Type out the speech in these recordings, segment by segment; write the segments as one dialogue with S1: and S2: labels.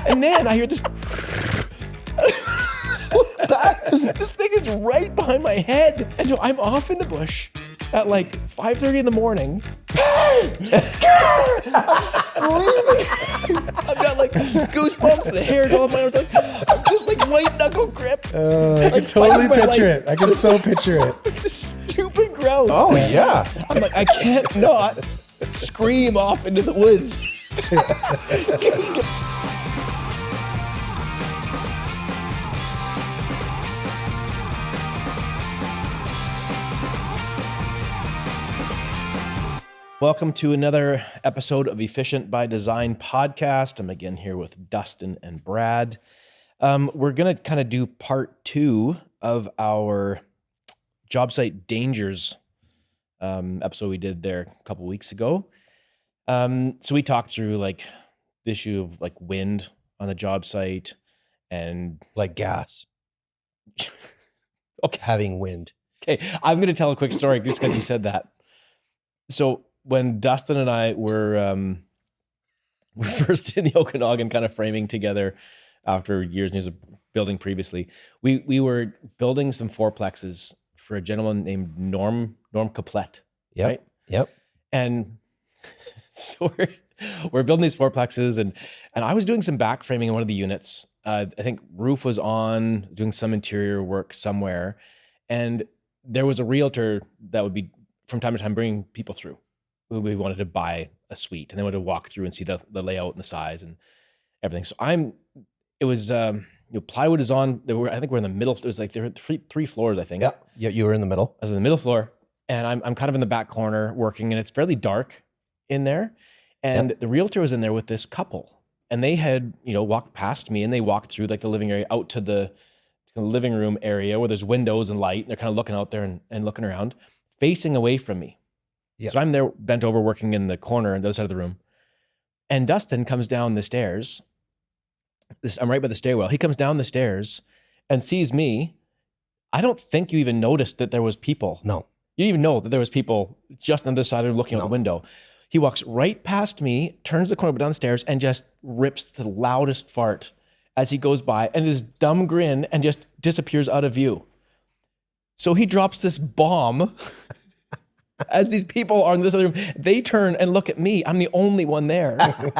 S1: And then I hear this. This thing is right behind my head. And so I'm off in the bush at like 5:30 in the morning. I'm screaming. I've got like goosebumps, the hair's all on my arms. Like, I'm just like white knuckle grip.
S2: I can totally picture it. I can so picture it.
S1: This stupid grouse.
S3: Oh, yeah.
S1: I'm like, I can't not scream off into the woods. Welcome to another episode of Efficient by Design podcast. I'm again here with Dustin and Brad. We're going to kind of do part 2 of our job site dangers episode we did there a couple weeks ago. So we talked through like the issue of like wind on the job site and
S3: Like gas.
S1: Okay.
S3: Having wind.
S1: Okay, I'm going to tell a quick story just because you said that. So when Dustin and I were first in the Okanagan kind of framing together after years and years of building previously, we were building some fourplexes for a gentleman named Norm Caplet.
S3: Yep.
S1: Right?
S3: Yep.
S1: And so we're building these fourplexes and I was doing some back framing in one of the units. I think roof was on, doing some interior work somewhere. And there was a realtor that would be from time to time bringing people through who we wanted to buy a suite and they wanted to walk through and see the layout and the size and everything. So plywood is on, I think we're in the middle. It was like there were three floors, I think.
S3: Yeah, you were in the middle.
S1: I was in the middle floor and I'm kind of in the back corner working and it's fairly dark in there. And the realtor was in there with this couple and they had, walked past me and they walked through like the living area out to the living room area where there's windows and light. And they're kind of looking out there and looking around, facing away from me.
S3: Yep.
S1: So I'm there bent over working in the corner on the other side of the room. And Dustin comes down the stairs. I'm right by the stairwell. He comes down the stairs and sees me. I don't think you even noticed that there was people.
S3: No.
S1: You didn't even know that there was people just on the other side of looking out the window. He walks right past me, turns the corner down the stairs and just rips the loudest fart as he goes by and this dumb grin and just disappears out of view. So he drops this bomb as these people are in this other room. They turn and look at me. I'm the only one there. And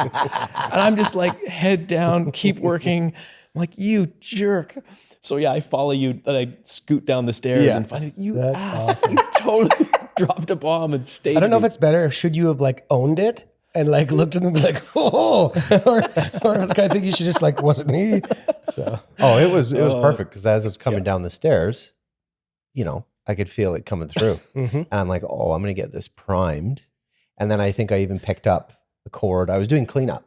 S1: I'm just like head down, keep working. I'm like, you jerk. So yeah, I follow you and I scoot down the stairs and find you
S2: That's
S1: ass.
S2: awesome.
S1: You totally dropped a bomb and staged
S2: I don't know
S1: me.
S2: if it's better. Should you have like owned it and like looked at them and be like, oh, or I think you should just like, wasn't me. So
S3: Oh, it was perfect because as I was coming down the stairs, I could feel it coming through. And I'm like, oh, I'm going to get this primed. And then I think I even picked up the cord. I was doing cleanup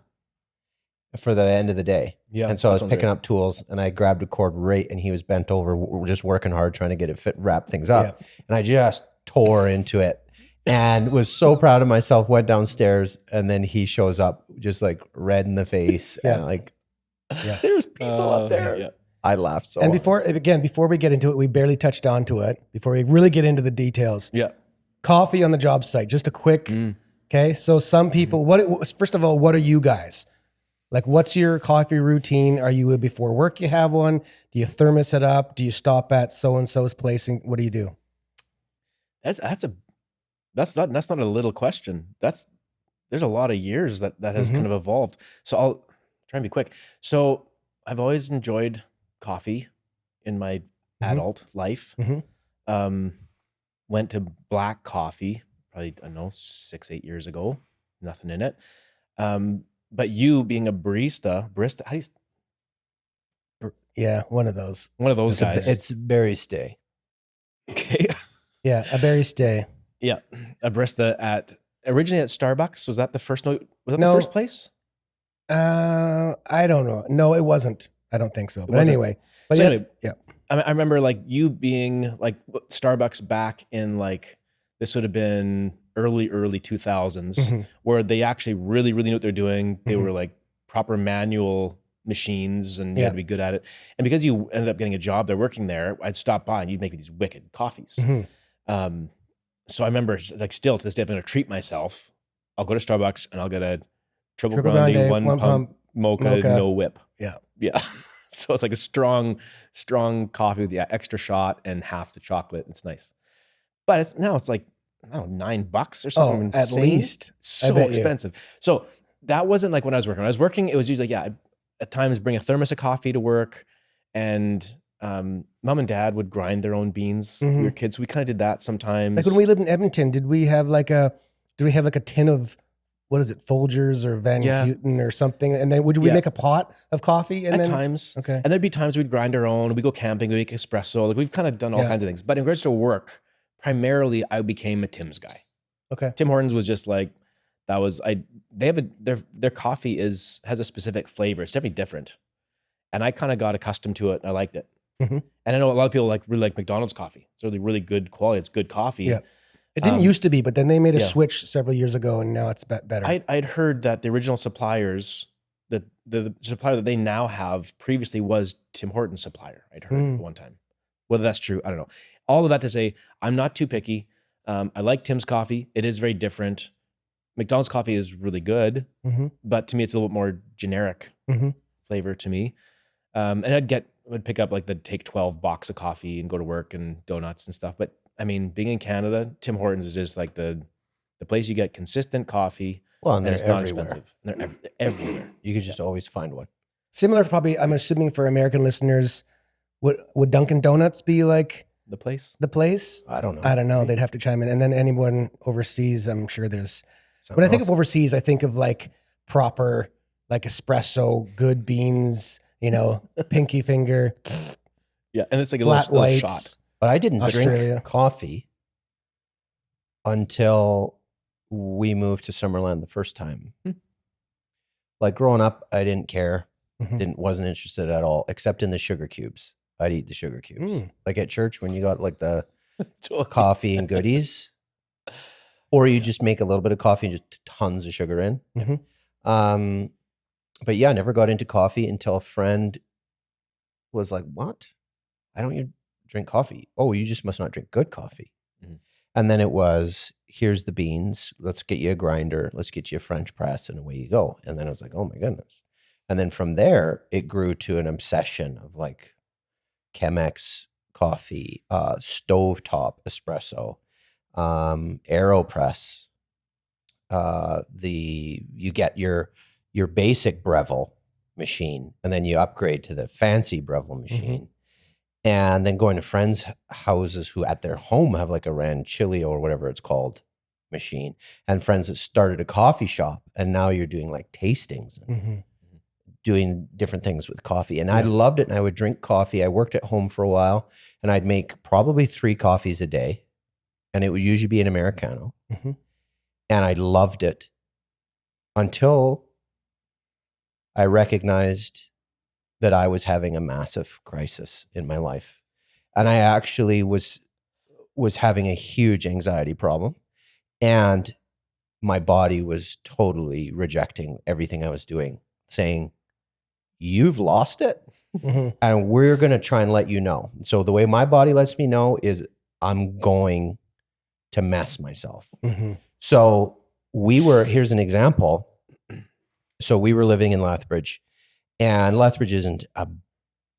S3: for the end of the day.
S1: Yeah,
S3: and so I was
S1: that sounds
S3: picking
S1: right.
S3: up tools and I grabbed a cord right and he was bent over, just working hard, trying to get it fit, wrap things up.
S2: Yeah.
S3: And I just tore into it and was so proud of myself, went downstairs and then he shows up just like red in the face.
S2: Yeah.
S3: And like,
S2: yeah.
S3: there's people up there.
S1: Yeah.
S3: I laughed so
S2: And
S3: hard.
S2: before we get into it, we barely touched on to it before we really get into the details.
S1: Yeah.
S2: Coffee on the job site, just a quick, okay? So some people, first of all, what are you guys? Like, what's your coffee routine? Are you before work you have one? Do you thermos it up? Do you stop at so-and-so's place? And what do you do?
S1: That's not a little question. There's a lot of years that has kind of evolved. So I'll try and be quick. So I've always enjoyed coffee in my adult life. Went to black coffee probably, 6-8 years ago. Nothing in it. But you being a barista, how do you?
S2: Yeah, one of those.
S1: One of those guys.
S3: It's berry stay.
S1: Okay.
S2: Yeah, a berry stay.
S1: Yeah, a barista originally at Starbucks. Was that the first? Was that
S2: No.
S1: the first place?
S2: I don't know. No, it wasn't. I don't think so. But
S1: wasn't?
S2: anyway. But
S1: So
S2: yeah,
S1: anyway,
S2: yeah.
S1: I remember like you being like Starbucks back in like, this would have been early 2000s, where they actually really knew what they're doing. They were like proper manual machines and you had to be good at it. And because you ended up getting a job there working there, I'd stop by and you'd make me these wicked coffees. So I remember like still to this day, I'm going to treat myself. I'll go to Starbucks and I'll get a triple grande, one pump mocha, no whip.
S2: Yeah.
S1: Yeah. So it's like a strong coffee with the extra shot and half the chocolate. It's nice. But it's like, I don't know, $9 or something insane.
S2: At least.
S1: So expensive. So that wasn't like when I was working. When I was working, it was usually, I'd at times bring a thermos of coffee to work, and mom and dad would grind their own beans. We were kids, so we kind of did that sometimes.
S2: Like when we lived in Edmonton, did we have like a tin of, what is it, Folgers or Van Houten or something? And then would we make a pot of coffee? And
S1: at times.
S2: Okay.
S1: And there'd be times we'd grind our own. We'd go camping, we'd make espresso. Like we've kind of done all kinds of things. But in regards to work, primarily I became a Tim's guy.
S2: Okay.
S1: Tim Hortons was just like, they have their coffee has a specific flavor. It's definitely different. And I kind of got accustomed to it. I liked it. And I know a lot of people really like McDonald's coffee. It's really good quality. It's good coffee.
S2: Yeah. It didn't used to be, but then they made a switch several years ago, and now it's better.
S1: I'd heard that the original suppliers, the supplier that they now have previously was Tim Hortons supplier. I'd heard one time. Whether that's true, I don't know. All of that to say, I'm not too picky. I like Tim's coffee. It is very different. McDonald's coffee is really good, but to me, it's a little bit more generic flavor to me. And I'd pick up like the take 12 box of coffee and go to work and donuts and stuff. But I mean, being in Canada, Tim Hortons is just like the place you get consistent coffee.
S3: Well,
S1: and
S3: they're
S1: it's not
S3: everywhere.
S1: expensive. And they're everywhere.
S3: You could just always find one.
S2: Similar, probably, I'm assuming for American listeners, would Dunkin' Donuts be like
S1: The place?
S2: the place?
S3: I don't know.
S2: I don't know. They'd have to chime in. And then anyone overseas, I'm sure there's. When I think of overseas, I think of like proper, like espresso, good beans, pinky finger,
S1: Yeah, and it's like a
S2: flat
S1: little
S2: whites.
S1: shot.
S3: But I didn't
S2: Australia.
S3: drink coffee until we moved to Summerland the first time. Like growing up, I didn't care. Wasn't interested at all, except in the sugar cubes. I'd eat the sugar cubes. Like at church when you got like the coffee and goodies. Or you just make a little bit of coffee and just tons of sugar in. But yeah, I never got into coffee until a friend was like, "What? Why don't you drink coffee? Oh, you just must not drink good coffee." And then it was, here's the beans. Let's get you a grinder. Let's get you a French press, and away you go. And then I was like, oh my goodness. And then from there, it grew to an obsession of like Chemex coffee, stovetop espresso, AeroPress. You get your basic Breville machine, and then you upgrade to the fancy Breville machine. And then going to friends' houses who at their home have like a Ranchilio or whatever it's called machine, and friends that started a coffee shop, and now you're doing like tastings and doing different things with coffee. And I loved it, and I would drink coffee. I worked at home for a while, and I'd make probably 3 coffees a day, and it would usually be an Americano. And I loved it until I recognized that I was having a massive crisis in my life. And I actually was having a huge anxiety problem. And my body was totally rejecting everything I was doing, saying, "You've lost it, and we're going to try and let you know." So the way my body lets me know is I'm going to mess myself. So here's an example. So we were living in Lethbridge, and Lethbridge isn't a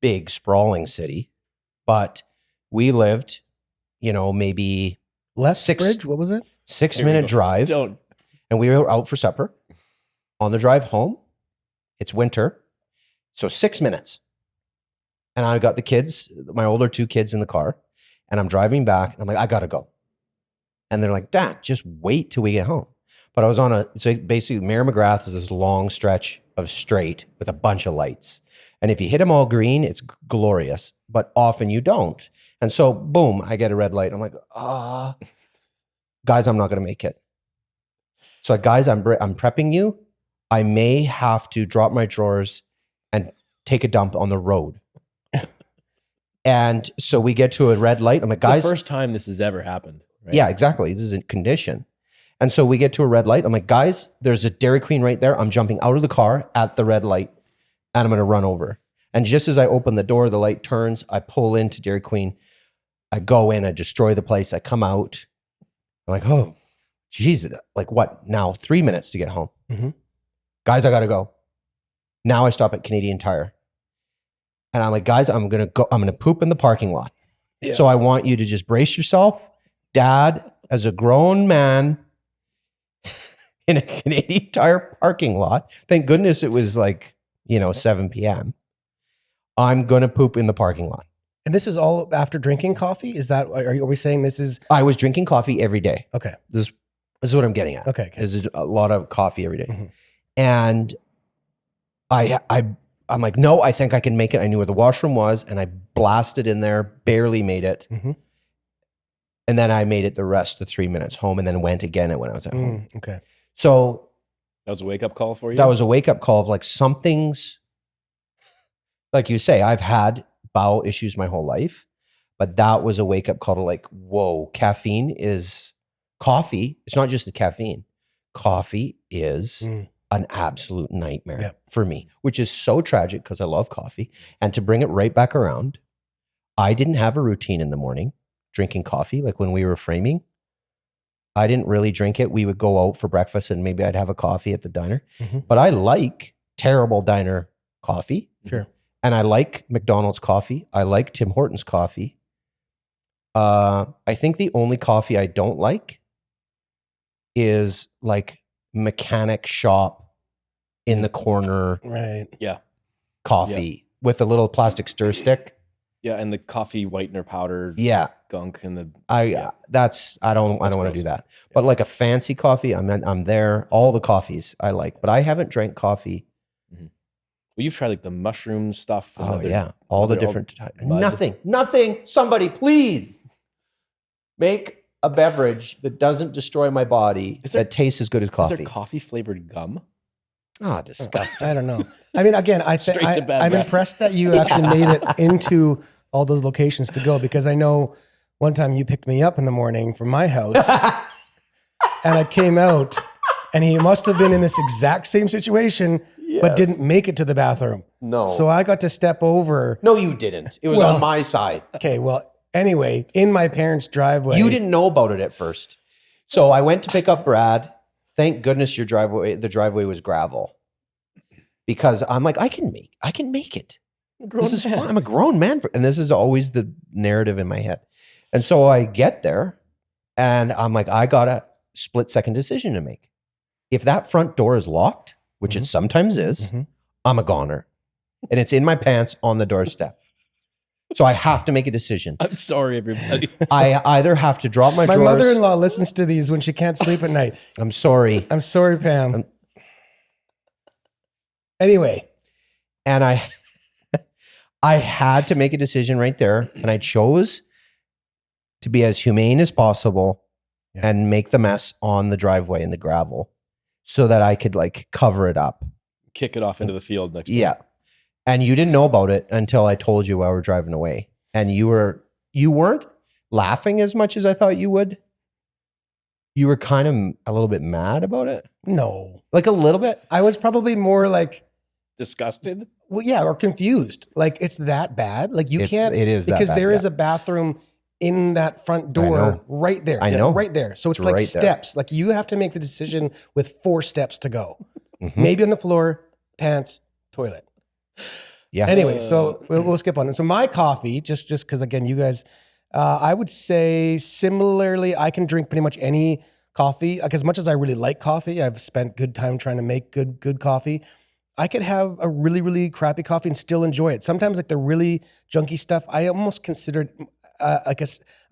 S3: big sprawling city, but we lived, maybe
S2: Lethbridge, what was it?
S3: 6-minute drive. And we were out for supper. On the drive home, it's winter, so 6 minutes. And I got the kids, my older 2 kids in the car, and I'm driving back, and I'm like, I gotta go. And they're like, "Dad, just wait till we get home." But I was so basically Mayor McGrath is this long stretch of straight with a bunch of lights. And if you hit them all green, it's glorious, but often you don't. And so boom, I get a red light. I'm like, guys, I'm not going to make it. So guys, I'm prepping you. I may have to drop my drawers and take a dump on the road. And so we get to a red light. I'm like, guys.
S1: It's the first time this has ever happened. Right?
S3: Yeah, exactly. This is a condition. And so we get to a red light. I'm like, guys, there's a Dairy Queen right there. I'm jumping out of the car at the red light, and I'm going to run over. And just as I open the door, the light turns. I pull into Dairy Queen. I go in. I destroy the place. I come out. I'm like, oh, geez, like what now? 3 minutes to get home. Guys, I got to go. Now I stop at Canadian Tire. And I'm like, guys, I'm going to poop in the parking lot.
S2: Yeah.
S3: So I want you to just brace yourself. Dad, as a grown man in a Canadian Tire parking lot, thank goodness it was like, 7 p.m. I'm going to poop in the parking lot.
S2: And this is all after drinking coffee? Is that, are we saying this is?
S3: I was drinking coffee every day.
S2: Okay.
S3: This is what I'm getting at.
S2: Okay.
S3: There's a lot of coffee every day.
S2: Mhm.
S3: And I'm like, no, I think I can make it. I knew where the washroom was and I blasted in there, barely made it.
S2: Mhm.
S3: And then I made it the rest of the 3 minutes home and then went again when I was at home.
S2: Okay.
S3: So
S1: That was a wake up call for you?
S3: that was a wake up call of like something's, like you say, I've had bowel issues my whole life, but that was a wake up call to like, whoa, caffeine is coffee. It's not just the caffeine. Coffee is an absolute nightmare for me, which is so tragic because I love coffee. And to bring it right back around, I didn't have a routine in the morning drinking coffee. Like when we were framing, I didn't really drink it. We would go out for breakfast and maybe I'd have a coffee at the diner. But I like terrible diner coffee.
S2: Sure.
S3: And I like McDonald's coffee. I like Tim Hortons coffee. I think the only coffee I don't like is like mechanic shop in the corner
S2: Right.
S1: Yeah.
S3: coffee with a little plastic stir stick.
S1: Yeah. And the coffee whitener powder
S3: Yeah.
S1: gunk and the.
S3: I don't want to
S1: gross.
S3: do that. But like a fancy coffee, I'm there. All the coffees I like, but I haven't drank coffee.
S1: Well, you've tried like the mushroom stuff. and
S3: Oh
S1: other-
S3: yeah. All the
S1: other-
S3: different
S1: mud.
S3: Nothing. Somebody please make a beverage that doesn't destroy my body that tastes as good as
S1: Is
S3: coffee.
S1: there coffee flavored gum?
S3: Oh, disgusting.
S2: I don't know. I mean, again,
S1: Straight to bed,
S2: I'm
S1: man.
S2: impressed that you actually made it into all those locations to go, because I know one time you picked me up in the morning from my house and I came out and he must have been in this exact same situation, but didn't make it to the bathroom.
S3: No.
S2: So I got to step over.
S3: No, you didn't. It was
S2: Well-
S3: on my side.
S2: Okay, well, anyway, in my parents' driveway.
S3: You didn't know about it at first. So I went to pick up Brad. Thank goodness the driveway was gravel. Because I'm like, I can make it. This is fun. I'm a grown man. And this is always the narrative in my head. And so I get there and I'm like, I got a split second decision to make. If that front door is locked, which it sometimes is, I'm a goner. And it's in my pants on the doorstep. So I have to make a decision.
S1: I'm sorry, everybody.
S3: I either have to drop my
S2: My
S3: drawers.
S2: mother-in-law listens to these when she can't sleep at night.
S3: I'm sorry.
S2: I'm sorry, Pam. Anyway,
S3: And I had to make a decision right there. And I chose to be as humane as possible and make the mess on the driveway in the gravel so that I could like cover it up.
S1: Kick it off into the field next
S3: Yeah. And you didn't know about it until I told you while we were driving away. And you weren't laughing as much as I thought you would. You were kind of a little bit mad about it.
S2: no.
S3: Like a little bit.
S2: I was probably more like,
S1: Disgusted?
S2: well, yeah, or confused. Like, it's that bad. Like, you can't.
S3: It is that
S2: because
S3: bad,
S2: there is
S3: yeah.
S2: a bathroom in that front door
S3: know.
S2: right there.
S3: I
S2: It's
S3: know.
S2: right there. So it's,
S3: It's
S2: like
S3: right there.
S2: steps. Like, you have to make the decision with 4 steps to go.
S3: Mhm.
S2: Maybe on the floor, pants, toilet.
S3: Yeah.
S2: Anyway, so we'll skip on it. So my coffee, just because again, you guys, I would say similarly, I can drink pretty much any coffee. Like, as much as I really like coffee, I've spent good time trying to make good coffee. I could have a really, really crappy coffee and still enjoy it. Sometimes like the really junky stuff, I almost consider it like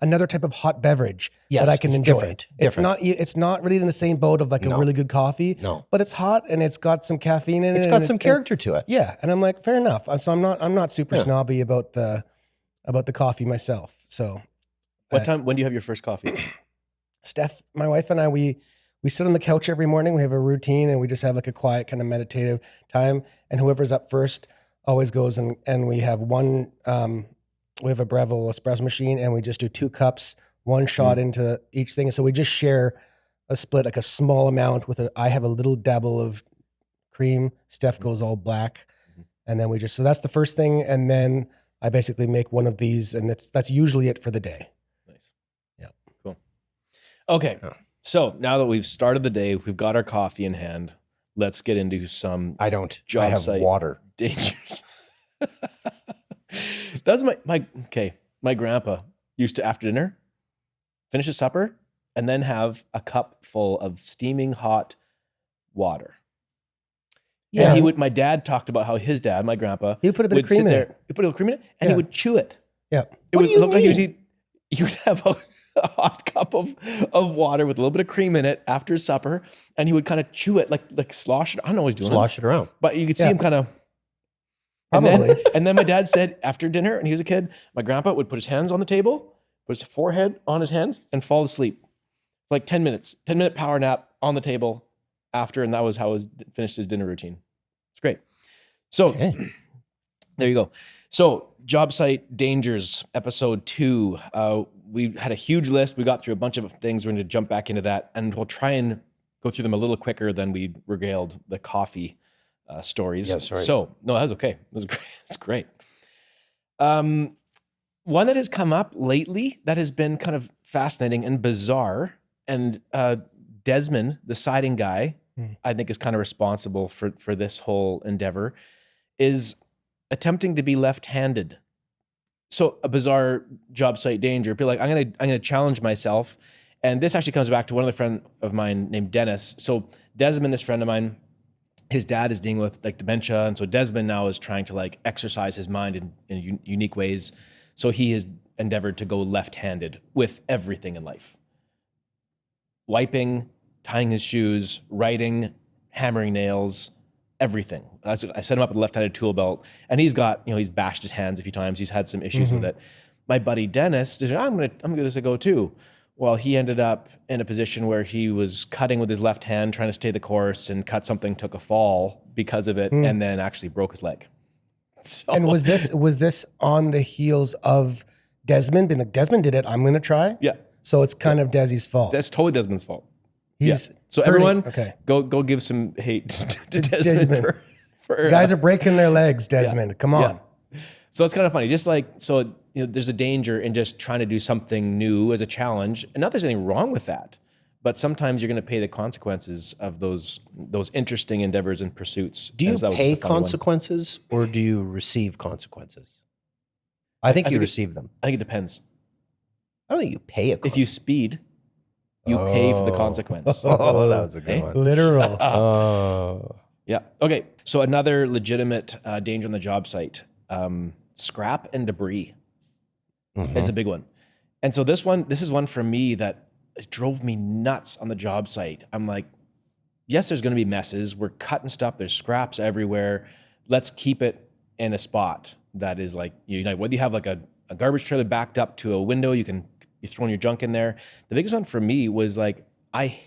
S2: another type of hot beverage that I can
S3: it's
S2: enjoy.
S3: different,
S2: It's
S3: different.
S2: it's not really in the same boat of like a
S3: No.
S2: really good coffee.
S3: No.
S2: But it's hot and it's got some caffeine in it.
S3: It's
S2: and
S3: got some character to it.
S2: yeah, and I'm like, fair enough. So I'm not super
S3: Yeah.
S2: snobby about the coffee myself. So
S1: When do you have your first coffee?
S2: Steph, my wife and I, we sit on the couch every morning. We have a routine and we just have like a quiet kind of meditative time. And whoever's up first always goes and we have one. We have a Breville espresso machine and we just do 2 cups, 1 shot into each thing. So we just share a split, like a small amount I have a little dabble of cream. Steph goes all black. And then so that's the first thing. And then I basically make one of these and that's usually it for the day.
S1: Nice.
S2: Yeah.
S1: Cool. Okay. So now that we've started the day, we've got our coffee in hand. let's get into some
S3: I don't.
S1: job
S3: I have
S1: site
S3: water.
S1: dangers. That's my grandpa used to, after dinner, finish his supper and then have a cup full of steaming hot water.
S2: Yeah.
S1: And my dad talked about how his dad, my grandpa,
S2: He would put a bit of
S1: would
S2: cream
S1: sit
S2: in
S1: there,
S2: it.
S1: he put a little cream in it, and he
S2: Yeah.
S1: would chew it.
S2: Yeah.
S1: It was looked like he would have a hot cup of water with a little bit of cream in it after supper, and he would kind of chew it like slosh it. I don't know what he's doing.
S3: Slosh it around.
S1: But you could see
S2: Yeah.
S1: him kind of.
S2: Probably.
S1: And then my dad said after dinner, and he was a kid, my grandpa would put his hands on the table, put his forehead on his hands, and fall asleep for like 10 minutes. 10-minute power nap on the table after, and that was how he finished his dinner routine. It's great. So there you go. So job site dangers, episode 2. We had a huge list. We got through a bunch of things. We're going to jump back into that, and we'll try and go through them a little quicker than we regaled the coffee stories.
S3: Yes, right.
S1: So no, that was okay. It was great. It's great. One that has come up lately that has been kind of fascinating and bizarre, and Desmond, the siding guy, I think is kind of responsible for this whole endeavor, is attempting to be left-handed. So a bizarre job site danger. Be like, I'm gonna challenge myself, and this actually comes back to one other friend of mine named Dennis. So Desmond, this friend of mine, his dad is dealing with like dementia, and so Desmond now is trying to like exercise his mind in unique ways. So he has endeavored to go left-handed with everything in life: wiping, tying his shoes, writing, hammering nails, everything. I set him up with a left-handed tool belt, and he's got, he's bashed his hands a few times. He's had some issues with it. My buddy Dennis said, I'm gonna give this a go too. Well, he ended up in a position where he was cutting with his left hand, trying to stay the course, and cut something, took a fall because of it, and then actually broke his leg. So,
S2: And was this on the heels of Desmond being like, Desmond did it, I'm going to try?
S1: yeah,
S2: So it's kind of Desi's fault.
S1: that's totally Desmond's fault.
S2: He's
S1: So
S2: hurting-
S1: everyone,
S2: okay.
S1: go give some hate to Desmond.
S2: Desmond.
S1: For
S2: Guys are breaking their legs, Desmond. Come on.
S1: Yeah. So it's kind of funny. Just like, so, there's a danger in just trying to do something new as a challenge. And not there's anything wrong with that, but sometimes you're going to pay the consequences of those interesting endeavors and pursuits.
S3: Do you
S1: As that was
S3: pay
S1: a funny one.
S3: consequences or do you receive consequences? I think you receive them.
S1: I think it depends.
S3: I don't think you pay a consequence.
S1: If you speed, you pay for the consequence.
S3: Oh, that was a good
S1: Okay.
S3: one.
S2: Literal.
S3: Oh.
S1: Yeah. Okay. So another legitimate danger on the job site, scrap and debris is a big one. And so this is one for me that drove me nuts on the job site. I'm like, yes, there's going to be messes. We're cutting stuff. There's scraps everywhere. Let's keep it in a spot that is like, whether you have like a garbage trailer backed up to a window, you're throwing your junk in there. The biggest one for me was like, I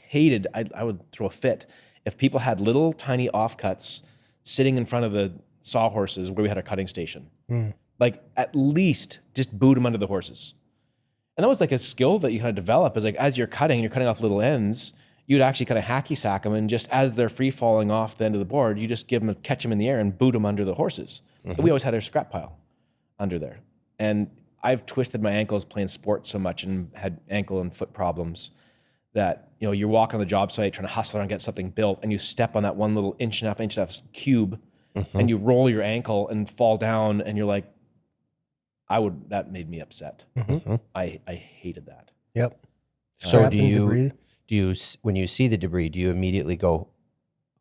S1: would throw a fit if people had little tiny offcuts sitting in front of the sawhorses where we had our cutting station. Like, at least just boot them under the horses. And that was like a skill that you kind of develop, is like, as you're cutting off little ends, you'd actually kind of hacky sack them, and just as they're free falling off the end of the board, you just catch them in the air and boot them under the horses. And we always had our scrap pile under there. And I've twisted my ankles playing sports so much and had ankle and foot problems that, you're walking on the job site trying to hustle and get something built, and you step on that one little inch and a half cube, and you roll your ankle and fall down, and you're like, that made me upset. I hated that.
S2: Yep.
S3: So
S2: Scrap and debris.
S3: do you, when you see the debris, do you immediately go,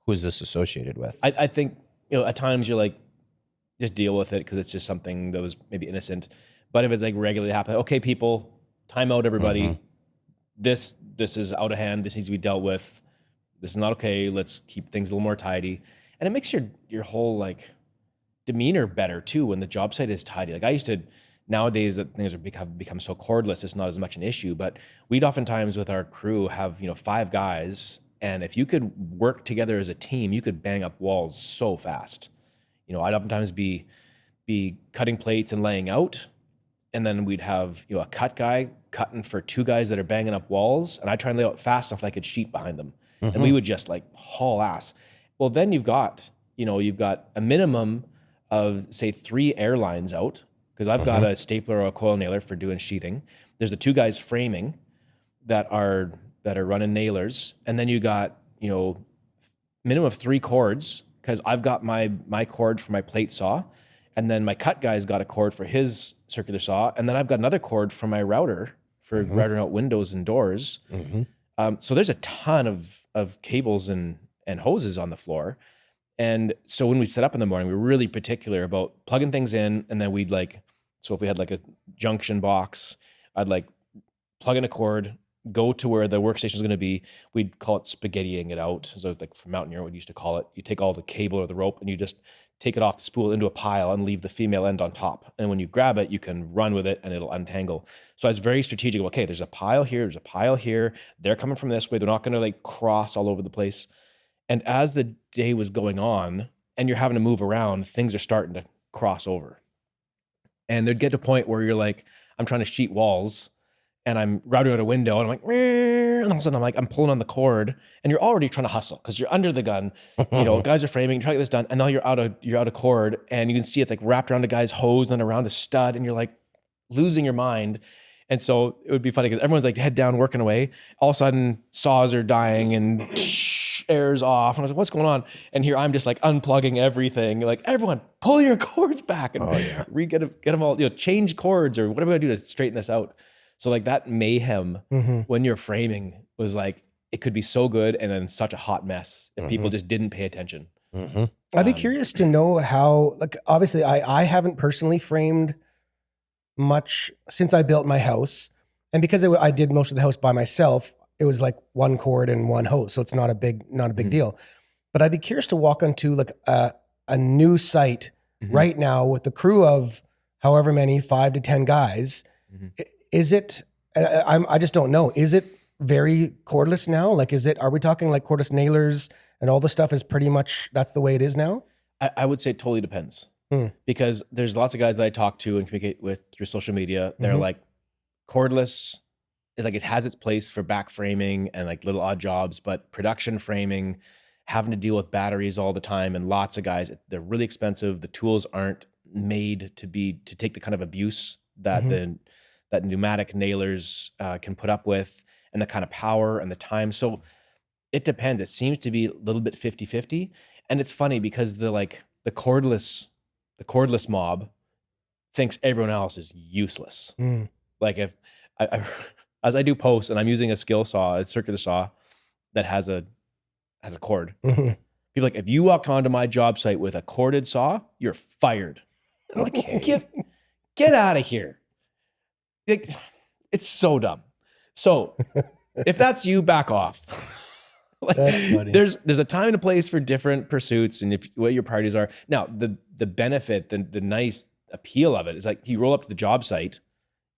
S3: who is this associated with?
S1: I think, at times you're like, just deal with it because it's just something that was maybe innocent. But if it's like regularly happening, okay, people, time out, everybody. This is out of hand. This needs to be dealt with. This is not okay. Let's keep things a little more tidy. And it makes your whole like demeanor better too when the job site is tidy. Like, I used to, nowadays that things have become so cordless, it's not as much an issue. But we'd oftentimes with our crew have 5 guys, and if you could work together as a team, you could bang up walls so fast. I'd oftentimes be cutting plates and laying out, and then we'd have a cut guy cutting for 2 guys that are banging up walls, and I try and lay out fast enough that I could sheet behind them, and we would just like haul ass. Well, then you've got a minimum of say 3 airlines out, because I've got a stapler or a coil nailer for doing sheathing. There's the 2 guys framing that are running nailers, and then you got minimum of 3 cords, because I've got my cord for my plate saw, and then my cut guy's got a cord for his circular saw, and then I've got another cord for my router for routing out windows and doors. So there's a ton of cables and hoses on the floor. And so when we set up in the morning, we were really particular about plugging things in, and then we'd like, so if we had like a junction box, I'd like plug in a cord, go to where the workstation is going to be. We'd call it spaghettiing it out. So like for Mountaineer, we used to call it, you take all the cable or the rope and you just take it off the spool into a pile and leave the female end on top. And when you grab it, you can run with it and it'll untangle. So I was very strategic. Okay, there's a pile here, there's a pile here. They're coming from this way. They're not going to like cross all over the place. And as the day was going on and you're having to move around, things are starting to cross over. And there'd get to a point where you're like, I'm trying to sheet walls and I'm routing out a window and I'm like, and all of a sudden I'm like, I'm pulling on the cord and you're already trying to hustle because you're under the gun, you know, guys are framing, trying to get this done. And now you're out of cord and you can see it's like wrapped around a guy's hose and then around a stud and you're like losing your mind. And so it would be funny because everyone's like head down working away. All of a sudden saws are dying and air's off. And I was like, what's going on? And here I'm just like unplugging everything. Like, everyone pull your cords back and get them all, you know, change cords or whatever I do to straighten this out. So like that mayhem when you're framing was like, it could be so good and then such a hot mess if people just didn't pay attention.
S2: I'd be curious to know how, like, obviously I haven't personally framed much since I built my house. And because I did most of the house by myself, it was like one cord and one hose. So it's not a big deal. But I'd be curious to walk onto like a new site right now with the crew of however many, 5 to 10 guys. Is it, I just don't know. Is it very cordless now? Like, are we talking like cordless nailers and all the stuff is pretty much, that's the way it is now?
S1: I would say it totally depends. Because there's lots of guys that I talk to and communicate with through social media. They're like, cordless is like, it has its place for back framing and like little odd jobs, but production framing, having to deal with batteries all the time, and lots of guys, they're really expensive. The tools aren't made to take the kind of abuse that that pneumatic nailers can put up with, and the kind of power and the time. So it depends. It seems to be a little bit 50-50. And it's funny because the cordless mob thinks everyone else is useless. Like if as I do posts and I'm using a skill saw, a circular saw that has a cord. People are like, if you walked onto my job site with a corded saw, you're fired. I'm like, get out of here. It's so dumb. So if that's you, back off. Like,
S2: That's funny.
S1: There's a time and a place for different pursuits and what your priorities are. Now, the benefit, the nice appeal of it is like you roll up to the job site,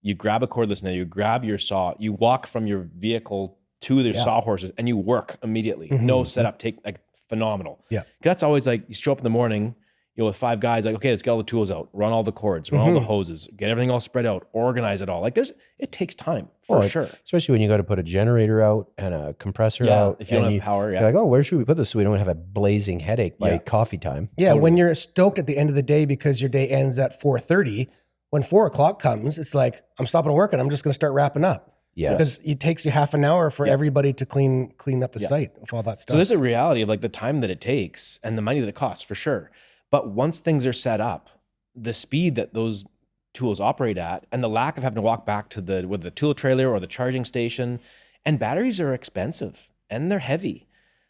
S1: you grab a cordless nail, you grab your saw, you walk from your vehicle to the sawhorses and you work immediately. No setup, like phenomenal.
S2: Yeah.
S1: That's always like, you show up in the morning, you know, with 5 guys, like, okay, let's get all the tools out, run all the cords, run all the hoses, get everything all spread out, organize it all. Like it takes time for sure.
S3: Especially when you got to put a generator out and a compressor out.
S1: If you don't have power,
S3: You're like, oh, where should we put this so we don't have a blazing headache by coffee time?
S2: Yeah, when you're stoked at the end of the day because your day ends at 4:30, when 4 o'clock comes, it's like, I'm stopping work and I'm just going to start wrapping up.
S3: Yeah.
S2: Because it takes you half an hour for everybody to clean up the site with all that stuff.
S1: So there's a reality of like the time that it takes and the money that it costs for sure. But once things are set up, the speed that those tools operate at and the lack of having to walk back to the tool trailer or the charging station, and batteries are expensive and they're heavy.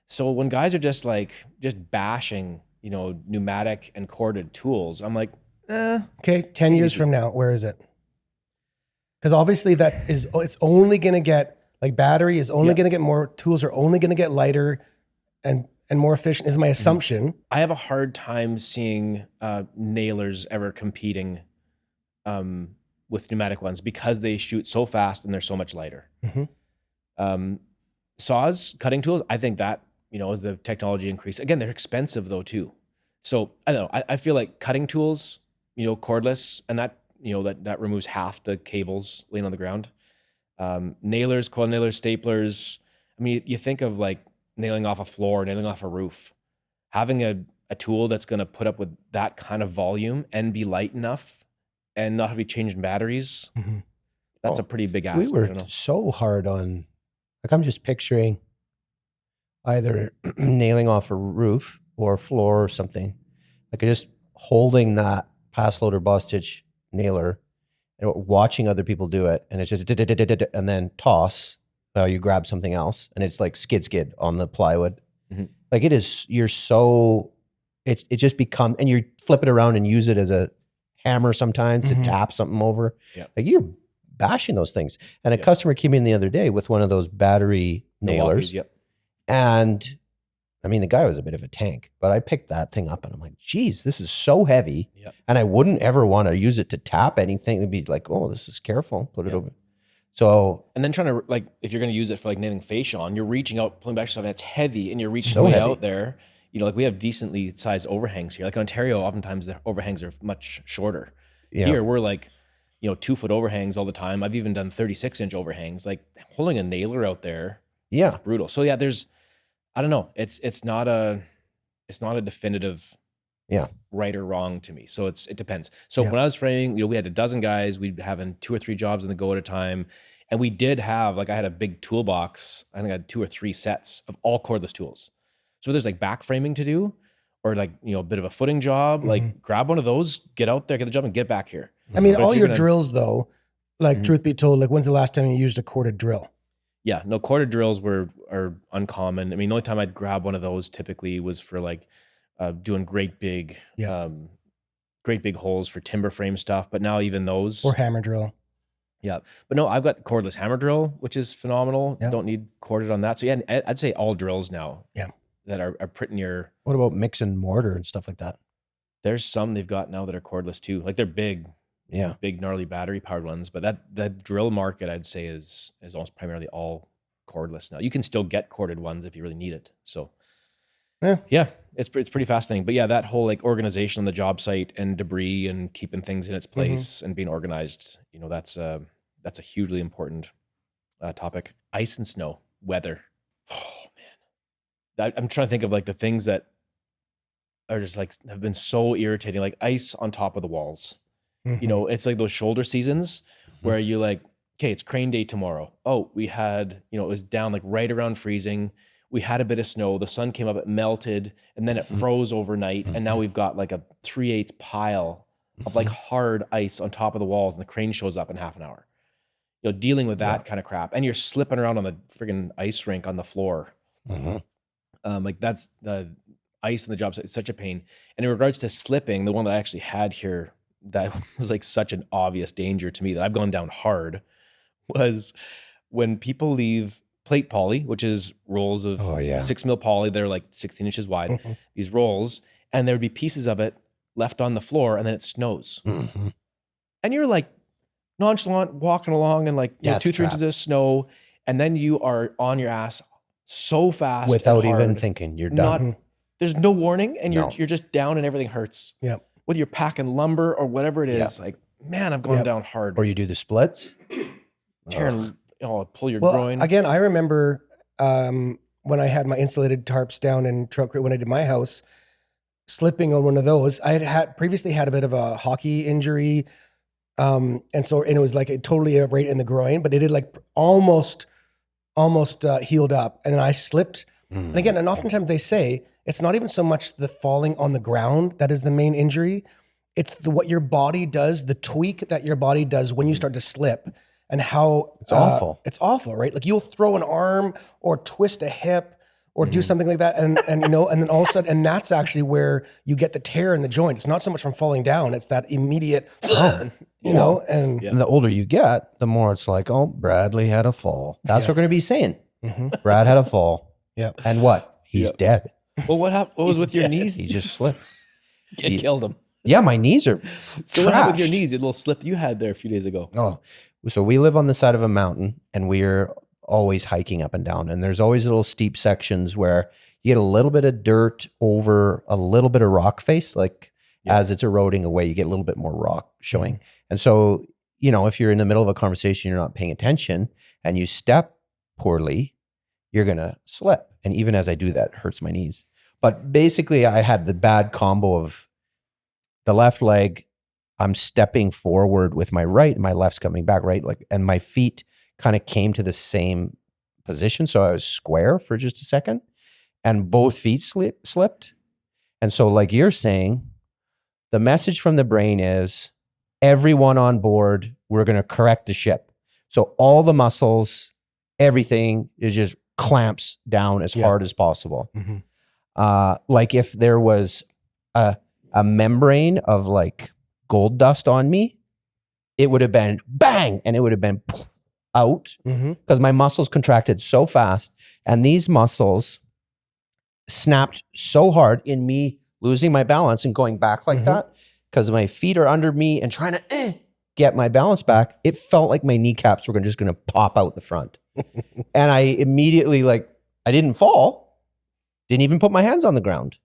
S1: So when guys are just bashing, you know, pneumatic and corded tools, I'm like,
S2: Okay, 10 years from now, where is it? Because obviously it's only going to get, like, battery is only going to get more, tools are only going to get lighter and more efficient is my assumption.
S1: I have a hard time seeing nailers ever competing with pneumatic ones because they shoot so fast and they're so much lighter. Saws, cutting tools, I think that, you know, as the technology increases, again, they're expensive though too. So I don't know, I feel like cutting tools, you know, cordless, and that, you know, that removes half the cables laying on the ground. Nailers, coil nailers, staplers. I mean, you think of like nailing off a floor, nailing off a roof. Having a tool that's going to put up with that kind of volume and be light enough and not have to be changing batteries, that's a pretty big ask.
S3: We worked so hard on, like, I'm just picturing either nailing off a roof or a floor or something, like just holding that pass loader boss stitch nailer and watching other people do it, and it's just and then toss. You grab something else, and it's like skid on the plywood. Like it is, you're so, it just becomes, and you flip it around and use it as a hammer sometimes to tap something over. Like you're bashing those things. And a customer came in the other day with one of those battery nailers. And I mean, the guy was a bit of a tank, but I picked that thing up and I'm like, geez, this is so heavy. And I wouldn't ever want to use it to tap anything. It'd be like, oh, this is careful. Put it over. So,
S1: and then trying to, like, if you're going to use it for like nailing fascia on, you're reaching out, pulling back stuff, and it's heavy, and you're reaching way out there. You know, like we have decently sized overhangs here. Like in Ontario, oftentimes the overhangs are much shorter. Here, we're like, 2 foot overhangs all the time. I've even done 36-inch overhangs. Like holding a nailer out there, is brutal. So there's, I don't know. It's not a definitive, right or wrong to me. So it depends. So when I was framing, we had a dozen guys. We'd having 2 or 3 jobs on the go at a time. And we did have, like, I had a big toolbox. I think I had 2 or 3 sets of all cordless tools. So there's like back framing to do, or like, a bit of a footing job, like grab one of those, get out there, get the job, and get back here.
S2: I mean, all your drills though, like truth be told, like when's the last time you used a corded drill?
S1: Yeah, no, corded drills are uncommon. I mean, the only time I'd grab one of those typically was for like doing great big holes for timber frame stuff. But now even those,
S2: or hammer drill.
S1: Yeah, but no, I've got cordless hammer drill, which is phenomenal. Don't need corded on that. So I'd say all drills now. That are pretty near.
S3: What about mix and mortar and stuff like that?
S1: There's some they've got now that are cordless too. Like they're big, big gnarly battery powered ones. But that drill market, I'd say, is almost primarily all cordless now. You can still get corded ones if you really need it. So it's pretty fascinating. But that whole like organization on the job site and debris and keeping things in its place and being organized, that's a hugely important topic. Ice and snow, weather. I'm trying to think of like the things that are just like have been so irritating, like ice on top of the walls. It's like those shoulder seasons where you're like, okay, it's crane day tomorrow. Oh, we had, it was down like right around freezing. We had a bit of snow. The sun came up, it melted, and then it froze overnight. And now we've got like a 3/8 pile of like hard ice on top of the walls, and the crane shows up in half an hour. Dealing with that kind of crap. And you're slipping around on the friggin' ice rink on the floor. Like that's the ice in the job site is such a pain. And in regards to slipping, the one that I actually had here that was like such an obvious danger to me that I've gone down hard was when people leave plate poly, which is rolls of 6 mil poly. They're like 16 inches wide, these rolls, and there would be pieces of it left on the floor, and then it snows. And you're like nonchalant walking along and like 2-3 inches of snow, and then you are on your ass so fast
S3: without even thinking, you're done.
S1: There's no warning, and you're just down, and everything hurts. Whether you're packing lumber or whatever it is, like, man, I've gone down hard.
S3: Or you do the splits,
S1: tearing, pull your groin.
S2: Again, I remember when I had my insulated tarps down in truck when I did my house, slipping on one of those. I had previously had a bit of a hockey injury, and it was like totally right in the groin, but it did like almost healed up, and then I slipped. And again, and oftentimes they say it's not even so much the falling on the ground that is the main injury. It's what your body does, the tweak that your body does when you start to slip, and how
S3: it's awful.
S2: It's awful, right? Like you'll throw an arm or twist a hip or do something like that, and and then all of a sudden, and that's actually where you get the tear in the joint. It's not so much from falling down; it's that immediate, and
S3: the older you get, the more it's like, oh, Bradley had a fall. That's what we're going to be saying. Brad had a fall. And what? He's dead.
S1: Well, what happened? What was with your knees?
S3: He just slipped.
S1: It killed him.
S3: Yeah, my knees are
S1: So what happened with your knees? A little slip you had there a few days ago.
S3: Oh, so we live on the side of a mountain, and we're always hiking up and down. And there's always little steep sections where you get a little bit of dirt over a little bit of rock face. Like as it's eroding away, you get a little bit more rock showing. And so, if you're in the middle of a conversation, you're not paying attention, and you step poorly, you're going to slip. And even as I do that, it hurts my knees. But basically, I had the bad combo of the left leg, I'm stepping forward with my right, and my left's coming back, right? And my feet kind of came to the same position. So I was square for just a second. and both feet slipped. And so, like you're saying, the message from the brain is everyone on board, we're going to correct the ship. So all the muscles, everything is just clamps down as hard as possible. Like if there was a membrane of like gold dust on me, it would have been bang, and it would have been out because my muscles contracted so fast, and these muscles snapped so hard in me losing my balance and going back like that because my feet are under me and trying to get my balance back. It felt like my kneecaps were just going to pop out the front. And I immediately, like, I didn't fall, didn't even put my hands on the ground.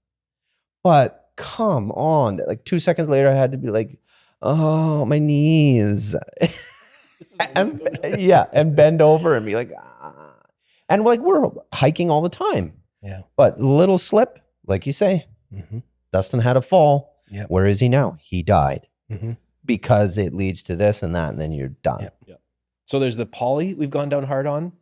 S3: But come on, like 2 seconds later, I had to be like, oh, my knees. and bend over and be like, ah. And like, we're hiking all the time.
S2: Yeah.
S3: But little slip, like you say, Dustin had a fall.
S2: Yep.
S3: Where is he now? He died because it leads to this and that, and then you're done.
S1: Yep. So there's the poly we've gone down hard on.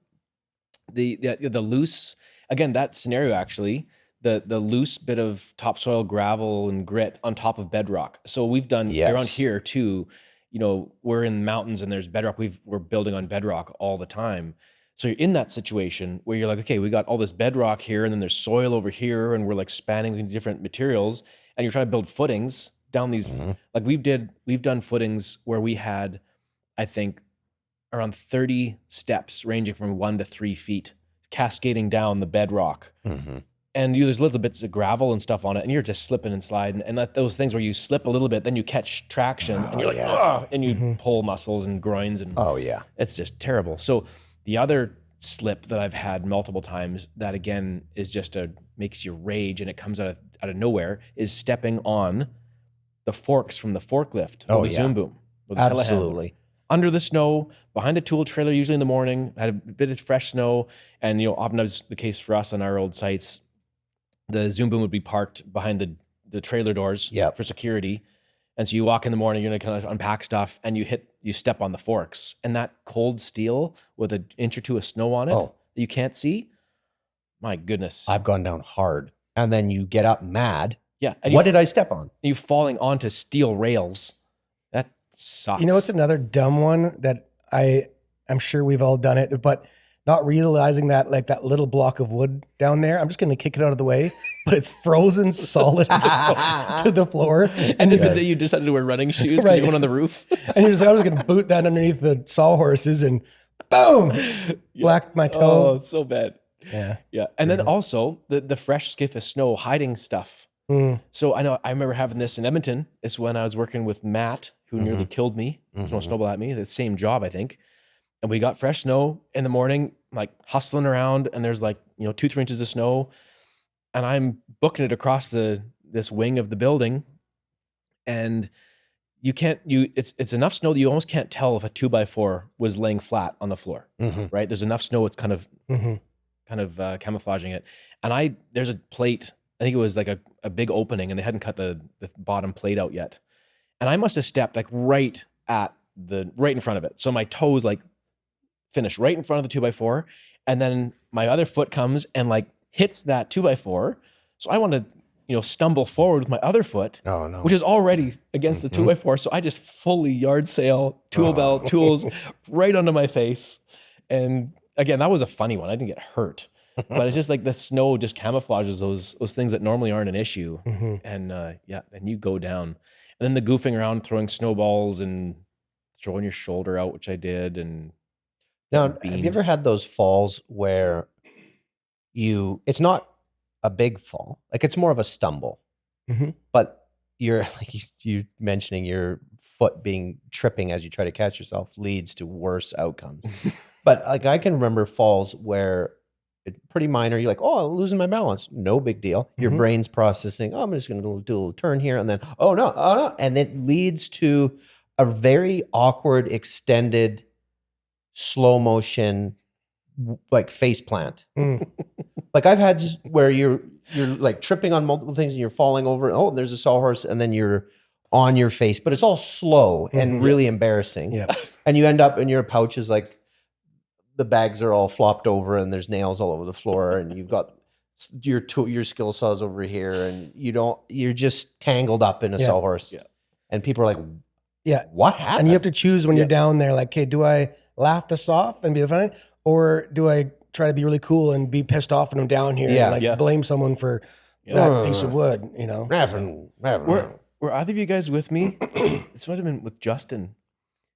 S1: The loose, again, that scenario actually, the loose bit of topsoil, gravel, and grit on top of bedrock. So we've done around here too. You know, we're in mountains and there's bedrock. We're building on bedrock all the time. So you're in that situation where you're like, okay, we got all this bedrock here, and then there's soil over here, and we're like spanning between different materials, and you're trying to build footings down these. Like we've done footings where we had, I think, around 30 steps ranging from 1 to 3 feet, cascading down the bedrock. And there's little bits of gravel and stuff on it, and you're just slipping and sliding. And those things where you slip a little bit, then you catch traction, and you're like, ugh, and you pull muscles and groins, and it's just terrible. So the other slip that I've had multiple times that again is just makes you rage, and it comes out of nowhere, is stepping on the forks from the forklift or the zoom boom or the telehandler. Under the snow, behind the tool trailer, usually in the morning, had a bit of fresh snow, and often that was the case for us on our old sites. The zoom boom would be parked behind the trailer doors for security. And so you walk in the morning, you're gonna kind of unpack stuff, and you step on the forks, and that cold steel with an inch or two of snow on it that you can't see. My goodness.
S3: I've gone down hard, and then you get up mad.
S1: Yeah. And
S3: what did I step on?
S1: You falling onto steel rails. That sucks.
S2: You know, it's another dumb one that I'm sure we've all done it, but not realizing that like that little block of wood down there, I'm just going to kick it out of the way, but it's frozen solid to the floor.
S1: And is it that you decided to wear running shoes because you went on the roof?
S2: And you're just like, I was going to boot that underneath the sawhorses, and boom, blacked my toe.
S1: Oh, so bad. Yeah. Yeah. And then also the fresh skiff of snow hiding stuff. So I remember having this in Edmonton. It's when I was working with Matt, who nearly killed me, thrown a snowball at me, the same job, I think. And we got fresh snow in the morning, like hustling around, and there's like, 2-3 inches of snow, and I'm booking it across this wing of the building, and it's enough snow that you almost can't tell if a 2x4 was laying flat on the floor, right? There's enough snow, it's kind of camouflaging it. And there's a plate, I think it was like a big opening, and they hadn't cut the bottom plate out yet. And I must have stepped like right in front of it. So my toes like finish right in front of the 2x4, and then my other foot comes and like hits that 2x4. So I want to, stumble forward with my other foot, which is already against the 2x4. So I just fully yard sail, tool belt, tools right onto my face. And again, that was a funny one. I didn't get hurt, but it's just like the snow just camouflages those things that normally aren't an issue. And and you go down. And then the goofing around, throwing snowballs and throwing your shoulder out, which I did, and
S3: now, have you ever had those falls where it's not a big fall, like it's more of a stumble, but you're like you mentioning your foot tripping as you try to catch yourself leads to worse outcomes. But like I can remember falls where it's pretty minor. You're like, oh, I'm losing my balance. No big deal. Your brain's processing, oh, I'm just going to do a little turn here. And then, oh no. And it leads to a very awkward, extended, slow motion, like face plant. Like I've had where you're like tripping on multiple things and you're falling over. Oh, there's a sawhorse, and then you're on your face, but it's all slow and really embarrassing. Yeah. And you end up in your pouches, like the bags are all flopped over and there's nails all over the floor, and you've got your skill saws over here, and you're just tangled up in a sawhorse.
S1: Yeah.
S3: And people are like,
S2: Yeah.
S3: what happened?
S2: And you have to choose when you're down there, like, okay, do I laugh this off and be funny, or do I try to be really cool and be pissed off when I'm down here and like blame someone for that piece of wood, you know?
S1: Were either of you guys with me? This might have been with Justin.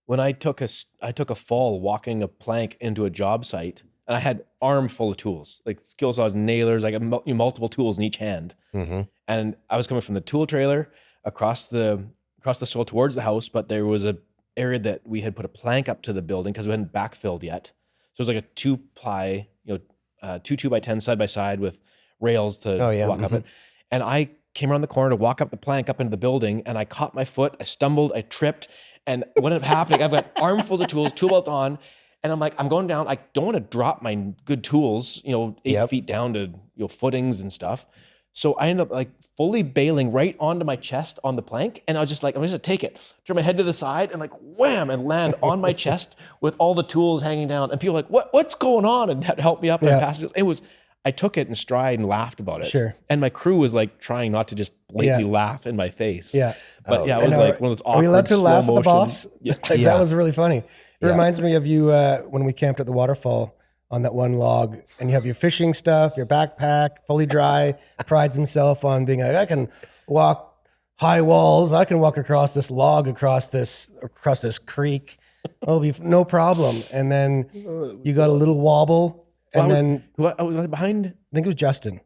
S1: When I took a fall walking a plank into a job site, and I had arm full of tools, like skill saws, nailers, like multiple tools in each hand.
S3: Mm-hmm.
S1: And I was coming from the tool trailer across the soil towards the house, but there was a area that we had put a plank up to the building because we hadn't backfilled yet. So it was like a 2-ply, 2 2x10 side by side with rails to walk up it. And I came around the corner to walk up the plank up into the building, and I caught my foot, I stumbled, I tripped, and what ended up happening, I've got armfuls of tools, tool belt on, and I'm like, I'm going down, I don't want to drop my good tools, 8 feet down to footings and stuff. So I ended up like fully bailing right onto my chest on the plank, and I was just like, I'm just gonna take it, turn my head to the side, and like wham, and land on my chest with all the tools hanging down. And people were like, what's going on? And that helped me up. And I took it in stride and laughed about it.
S2: Sure.
S1: And my crew was like trying not to just blatantly laugh in my face.
S2: Yeah.
S1: But it was like one of those awkward,
S2: are we allowed to laugh at the
S1: motion-
S2: boss?
S1: Yeah.
S2: That was really funny. It reminds me of you when we camped at the waterfall on that one log, and you have your fishing stuff, your backpack, fully dry, prides himself on being like, I can walk high walls, I can walk across this log, across this creek. It'll be no problem. And then you got a little wobble, and
S1: I was behind.
S2: I think it was Justin.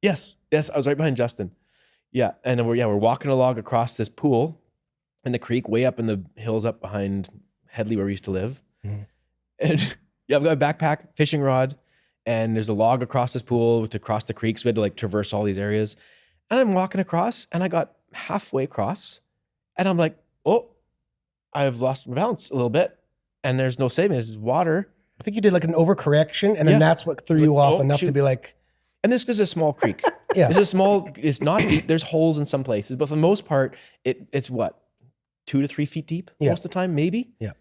S1: Yes, I was right behind Justin. Yeah, and then we're walking a log across this pool in the creek, way up in the hills up behind Headley where we used to live. Mm-hmm. And I've got a backpack, fishing rod, and there's a log across this pool to cross the creek. So we had to like traverse all these areas. And I'm walking across, and I got halfway across, and I'm like, oh, I've lost my balance a little bit, and there's no saving. There's water.
S2: I think you did like an overcorrection, and then that's what threw you off enough to be like.
S1: And this is a small creek. It's not deep. There's holes in some places, but for the most part, it's what, 2 to 3 feet deep most of the time, maybe.
S2: Yeah.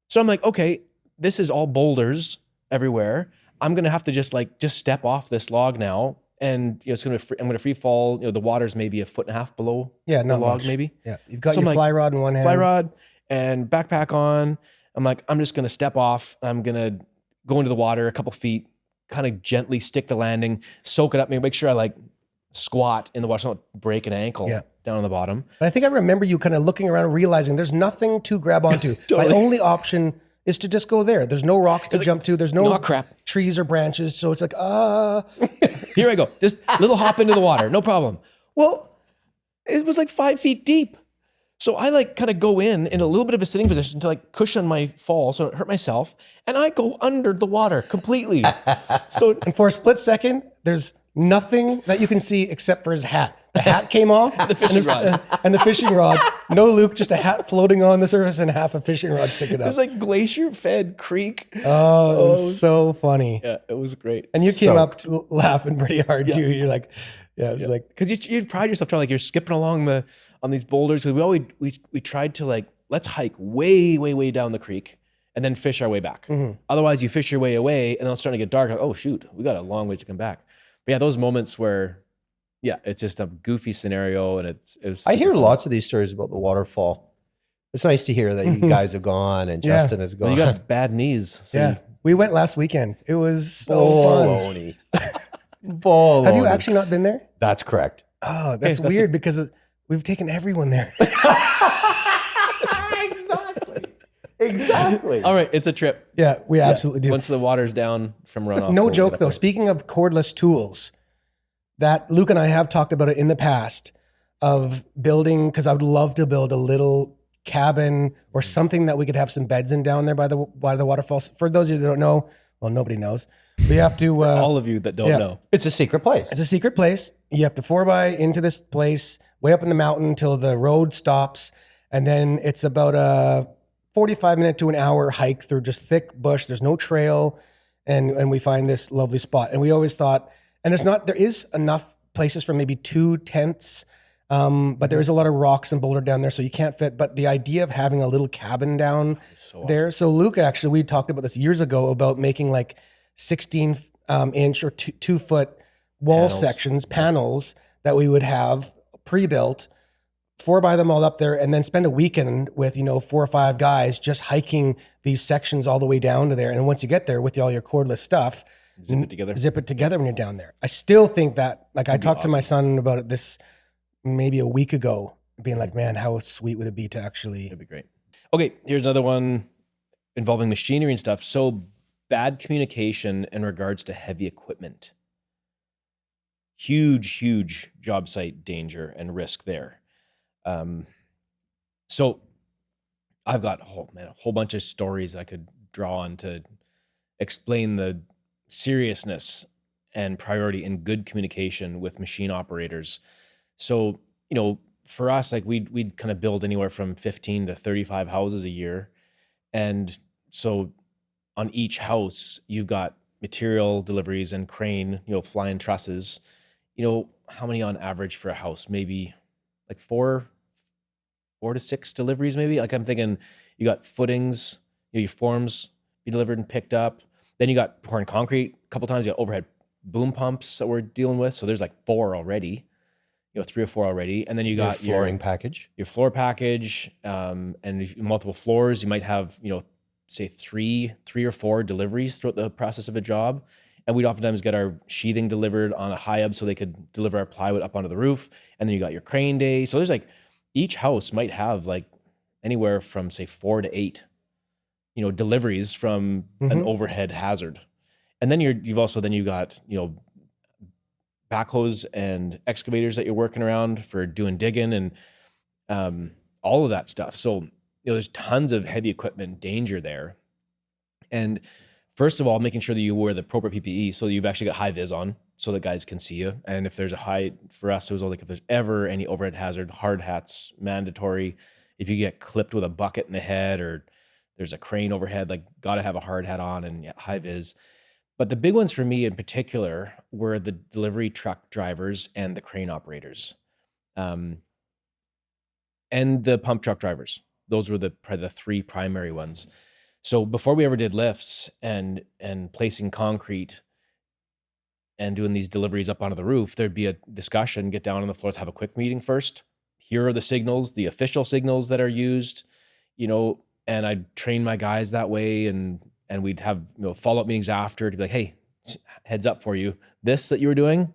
S1: So I'm like, okay, this is all boulders everywhere. I'm gonna have to just step off this log now, and I'm gonna free fall. The water's maybe 1.5 feet below the log, maybe.
S2: Yeah, you've got your fly rod in one hand.
S1: Fly rod and backpack on. I'm like, I'm just gonna step off. I'm gonna go into the water a couple feet, kind of gently stick the landing, soak it up, make sure I like squat in the water, so I don't break an ankle down on the bottom.
S2: But I think I remember you kind of looking around, realizing there's nothing to grab onto. Totally. My only option is to just go there. There's no rocks to jump to. There's no trees or branches. So it's like,
S1: here I go. Just a little hop into the water. No problem. Well, it was like 5 feet deep. So I like kind of go in a little bit of a sitting position to like cushion my fall so I don't hurt myself. And I go under the water completely.
S2: And for a split second, there's nothing that you can see except for his hat. The hat came off.
S1: The fishing rod.
S2: And the fishing rod. No Luke, just a hat floating on the surface and half a fishing rod sticking up.
S1: It's like glacier-fed creek.
S2: Oh, it was so funny.
S1: Yeah, it was great.
S2: And you came up laughing pretty hard too. You're like, it was like,
S1: because you pride yourself trying, like you're skipping along on these boulders. Because we tried to like, let's hike way, way, way down the creek and then fish our way back. Mm-hmm. Otherwise, you fish your way away, and then it's starting to get dark. Like, oh shoot, we got a long way to come back. But yeah, those moments where, it's just a goofy scenario, and it's.
S3: I hear lots of these stories about the waterfall. It's nice to hear that you guys have gone and Justin has gone.
S1: Well, you got bad knees. So
S2: we went last weekend. It was so fun. Have you actually not been there?
S3: That's correct.
S2: Oh, that's weird because we've taken everyone there.
S3: Exactly.
S1: All right, it's a trip.
S2: Yeah, we absolutely do.
S1: Once the water's down from runoff.
S2: No joke though. Speaking of cordless tools, that Luke and I have talked about it in the past of building, because I would love to build a little cabin or something that we could have some beds in down there by the waterfalls. For those of you that don't know, well, nobody knows. We have to.
S1: All of you that don't know,
S3: it's a secret place.
S2: It's a secret place. You have to 4x into this place, way up in the mountain until the road stops, and then it's about a 45-minute to an hour hike through just thick bush. There's no trail, and we find this lovely spot. And we always thought, and there is enough places for maybe 2 tents, but there is a lot of rocks and boulder down there, so you can't fit. But the idea of having a little cabin down there. So Luke, actually, we talked about this years ago about making like 16 inch or 2 foot wall
S1: Panels.
S2: sections, panels that we would have pre-built, 4x them all up there, and then spend a weekend with 4 or 5 guys just hiking these sections all the way down to there. And once you get there with all your cordless stuff,
S1: Zip it together.
S2: Zip it together when you're down there. I still think that, like, I
S1: That'd be
S2: talked to my
S1: awesome.
S2: son about it this maybe a week ago, being like, man, how sweet would it be to actually.
S1: That'd be great. Okay, here's another one involving machinery and stuff. So bad communication in regards to heavy equipment. Huge job site danger and risk there. So I've got a whole bunch of stories I could draw on to explain the seriousness and priority in good communication with machine operators. So, for us, like we'd kind of build anywhere from 15 to 35 houses a year. And so on each house, you've got material deliveries and crane, flying trusses. How many on average for a house? Maybe like four to six deliveries, maybe. Like I'm thinking you got footings, your forms be delivered and picked up. Then you got pouring concrete a couple times. You got overhead boom pumps that we're dealing with. So there's like 4 already, 3 or 4 already. And then you got
S3: your flooring package,
S1: your floor package, and if multiple floors. You might have, say 3 or 4 deliveries throughout the process of a job. And we'd oftentimes get our sheathing delivered on a high up so they could deliver our plywood up onto the roof. And then you got your crane day. So there's like, each house might have like anywhere from say 4 to 8, deliveries from an overhead hazard. And then you've got, backhoes and excavators that you're working around for doing digging and all of that stuff. So, there's tons of heavy equipment danger there. And first of all, making sure that you wear the appropriate PPE so that you've actually got high vis on so that guys can see you. And if there's for us, it was like if there's ever any overhead hazard, hard hats mandatory. If you get clipped with a bucket in the head or there's a crane overhead, like got to have a hard hat on and high vis. But the big ones for me in particular were the delivery truck drivers and the crane operators, and the pump truck drivers. Those were probably the 3 primary ones. So before we ever did lifts and placing concrete and doing these deliveries up onto the roof, there'd be a discussion, get down on the floor, let's have a quick meeting first. Here are the signals, the official signals that are used, and I'd train my guys that way, and we'd have follow-up meetings after to be like, hey, heads up for you, this that you were doing,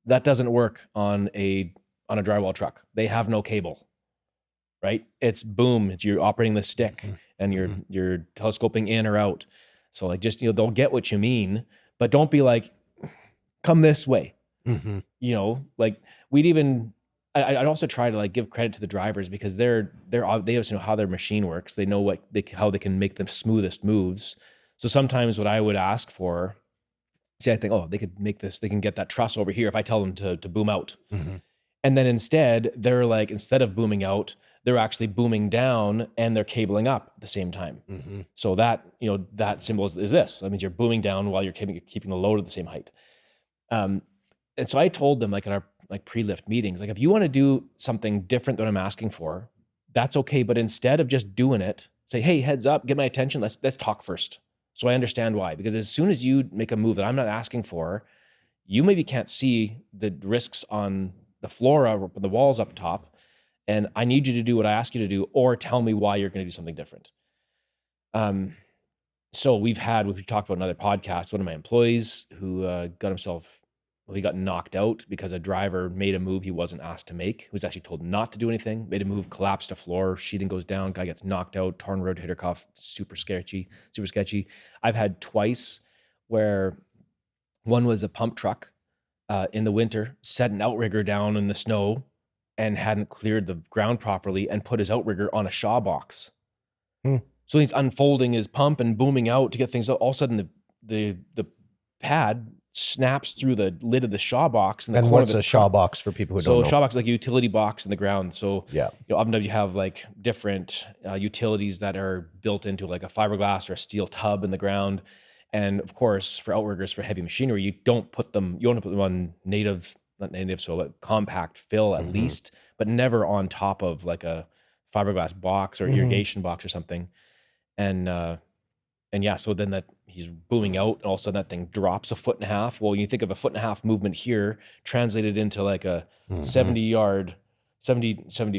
S1: that doesn't work on a drywall truck. They have no cable, right? It's boom, you're operating the stick and you're telescoping in or out. So like just they'll get what you mean, but don't be like, come this way. Like I'd also try to like give credit to the drivers because they obviously know how their machine works. They know how they can make the smoothest moves. So sometimes what I would ask for, I think, oh, they could make this, they can get that truss over here if I tell them to boom out. And then instead they're like, instead of booming out, they're actually booming down and they're cabling up at the same time. So that, that symbol is this. That means you're booming down while you're keeping the load at the same height. And so I told them, like in our pre-lift meetings, like if you want to do something different than I'm asking for, that's okay. But instead of just doing it, say, hey, heads up, get my attention. Let's talk first. So I understand why. Because as soon as you make a move that I'm not asking for, you maybe can't see the risks on the floor or the walls up top. And I need you to do what I ask you to do, or tell me why you're going to do something different. So we've talked about another podcast, one of my employees who he got knocked out because a driver made a move he wasn't asked to make. He was actually told not to do anything, made a move, collapsed to floor, sheeting goes down, guy gets knocked out, torn rotator cuff, super sketchy. I've had twice where one was a pump truck in the winter, set an outrigger down in the snow and hadn't cleared the ground properly and put his outrigger on a Shaw box. So he's unfolding his pump and booming out to get things out. All of a sudden the pad snaps through the lid of the Shaw box.
S3: And what's a Shaw box for people who don't know?
S1: So Shaw box is like a utility box in the ground. So
S3: yeah,
S1: oftentimes you have like different utilities that are built into like a fiberglass or a steel tub in the ground. And of course, for outriggers, for heavy machinery, you want to put them on compact fill at least, but never on top of like a fiberglass box or irrigation box or something. And yeah, so then that he's booming out, and all of a sudden that thing drops 1.5 feet. Well, you think of 1.5 feet movement here translated into like a 70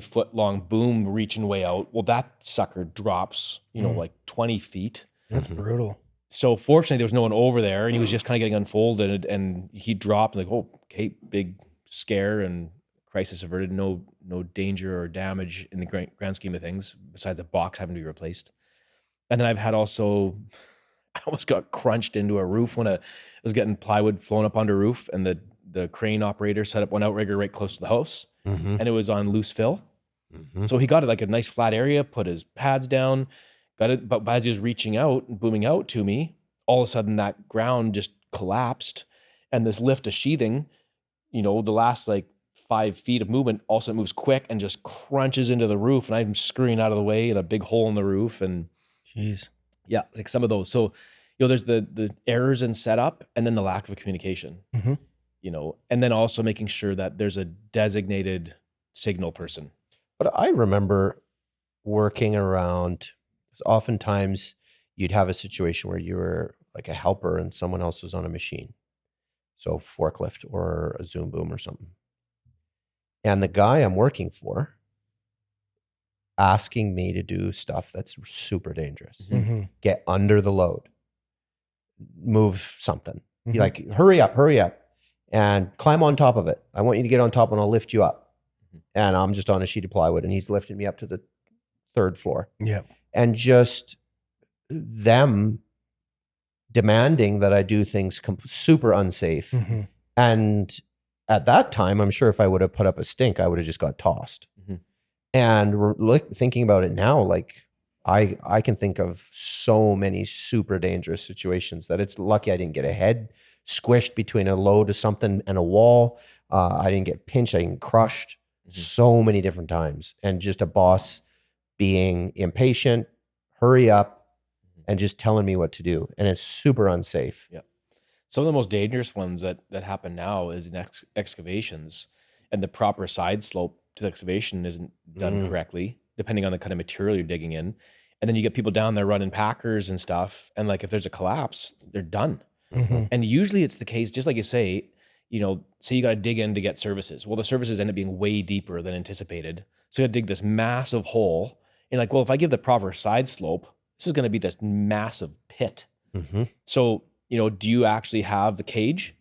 S1: foot long boom reaching way out. Well, that sucker drops, like 20 feet.
S2: That's brutal.
S1: So fortunately there was no one over there, and he was just kind of getting unfolded, and he dropped, like, oh, okay, big scare and crisis averted. No danger or damage in the grand scheme of things, besides the box having to be replaced. And then I've had also, I almost got crunched into a roof when I was getting plywood flown up onto a roof, and the crane operator set up one outrigger right close to the house, and it was on loose fill. So he got it like a nice flat area, put his pads down, got it. But as he was reaching out and booming out to me, all of a sudden that ground just collapsed, and this lift of sheathing, the last like 5 feet of movement, also moves quick and just crunches into the roof, and I'm scurrying out of the way, and a big hole in the roof. And
S2: Jeez.
S1: yeah, like some of those. So, there's the errors in setup, and then the lack of communication, and then also making sure that there's a designated signal person.
S3: But I remember working around, because oftentimes you'd have a situation where you were like a helper and someone else was on a machine. So forklift or a Zoom boom or something. And the guy I'm working for asking me to do stuff that's super dangerous. Get under the load, move something. Be like, hurry up, and climb on top of it. I want you to get on top and I'll lift you up. And I'm just on a sheet of plywood and he's lifting me up to the 3rd floor.
S2: Yeah.
S3: And just them demanding that I do things super unsafe. And at that time, I'm sure if I would have put up a stink, I would have just got tossed. And we're thinking about it now, like I can think of so many super dangerous situations that it's lucky I didn't get a head squished between a load of something and a wall. I didn't get pinched. I didn't get crushed so many different times. And just a boss being impatient, hurry up, and just telling me what to do. And it's super unsafe.
S1: Yeah. Some of the most dangerous ones that happen now is in excavations, and the proper side slope to the excavation isn't done correctly, depending on the kind of material you're digging in. And then you get people down there running packers and stuff. And like, if there's a collapse, they're done. And usually it's the case, just like you say, say you got to dig in to get services. Well, the services end up being way deeper than anticipated. So you got to dig this massive hole. And like, well, if I give the proper side slope, this is going to be this massive pit. So, do you actually have the cage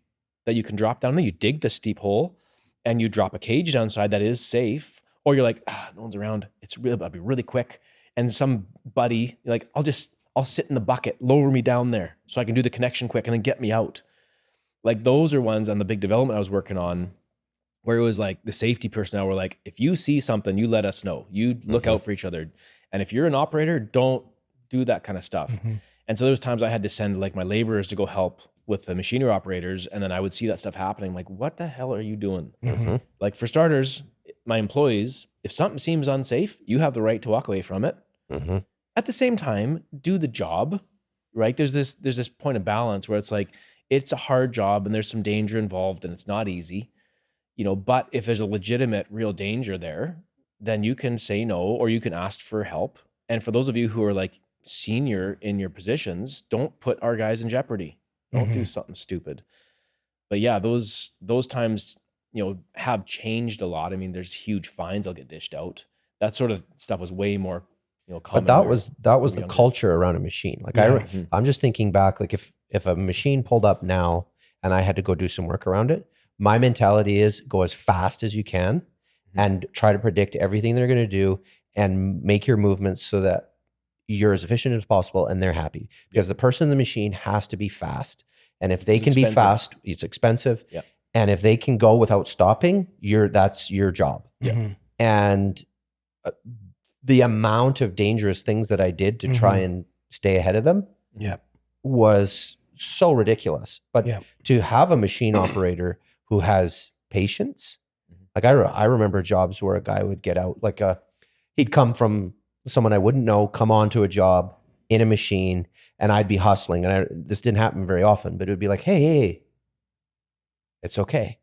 S1: that you can drop down? You dig the steep hole and you drop a cage downside that is safe. Or you're like, no one's around. I'll be really quick. And somebody, you're like, I'll sit in the bucket, lower me down there so I can do the connection quick and then get me out. Like, those are ones on the big development I was working on where it was like the safety personnel were like, if you see something, you let us know. You look out for each other. And if you're an operator, don't do that kind of stuff. And so there was times I had to send like my laborers to go help with the machinery operators. And then I would see that stuff happening. I'm like, what the hell are you doing? Like, for starters, my employees, if something seems unsafe, you have the right to walk away from it. At the same time, do the job, right? There's this point of balance where it's like, it's a hard job and there's some danger involved and it's not easy, but if there's a legitimate real danger there, then you can say no, or you can ask for help. And for those of you who are like senior in your positions, don't put our guys in jeopardy. Don't do something stupid. But yeah, those times, have changed a lot. I mean, there's huge fines that'll get dished out. That sort of stuff was way more, common.
S3: But that was the culture around a machine. Like, I'm just thinking back, like if a machine pulled up now and I had to go do some work around it, my mentality is go as fast as you can and try to predict everything they're going to do and make your movements so that you're as efficient as possible and they're happy, because the person in the machine has to be fast. And if they can be fast, it's expensive. And if they can go without stopping, that's your job. And the amount of dangerous things that I did to try and stay ahead of them was so ridiculous. But to have a machine operator who has patience, like I remember jobs where a guy would get out, like he'd come from someone I wouldn't know, come onto a job in a machine, and I'd be hustling. And this didn't happen very often, but it would be like, hey, it's okay.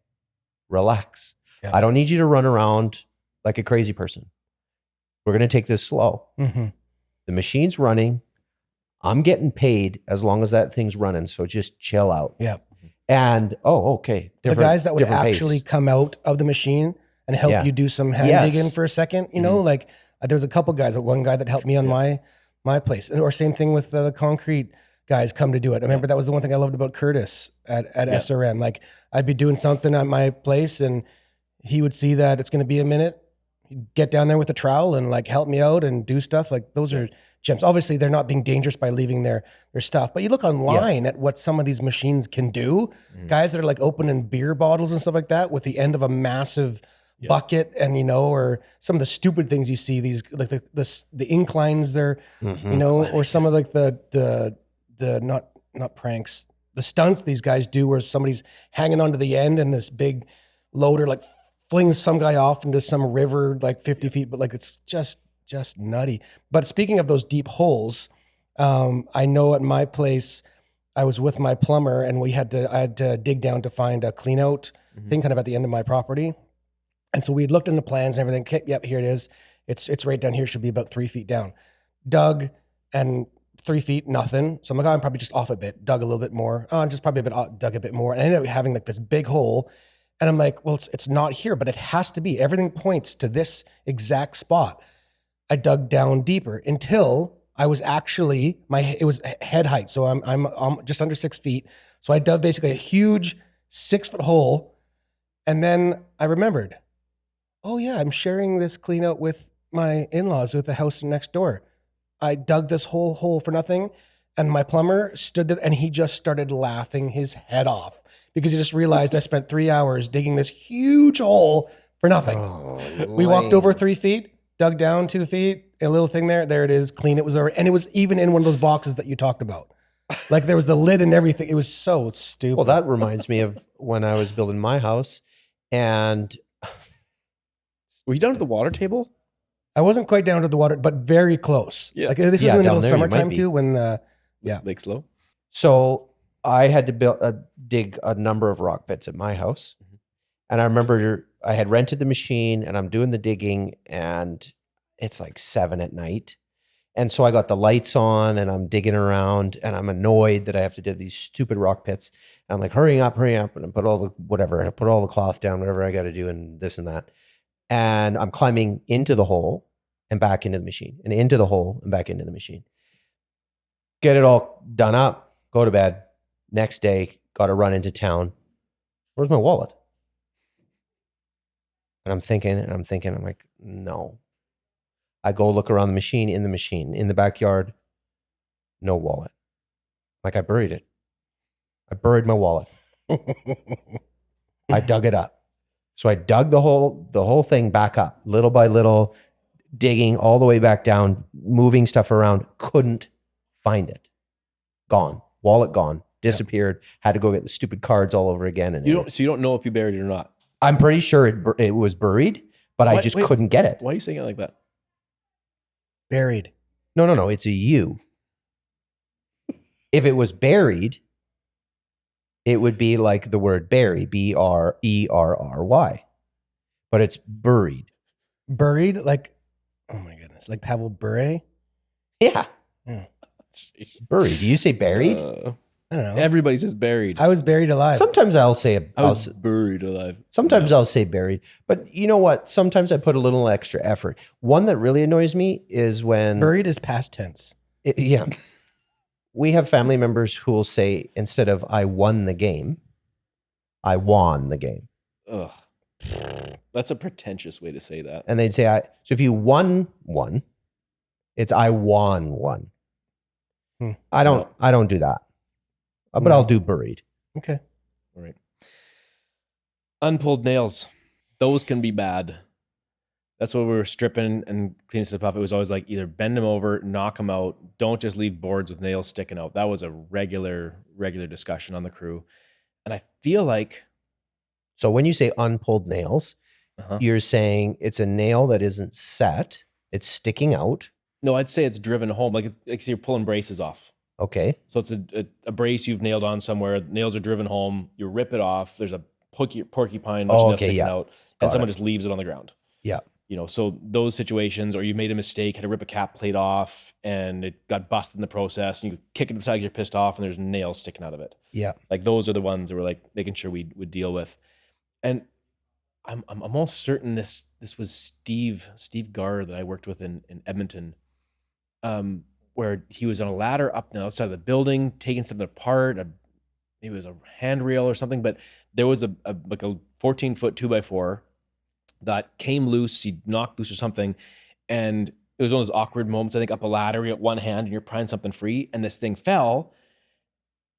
S3: Relax. I don't need you to run around like a crazy person. We're going to take this slow. The machine's running. I'm getting paid as long as that thing's running. So just chill out.
S2: Yeah.
S3: And okay.
S2: The guys that would
S3: different
S2: actually
S3: pace.
S2: come out of the machine and help
S3: Yeah.
S2: you do some hand
S3: Yes.
S2: digging for a second, you know, like there was a couple guys, one guy that helped me on my place, or same thing with the concrete guys come to do it. I remember that was the one thing I loved about Curtis at SRM. Like I'd be doing something at my place and he would see that it's going to be a minute. He'd get down there with a trowel and like help me out and do stuff. Like those are gems. Obviously they're not being dangerous by leaving their stuff, but you look online at what some of these machines can do. Guys that are like opening beer bottles and stuff like that with the end of a massive bucket, and you know, or some of the stupid things you see, these like the inclines there, you know, or some of like the not pranks, the stunts these guys do where somebody's hanging onto the end and this big loader like flings some guy off into some river like 50 feet, but like it's just nutty. But speaking of those deep holes, I know at my place I was with my plumber and I had to dig down to find a clean out thing kind of at the end of my property. And so we had looked in the plans and everything. Okay, yep, here it is. It's right down here. Should be about 3 feet down. Dug, and 3 feet, nothing. So I'm like, I'm probably just off a bit. Dug a little bit more. Just probably dug a bit more. And I ended up having like this big hole. And I'm like, well, it's not here, but it has to be. Everything points to this exact spot. I dug down deeper until I was actually it was head height. So I'm just under 6 feet. So I dug basically a huge 6 foot hole. And then I remembered, oh yeah, I'm sharing this clean out with my in-laws with the house next door. I dug this whole hole for nothing. And my plumber stood there and he just started laughing his head off because he just realized I spent 3 hours digging this huge hole for nothing. We walked over 3 feet, dug down 2 feet, a little thing there. There it is, clean. It was over. And it was even in one of those boxes that you talked about. Like there was the lid and everything. It was so stupid.
S3: Well, that reminds me of when I was building my house, and
S1: Were you down to the water table?
S2: I wasn't quite down to the water, but very close.
S1: Yeah.
S2: Like this was
S3: Yeah,
S2: in the
S3: down
S2: middle of
S3: there you might
S2: summertime
S3: be.
S2: too, when
S1: Lake Slow?
S3: so I had to dig a number of rock pits at my house. And I remember I had rented the machine and I'm doing the digging and it's like 7 at night. And so I got the lights on and I'm digging around and I'm annoyed that I have to do these stupid rock pits. And I'm like, hurry up. And I put all the cloth down, whatever I got to do and this and that. And I'm climbing into the hole and back into the machine and into the hole and back into the machine. Get it all done up, go to bed. Next day, got to run into town. Where's my wallet? And I'm thinking, I'm like, no. I go look around the machine, in the backyard, no wallet. Like I buried it. I buried my wallet. I dug it up. So I dug the whole thing back up, little by little, digging all the way back down, moving stuff around, couldn't find it. Gone. Wallet gone. Disappeared. Had to go get the stupid cards all over again. And
S1: You don't know if you buried it or not.
S3: I'm pretty sure it was buried, but I just couldn't get it.
S1: Why are you saying it like that?
S2: buried.
S3: No. It's a U. If it was buried, it would be like the word bury, Berry. But it's buried.
S2: Buried? Like, oh my goodness. Like Pavel Bure?
S3: Yeah. Buried. Do you say buried?
S2: I don't know.
S1: Everybody says buried.
S2: I was buried alive.
S3: Sometimes I'll say
S1: I was buried alive.
S3: Sometimes I'll say buried, but you know what? Sometimes I put a little extra effort. One that really annoys me is when
S2: Buried is past tense.
S3: yeah, we have family members who will say instead of "I won the game," "I won the game,"
S1: Ugh. That's a pretentious way to say that.
S3: and they'd say "I." So if you won one, it's "I won one." I don't do that, but I'll do buried.
S2: Okay.
S1: All right. Unpulled nails. Those can be bad. That's what we were stripping and cleaning stuff up. It was always like either bend them over, knock them out. Don't just leave boards with nails sticking out. That was a regular discussion on the crew. And I feel like...
S3: So when you say unpulled nails, you're saying it's a nail that isn't set. It's sticking out.
S1: No, I'd say it's driven home. Like you're pulling braces off.
S3: Okay.
S1: So it's a brace you've nailed on somewhere. Nails are driven home. You rip it off. There's a porcupine nail sticking out. And someone just leaves it on the ground.
S3: Yeah.
S1: So those situations, or you made a mistake, had to rip a cap plate off and it got busted in the process, and you kick it to the side because you're pissed off and there's nails sticking out of it.
S2: Yeah.
S1: Like those are the ones that we're like making sure we would deal with. And I'm almost certain this was Steve Garr that I worked with in Edmonton, where he was on a ladder up the outside of the building, taking something apart. Maybe it was a handrail or something, but there was a 14-foot 2x4 that came loose. He knocked loose or something, and it was one of those awkward moments. I think up a ladder, you got one hand and you're prying something free, and this thing fell,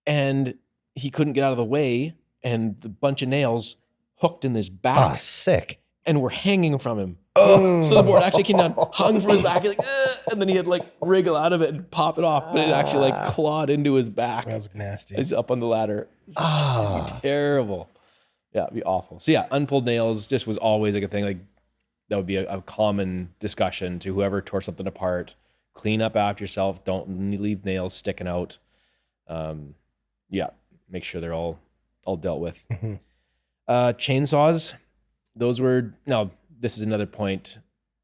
S1: and he couldn't get out of the way, and the bunch of nails hooked in his back.
S3: Ah, sick.
S1: And were hanging from him.
S2: Oh.
S1: So the board actually came down, hung from his back, like, and then he had to like wriggle out of it and pop it off, but it actually like clawed into his back.
S2: That was nasty.
S1: It's up on the ladder. It'd be terrible. Yeah, it'd be awful. So yeah, unpulled nails just was always like a thing. Like that would be a common discussion to whoever tore something apart. Clean up after yourself. Don't leave nails sticking out. Yeah, make sure they're all dealt with. Chainsaws. Those were, now this is another point,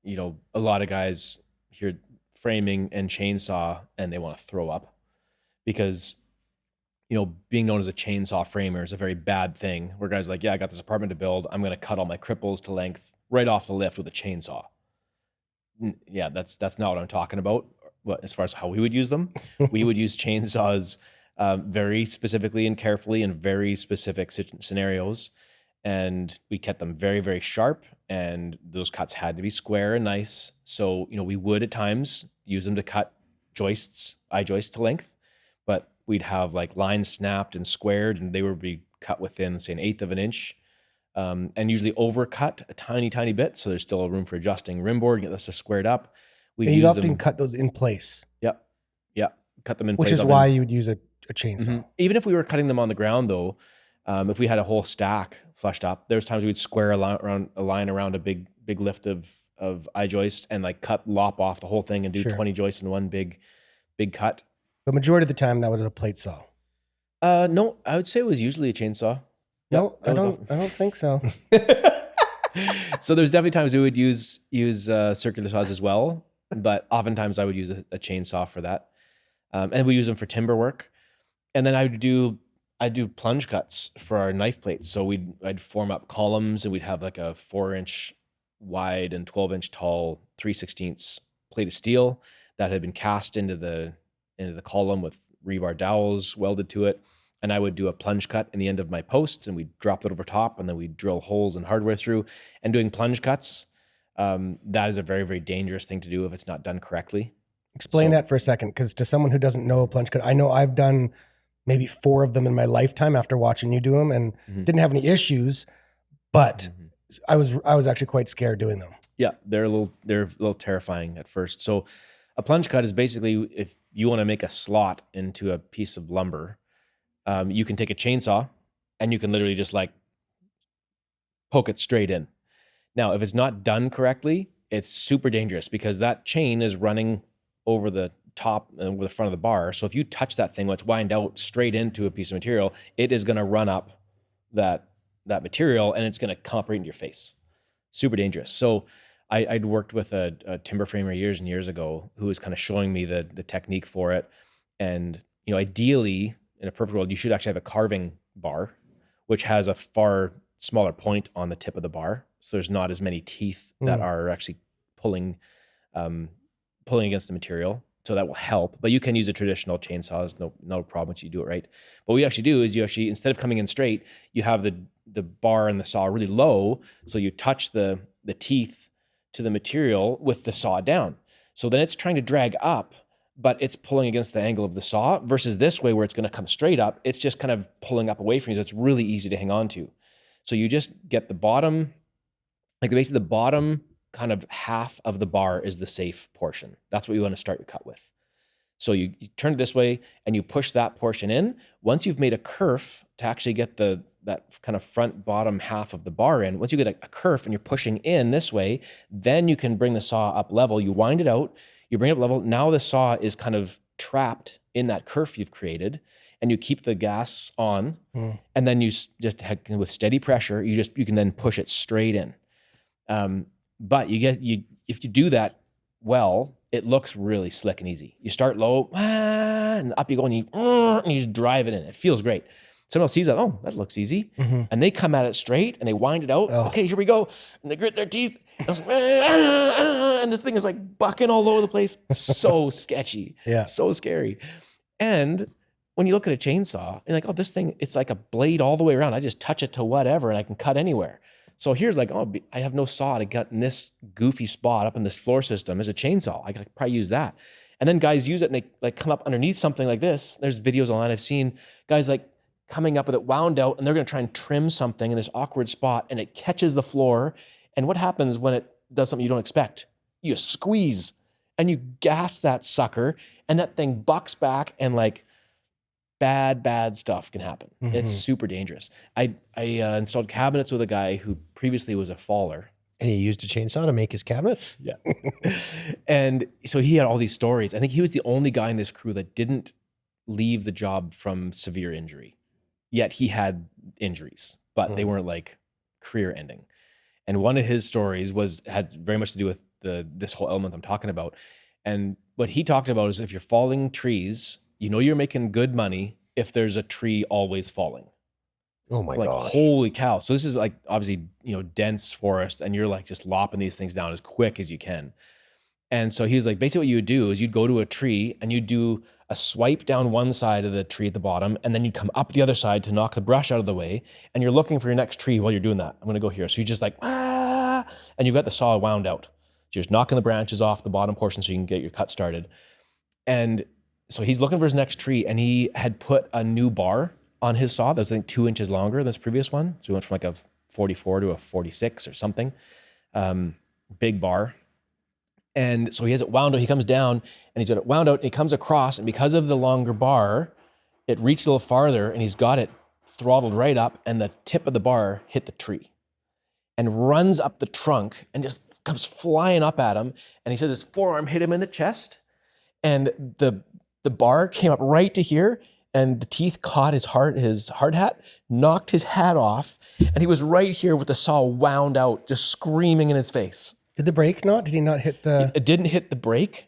S1: a lot of guys hear framing and chainsaw and they want to throw up because, being known as a chainsaw framer is a very bad thing where guys are like, yeah, I got this apartment to build. I'm going to cut all my cripples to length right off the lift with a chainsaw. Yeah, that's not what I'm talking about. As far as how we would use them, we would use chainsaws very specifically and carefully in very specific scenarios. And we kept them very, very sharp, and those cuts had to be square and nice. So, we would at times use them to cut eye joists to length, but we'd have like lines snapped and squared, and they would be cut within, say, 1/8 of an inch, and usually overcut a tiny, tiny bit. So there's still room for adjusting rim board, get this squared up.
S2: You'd often cut those in place.
S1: Yep. Cut them in
S2: place. Which is why you would use a chainsaw.
S1: Mm-hmm. Even if we were cutting them on the ground though, if we had a whole stack flushed up, there's times we would square a line around a big lift of eye joist and like lop off the whole thing and do 20 joists in one big cut.
S2: But majority of the time that was a plate saw.
S1: No, I would say it was usually a chainsaw.
S2: No, I don't think so.
S1: So there's definitely times we would use circular saws as well, but oftentimes I would use a chainsaw for that. And we use them for timber work. And then I'd do plunge cuts for our knife plates. So I'd form up columns, and we'd have like a 4-inch wide and 12-inch tall 3/16 plate of steel that had been cast into the column with rebar dowels welded to it. And I would do a plunge cut in the end of my posts, and we'd drop it over top, and then we'd drill holes and hardware through. And doing plunge cuts, that is a very, very dangerous thing to do if it's not done correctly.
S2: Explain that for a second, because to someone who doesn't know a plunge cut, I know I've done maybe 4 of them in my lifetime after watching you do them, and didn't have any issues, but I was actually quite scared doing them.
S1: Yeah, they're a little terrifying at first. So a plunge cut is basically if you want to make a slot into a piece of lumber, you can take a chainsaw and you can literally just like poke it straight in. Now, if it's not done correctly, it's super dangerous because that chain is running over the top and over the front of the bar. So if you touch that thing, let's wind out straight into a piece of material, it is going to run up that material and it's going to come up right into your face. Super dangerous. So I'd worked with a timber framer years and years ago who was kind of showing me the technique for it. And, ideally in a perfect world, you should actually have a carving bar, which has a far smaller point on the tip of the bar. So there's not as many teeth that are actually pulling against the material. So that will help, but you can use a traditional chainsaws, no problem once you do it right. But what you actually do is instead of coming in straight, you have the bar and the saw really low. So you touch the teeth to the material with the saw down. So then it's trying to drag up, but it's pulling against the angle of the saw versus this way where it's going to come straight up. It's just kind of pulling up away from you. So it's really easy to hang on to. So you just get the bottom, like basically the bottom kind of half of the bar is the safe portion. That's what you want to start your cut with. So you turn it this way and you push that portion in. Once you've made a kerf to actually get that kind of front bottom half of the bar in, once you get a kerf and you're pushing in this way, then you can bring the saw up level. You wind it out, you bring it up level. Now the saw is kind of trapped in that kerf you've created, and you keep the gas on, and then you just with steady pressure, you can then push it straight in. But if you do that well, it looks really slick and easy. You start low, and up you go, and you just drive it in. It feels great. Someone else sees that, oh, that looks easy. And they come at it straight and they wind it out.
S2: Oh.
S1: Okay, here we go. And they grit their teeth. And this thing is like bucking all over the place. So sketchy.
S2: Yeah.
S1: So scary. And when you look at a chainsaw, you're like, oh, this thing, it's like a blade all the way around. I just touch it to whatever and I can cut anywhere. So here's like, oh, I have no saw to cut in this goofy spot up in this floor system. As a chainsaw, I could probably use that. And then guys use it and they like come up underneath something like this. There's videos online I've seen guys like coming up with it wound out and they're going to try and trim something in this awkward spot and it catches the floor. And what happens when it does something you don't expect? You squeeze and you gas that sucker and that thing bucks back and like bad stuff can happen. It's super dangerous. I installed cabinets with a guy who previously was a faller.
S3: And he used a chainsaw to make his cabinets?
S1: Yeah. And so he had all these stories. I think he was the only guy in this crew that didn't leave the job from severe injury. Yet he had injuries, but they weren't like career ending. And one of his stories had very much to do with this whole element I'm talking about. And what he talked about is if you're falling trees, you know you're making good money if there's a tree always falling.
S3: Oh my gosh.
S1: Holy cow. So this is like obviously, dense forest and you're like just lopping these things down as quick as you can. And so he was like, basically what you would do is you'd go to a tree and you'd do a swipe down one side of the tree at the bottom, and then you'd come up the other side to knock the brush out of the way. And you're looking for your next tree while you're doing that. I'm going to go here. So you just like, and you've got the saw wound out. So you're just knocking the branches off the bottom portion so you can get your cut started. And so he's looking for his next tree, and he had put a new bar on his saw that was, I think, 2 inches longer than this previous one. So he went from like a 44 to a 46 or something. Big bar. And so he has it wound out. He comes down and he's got it wound out and he comes across, and because of the longer bar, it reached a little farther and he's got it throttled right up, and the tip of the bar hit the tree and runs up the trunk and just comes flying up at him. And he says his forearm hit him in the chest, and the bar came up right to here, and the teeth caught his hard hat, knocked his hat off, and he was right here with the saw wound out, just screaming in his face.
S2: Did the brake not? Did he not hit the?
S1: It didn't it the brake.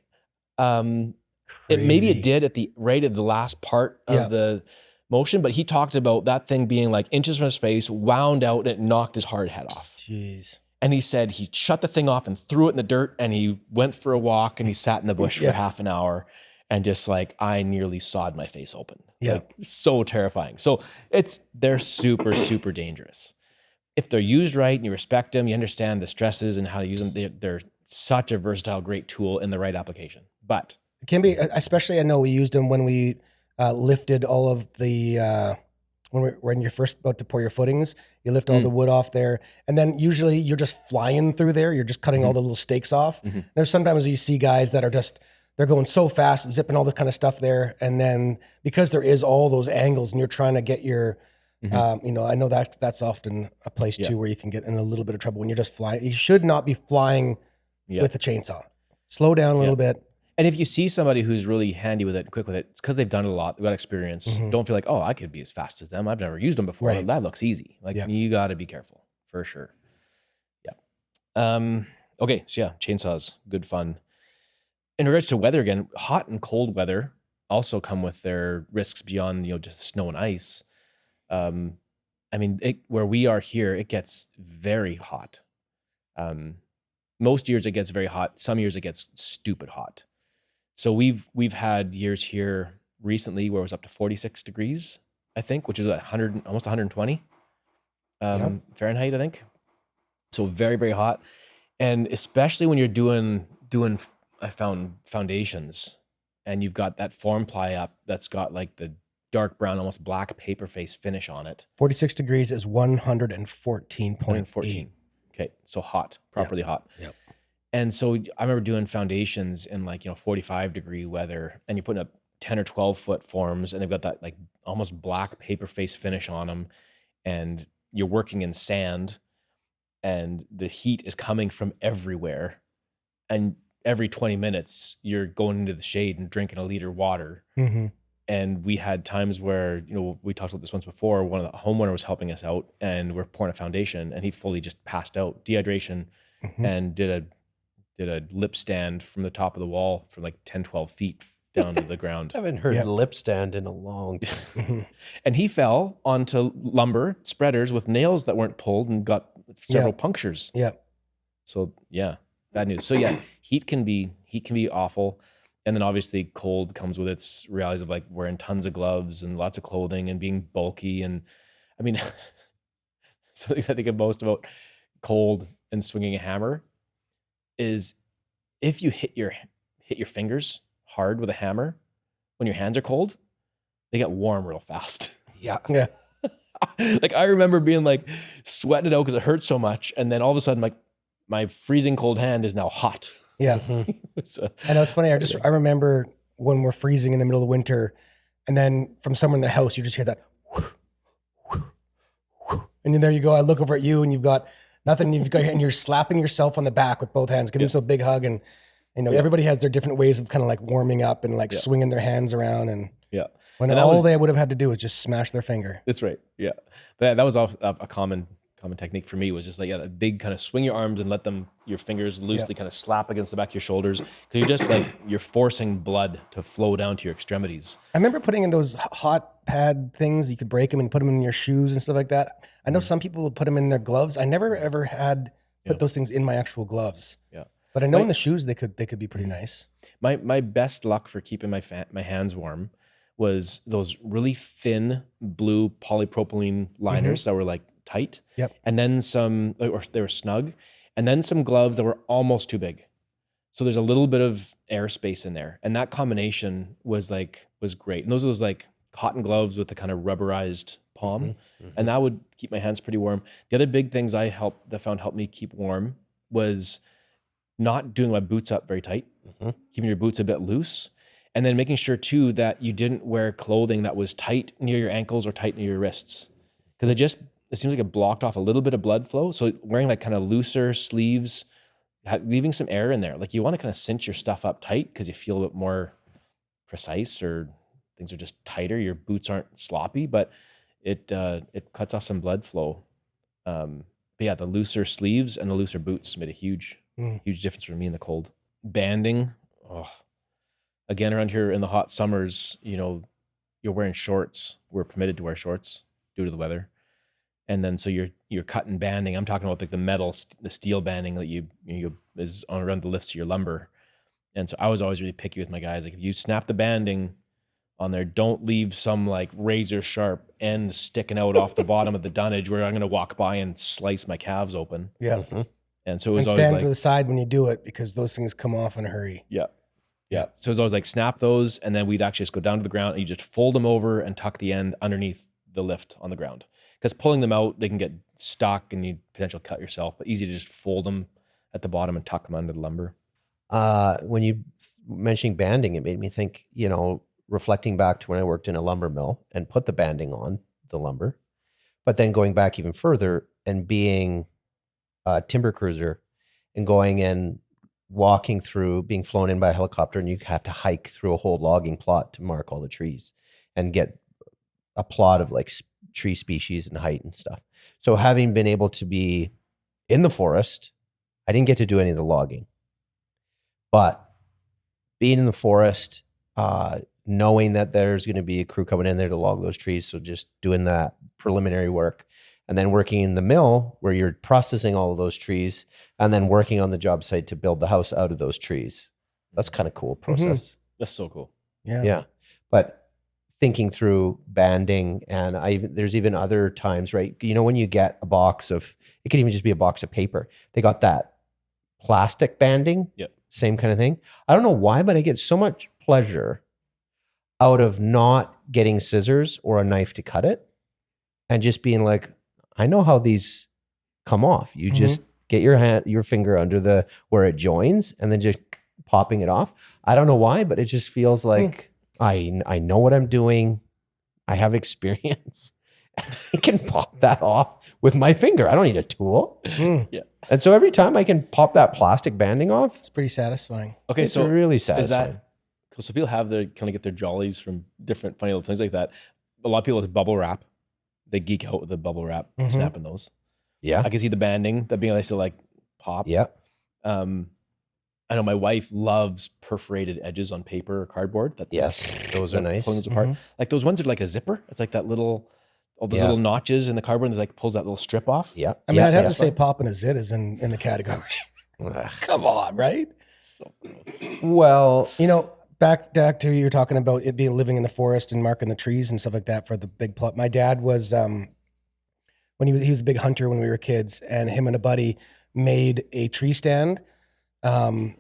S1: Maybe it did at the last part of the motion, but he talked about that thing being like inches from his face, wound out, and it knocked his hard hat off.
S2: Jeez.
S1: And he said he shut the thing off and threw it in the dirt, and he went for a walk and he sat in the bush for half an hour, and just like, I nearly sawed my face open.
S2: Yeah.
S1: Like, so terrifying. So they're super, super dangerous. If they're used right and you respect them, you understand the stresses and how to use them, they're such a versatile, great tool in the right application. But
S2: it can be, especially I know we used them when we lifted all of the, when you're first about to pour your footings, you lift all the wood off there. And then usually you're just flying through there. You're just cutting all the little stakes off. There's sometimes you see guys that are they're going so fast, zipping all the kind of stuff there. And then because there is all those angles and you're trying to get your, I know that's often a place too where you can get in a little bit of trouble when you're just flying. You should not be flying with a chainsaw. Slow down a little bit.
S1: And if you see somebody who's really handy with it, quick with it, it's because they've done it a lot, they've got experience. Don't feel like, oh, I could be as fast as them. I've never used them before.
S2: Right.
S1: That looks easy. Like you got to be careful for sure. Yeah. Okay. So yeah, chainsaws, good fun. In regards to weather again, hot and cold weather also come with their risks beyond, just snow and ice. I mean, where we are here, it gets very hot. Most years it gets very hot. Some years it gets stupid hot. So we've had years here recently where it was up to 46 degrees, I think, which is 100, almost 120 Fahrenheit, I think. So very, very hot. And especially when you're doing I found foundations, and you've got that form ply up that's got like the dark brown, almost black paper face finish on it.
S2: 46 degrees is 114.8.
S1: Okay, so hot, properly hot.
S2: Yep.
S1: And so I remember doing foundations in 45 degree weather, and you're putting up 10 or 12 foot forms, and they've got that like almost black paper face finish on them, and you're working in sand, and the heat is coming from everywhere, and every 20 minutes you're going into the shade and drinking a liter of water. And we had times where, we talked about this once before, one of the homeowner was helping us out and we're pouring a foundation and he fully just passed out, dehydration, and did a lip stand from the top of the wall for like 10, 12 feet down to the ground.
S3: I haven't heard lip stand in a long time.
S1: And he fell onto lumber spreaders with nails that weren't pulled and got several punctures.
S2: Yeah.
S1: So yeah, bad news. So yeah, heat can be awful. And then obviously cold comes with its realities of like wearing tons of gloves and lots of clothing and being bulky. And I mean, something I think of most about cold and swinging a hammer is if you hit your fingers hard with a hammer when your hands are cold, they get warm real fast.
S3: Yeah.
S2: Yeah.
S1: Like I remember being like sweating it out because it hurt so much. And then all of a sudden, like my freezing cold hand is now hot.
S2: Yeah.
S1: So,
S2: I know it's funny. I remember when we're freezing in the middle of the winter, and then from somewhere in the house, you just hear that, and then there you go. I look over at you, and you've got nothing. And you're slapping yourself on the back with both hands, giving yourself a big hug, and everybody has their different ways of kind of like warming up and like swinging their hands around, and when all they would have had to do was just smash their finger.
S1: That's right. Yeah, that was a common technique for me, was just like a big kind of swing your arms and let your fingers loosely kind of slap against the back of your shoulders, because you're just like you're forcing blood to flow down to your extremities.
S2: I remember putting in those hot pad things. You could break them and put them in your shoes and stuff like that. I know some people would put them in their gloves. I never ever had put those things in my actual gloves.
S1: Yeah,
S2: but I know in the shoes they could be pretty nice.
S1: My best luck for keeping my hands warm was those really thin blue polypropylene liners that were like tight.
S2: Yep.
S1: And then or they were snug, and then some gloves that were almost too big. So there's a little bit of airspace in there. And that combination was great. And those are those like cotton gloves with the kind of rubberized palm. And that would keep my hands pretty warm. The other big things I found helped me keep warm was not doing my boots up very tight, keeping your boots a bit loose. And then making sure too that you didn't wear clothing that was tight near your ankles or tight near your wrists. Because it seems like it blocked off a little bit of blood flow. So wearing like kind of looser sleeves, leaving some air in there. Like you want to kind of cinch your stuff up tight because you feel a bit more precise, or things are just tighter. Your boots aren't sloppy, but it cuts off some blood flow. But yeah, the looser sleeves and the looser boots made a huge difference for me in the cold. Banding, again, around here in the hot summers, you're wearing shorts. We're permitted to wear shorts due to the weather. And then so you're cutting banding. I'm talking about like the steel banding that you is on around the lifts of your lumber. And so I was always really picky with my guys. Like if you snap the banding on there, don't leave some like razor sharp end sticking out off the bottom of the dunnage where I'm going to walk by and slice my calves open.
S2: Yeah.
S1: And so it was
S2: and
S1: always
S2: stand
S1: like,
S2: to the side when you do it, because those things come off in a hurry.
S1: Yeah. So it was always like snap those, and then we'd actually just go down to the ground and you just fold them over and tuck the end underneath the lift on the ground. Because pulling them out, they can get stuck and you potentially cut yourself, but easy to just fold them at the bottom and tuck them under the lumber.
S3: When you mentioning banding, it made me think, reflecting back to when I worked in a lumber mill and put the banding on the lumber, but then going back even further and being a timber cruiser and going and walking through, being flown in by a helicopter, and you have to hike through a whole logging plot to mark all the trees and get a plot of like tree species and height and stuff. So having been able to be in the forest, I didn't get to do any of the logging, but being in the forest, knowing that there's going to be a crew coming in there to log those trees. So just doing that preliminary work, and then working in the mill where you're processing all of those trees and then working on the job site to build the house out of those trees. That's kind of cool process.
S1: That's so cool.
S2: Yeah.
S3: But thinking through banding, and there's even other times, right? When you get a box of, it could even just be a box of paper. They got that plastic banding.
S1: Yep.
S3: Same kind of thing. I don't know why, but I get so much pleasure out of not getting scissors or a knife to cut it and just being like, I know how these come off. You just get your finger under where it joins and then just popping it off. I don't know why, but it just feels like I know what I'm doing. I have experience. I can pop that off with my finger. I don't need a tool. Yeah. And so every time I can pop that plastic banding off,
S2: It's pretty satisfying.
S1: Okay,
S3: it's
S1: so
S3: really satisfying.
S1: so people have get their jollies from different funny little things like that. A lot of people with bubble wrap, they geek out with the bubble wrap, snapping those.
S3: Yeah.
S1: I can see the banding, that being nice to like pop.
S3: Yeah.
S1: I know my wife loves perforated edges on paper or cardboard.
S3: Yes, those are nice.
S1: Pulling those apart. Like those ones are like a zipper. It's like that little, all those little notches in the cardboard that like pulls that little strip off.
S3: Yeah.
S2: I mean, I'd have to say popping a zit is in the category. Come on, right?
S1: So gross.
S3: Well,
S2: You know, back to you were talking about it being living in the forest and marking the trees and stuff like that for the big plot. My dad was when he was a big hunter when we were kids, and him and a buddy made a tree stand. So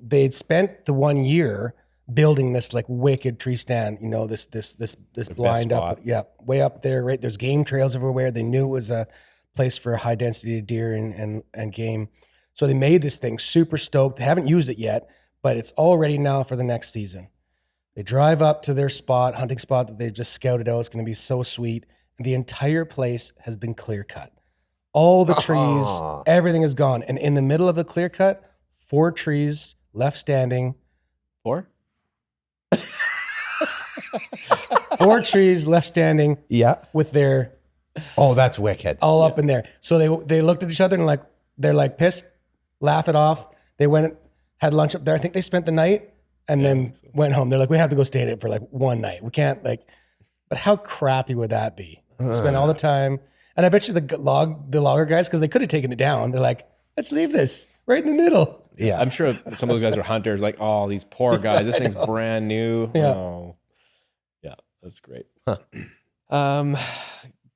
S2: they'd spent the 1 year building this like wicked tree stand, you know, this blind up, way up there, right? There's game trails everywhere. They knew it was a place for high density deer and game. So they made this thing, super stoked. They haven't used it yet, but it's all ready now for the next season. They drive up to their hunting spot that they've just scouted out. It's going to be so sweet. The entire place has been clear cut. All the trees, everything is gone. And in the middle of the clear cut, 4 trees left standing.
S1: 4?
S2: 4 trees left standing.
S3: Yeah.
S2: With their
S3: that's wicked.
S2: all up in there. So they looked at each other and they're like pissed, laugh it off. They went, had lunch up there. I think they spent the night and then went home. They're like, we have to go stay in it for like one night. We can't but how crappy would that be? Spend all the time. And I bet you the logger guys, because they could have taken it down. They're like, let's leave this right in the middle.
S3: Yeah.
S1: I'm sure some of those guys are hunters. Like, oh, these poor guys. This thing's brand new.
S2: Yeah.
S1: Oh. Yeah, that's great. Huh.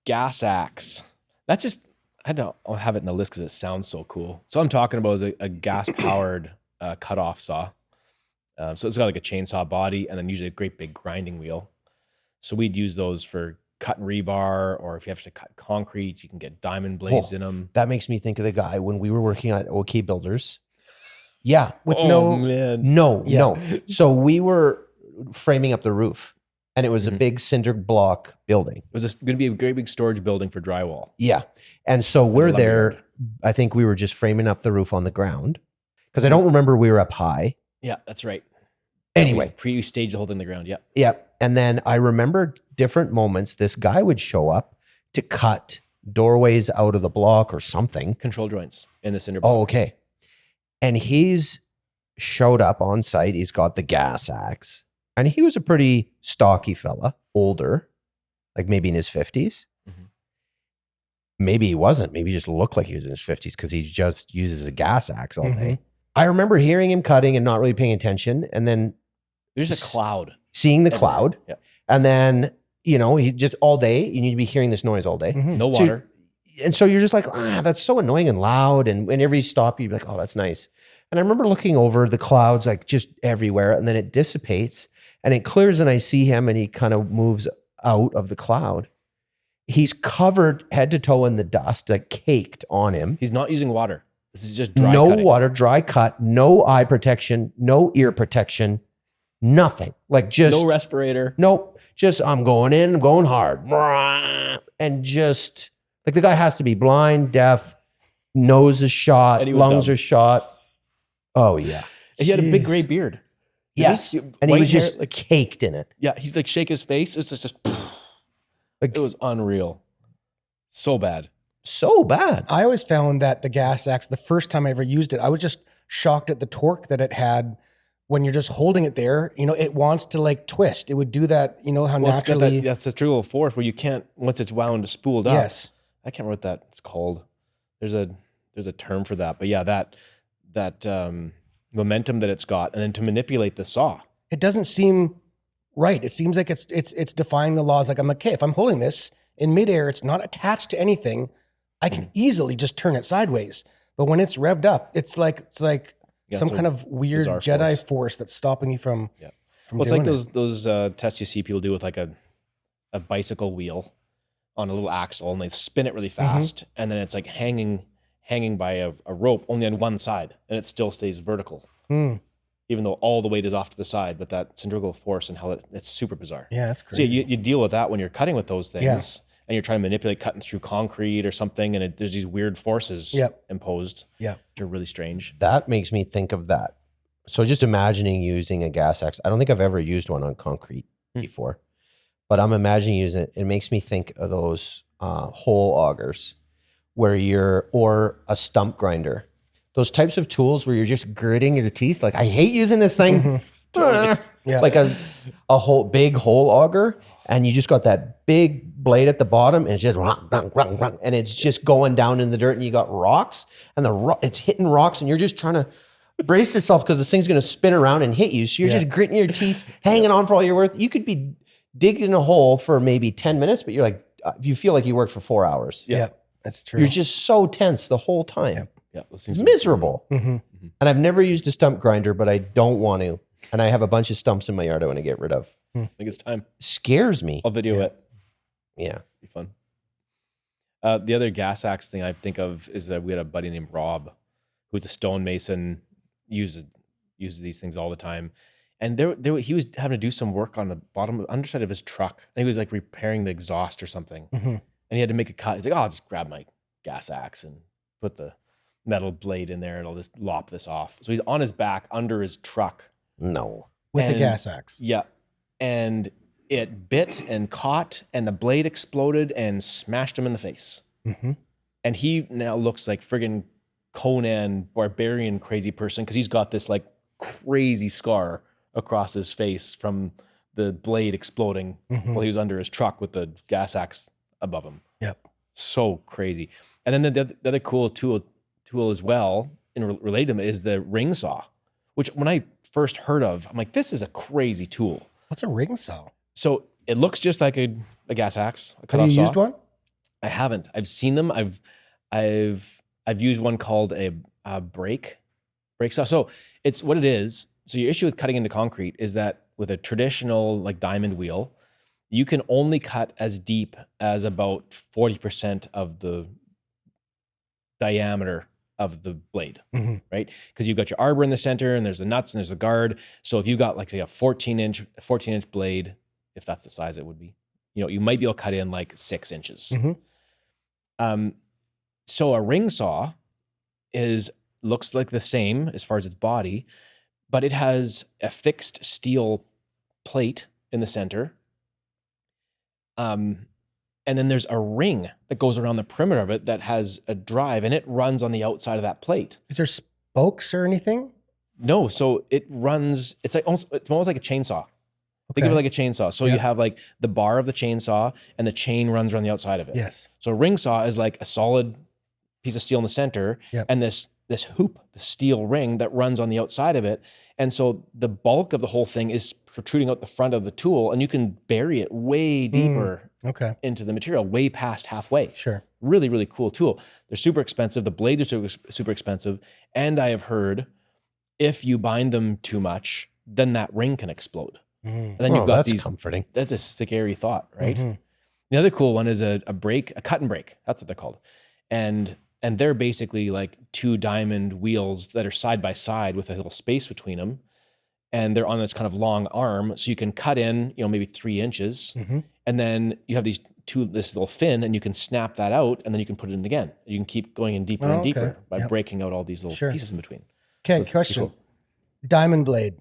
S1: Gas axe. That's just, I'll have it in the list because it sounds so cool. So I'm talking about is a gas-powered cut-off saw. So it's got like a chainsaw body and then usually a great big grinding wheel. So we'd use those for cutting rebar, or if you have to cut concrete, you can get diamond blades in them.
S3: That makes me think of the guy when we were working at OK Builders. Yeah.
S2: With
S3: No. So we were framing up the roof, and it was a big cinder block building.
S1: It was going to be a great big storage building for drywall.
S3: Yeah. And so we're there. I think we were just framing up the roof on the ground because I don't remember we were up high.
S1: Yeah, that's right.
S3: Anyway.
S1: We staged the whole thing on the ground. Yeah.
S3: Yeah. And then I remember different moments. This guy would show up to cut doorways out of the block or something.
S1: Control joints in the cinder block.
S3: Oh, okay. And he's showed up on site. He's got the gas axe. And he was a pretty stocky fella, older, like maybe in his 50s. Mm-hmm. Maybe he wasn't. Maybe he just looked like he was in his 50s because he just uses a gas axe all day. I remember hearing him cutting and not really paying attention. And then
S1: there's a cloud.
S3: Seeing the cloud.
S1: Yeah.
S3: And then, he just all day, you need to be hearing this noise all day.
S1: No water.
S3: And so you're just like, that's so annoying and loud. And whenever you stop, you'd be like, oh, that's nice. And I remember looking over the clouds, like just everywhere. And then it dissipates and it clears and I see him and he kind of moves out of the cloud. He's covered head to toe in the dust, like caked on him.
S1: He's not using water. This is just dry
S3: No
S1: cutting.
S3: water, dry cut, no eye protection, no ear protection, nothing. Like just
S1: no respirator.
S3: Nope. Just I'm going in, I'm going hard. And just like the guy has to be blind, deaf, nose is shot, lungs are shot. Oh yeah.
S1: And he had a big gray beard.
S3: Yes. And he was just caked in it.
S1: Yeah. He's like shake his face. It's just like, it was unreal. So bad.
S3: So bad.
S2: I always found that the gas axe, the first time I ever used it, I was just shocked at the torque that it had when you're just holding it there. It wants to like twist. It would do that, how naturally.
S1: That's the centrifugal force where you can't, once it's wound, spooled up.
S2: Yes.
S1: I can't remember what that's called. There's a term for that. But yeah, that momentum that it's got, and then to manipulate the saw.
S2: It doesn't seem right. It seems like it's defying the laws. Like I'm like, okay, if I'm holding this in midair, it's not attached to anything. I can easily just turn it sideways. But when it's revved up, it's like some kind of weird Jedi force that's stopping you from.
S1: Yeah. Well, it's like those tests you see people do with like a bicycle wheel on a little axle, and they spin it really fast, and then it's like hanging by a rope only on one side, and it still stays vertical, even though all the weight is off to the side. But that centrifugal force and how it's super bizarre.
S2: Yeah, that's crazy.
S1: So you deal with that when you're cutting with those things, and you're trying to manipulate cutting through concrete or something, and there's these weird forces imposed. Yeah, which are really strange.
S3: That makes me think of that. So just imagining using a gas axe. I don't think I've ever used one on concrete before, but I'm imagining using it. It makes me think of those hole augers or a stump grinder. Those types of tools where you're just gritting your teeth. Like, I hate using this thing.
S2: Yeah.
S3: Like a whole big hole auger, and you just got that big blade at the bottom, and it's just and it's just going down in the dirt, and you got rocks, and it's hitting rocks, and you're just trying to brace yourself because this thing's going to spin around and hit you. So you're just gritting your teeth, hanging on for all you're worth. You could be digging a hole for maybe 10 minutes, but you're like, you feel like you worked for 4 hours.
S2: Yeah, that's true.
S3: You're just so tense the whole time.
S1: Yeah,
S3: It's miserable.
S2: Mm-hmm.
S3: And I've never used a stump grinder, but I don't want to. And I have a bunch of stumps in my yard I want to get rid of.
S1: I think it's time.
S3: Scares me.
S1: I'll video it.
S3: Yeah.
S1: Be fun. The other gas axe thing I think of is that we had a buddy named Rob, who's a stonemason, uses these things all the time. And he was having to do some work on the underside of his truck. And he was like repairing the exhaust or something.
S2: Mm-hmm.
S1: And he had to make a cut. He's like, I'll just grab my gas axe and put the metal blade in there and I'll just lop this off. So he's on his back under his truck.
S3: No.
S2: With a gas axe.
S1: Yeah. And it bit and caught and the blade exploded and smashed him in the face.
S2: Mm-hmm.
S1: And he now looks like friggin' Conan barbarian crazy person because he's got this like crazy scar across his face from the blade exploding while he was under his truck with the gas axe above him.
S2: Yep.
S1: So crazy. And then the other cool tool as well, related to him, is the ring saw, which when I first heard of, I'm like, this is a crazy tool.
S2: What's a ring saw?
S1: So it looks just like a gas axe.
S2: Have you used one?
S1: I haven't. I've seen them. I've used one called a brake saw. So it's what it is. So your issue with cutting into concrete is that with a traditional like diamond wheel, you can only cut as deep as about 40% of the diameter of the blade, right? Because you've got your arbor in the center and there's the nuts and there's the guard. So if you've got like say a 14-inch blade, if that's the size it would be, you might be able to cut in like 6 inches. So a ring saw looks like the same as far as its body, but it has a fixed steel plate in the center. And then there's a ring that goes around the perimeter of it that has a drive and it runs on the outside of that plate.
S2: Is there spokes or anything?
S1: No, so it runs, it's almost like a chainsaw. Think of it like a chainsaw. So you have like the bar of the chainsaw and the chain runs around the outside of it.
S2: Yes.
S1: So a ring saw is like a solid piece of steel in the center and this hoop, the steel ring that runs on the outside of it. And so the bulk of the whole thing is protruding out the front of the tool and you can bury it way deeper into the material, way past halfway.
S2: Sure.
S1: Really, really cool tool. They're super expensive. The blades are super expensive. And I have heard if you bind them too much, then that ring can explode. And then you've got
S3: that's comforting.
S1: That's a scary thought, right? The other cool one is a cut and break. That's what they're called. And they're basically like 2 diamond wheels that are side by side with a little space between them. And they're on this kind of long arm. So you can cut in, maybe 3 inches. And then you have this little fin and you can snap that out and then you can put it in again. You can keep going in deeper and deeper by breaking out all these little pieces in between.
S2: Okay, question. Cool. Diamond blade.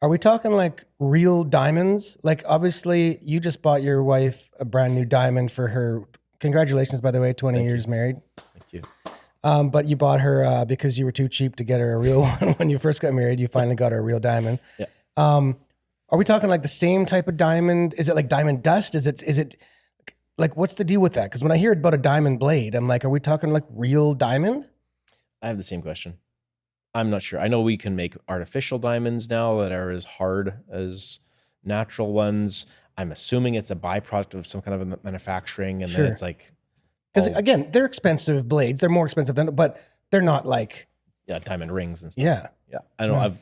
S2: Are we talking like real diamonds? Like obviously you just bought your wife a brand new diamond for her. Congratulations, by the way, 20 years married.
S1: Thank you.
S2: But you bought her because you were too cheap to get her a real one when you first got married. You finally got her a real diamond.
S1: Yeah.
S2: Are we talking like the same type of diamond? Is it like diamond dust? Is it like, what's the deal with that? Because when I hear about a diamond blade, I'm like, are we talking like real diamond?
S1: I have the same question. I'm not sure. I know we can make artificial diamonds now that are as hard as natural ones. I'm assuming it's a byproduct of some kind of manufacturing, and then it's like
S2: because again, they're expensive blades. They're more expensive but they're not like
S1: diamond rings and stuff.
S2: Yeah.
S1: I know.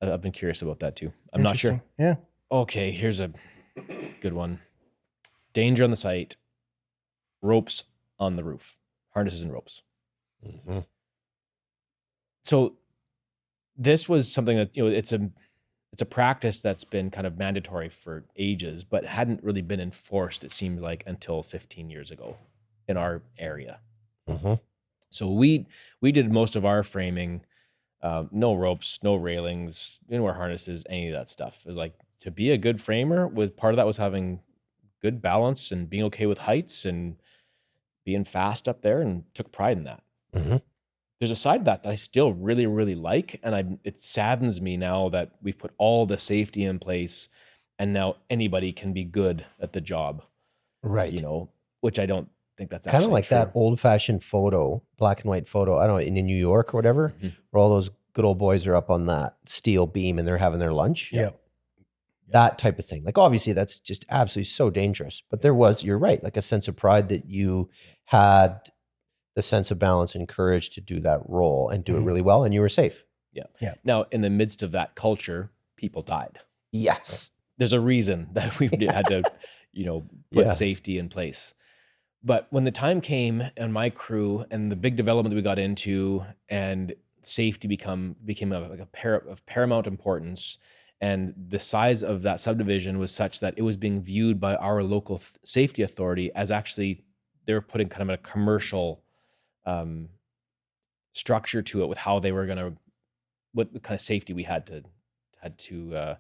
S1: I've been curious about that too. I'm not sure.
S2: Yeah.
S1: Okay, here's a good one. Danger on the site. Ropes on the roof. Harnesses and ropes. So this was something that, it's a practice that's been kind of mandatory for ages, but hadn't really been enforced, it seemed like, until 15 years ago in our area. So we did most of our framing, no ropes, no railings, didn't wear harnesses, any of that stuff. It was like, to be a good framer, part of that was having good balance and being okay with heights and being fast up there and took pride in that.
S3: Mhm.
S1: There's a side of that I still really, really like. And it saddens me now that we've put all the safety in place and now anybody can be good at the job,
S3: Right.
S1: you know, which I don't think that's
S3: Kind of
S1: actually
S3: like
S1: true.
S3: that old fashioned photo, black and white photo, I don't know, in New York or whatever,
S1: Mhm.
S3: where all those good old boys are up on that steel beam and they're having their lunch.
S2: Yep.
S3: That type of thing. Like, obviously, that's just absolutely so dangerous. But there was, you're right, like a sense of pride that you had the sense of balance and courage to do that role and do it
S2: Mhm.
S3: really well, and you were safe.
S1: Yeah.
S2: Yeah.
S1: Now, in the midst of that culture, people died.
S3: Yes.
S1: There's a reason that we've had to, put
S3: Yeah.
S1: safety in place. But when the time came and my crew and the big development that we got into and safety became of paramount importance, and the size of that subdivision was such that it was being viewed by our local safety authority as actually they were putting kind of a commercial structure to it with how they were going to, what kind of safety we had to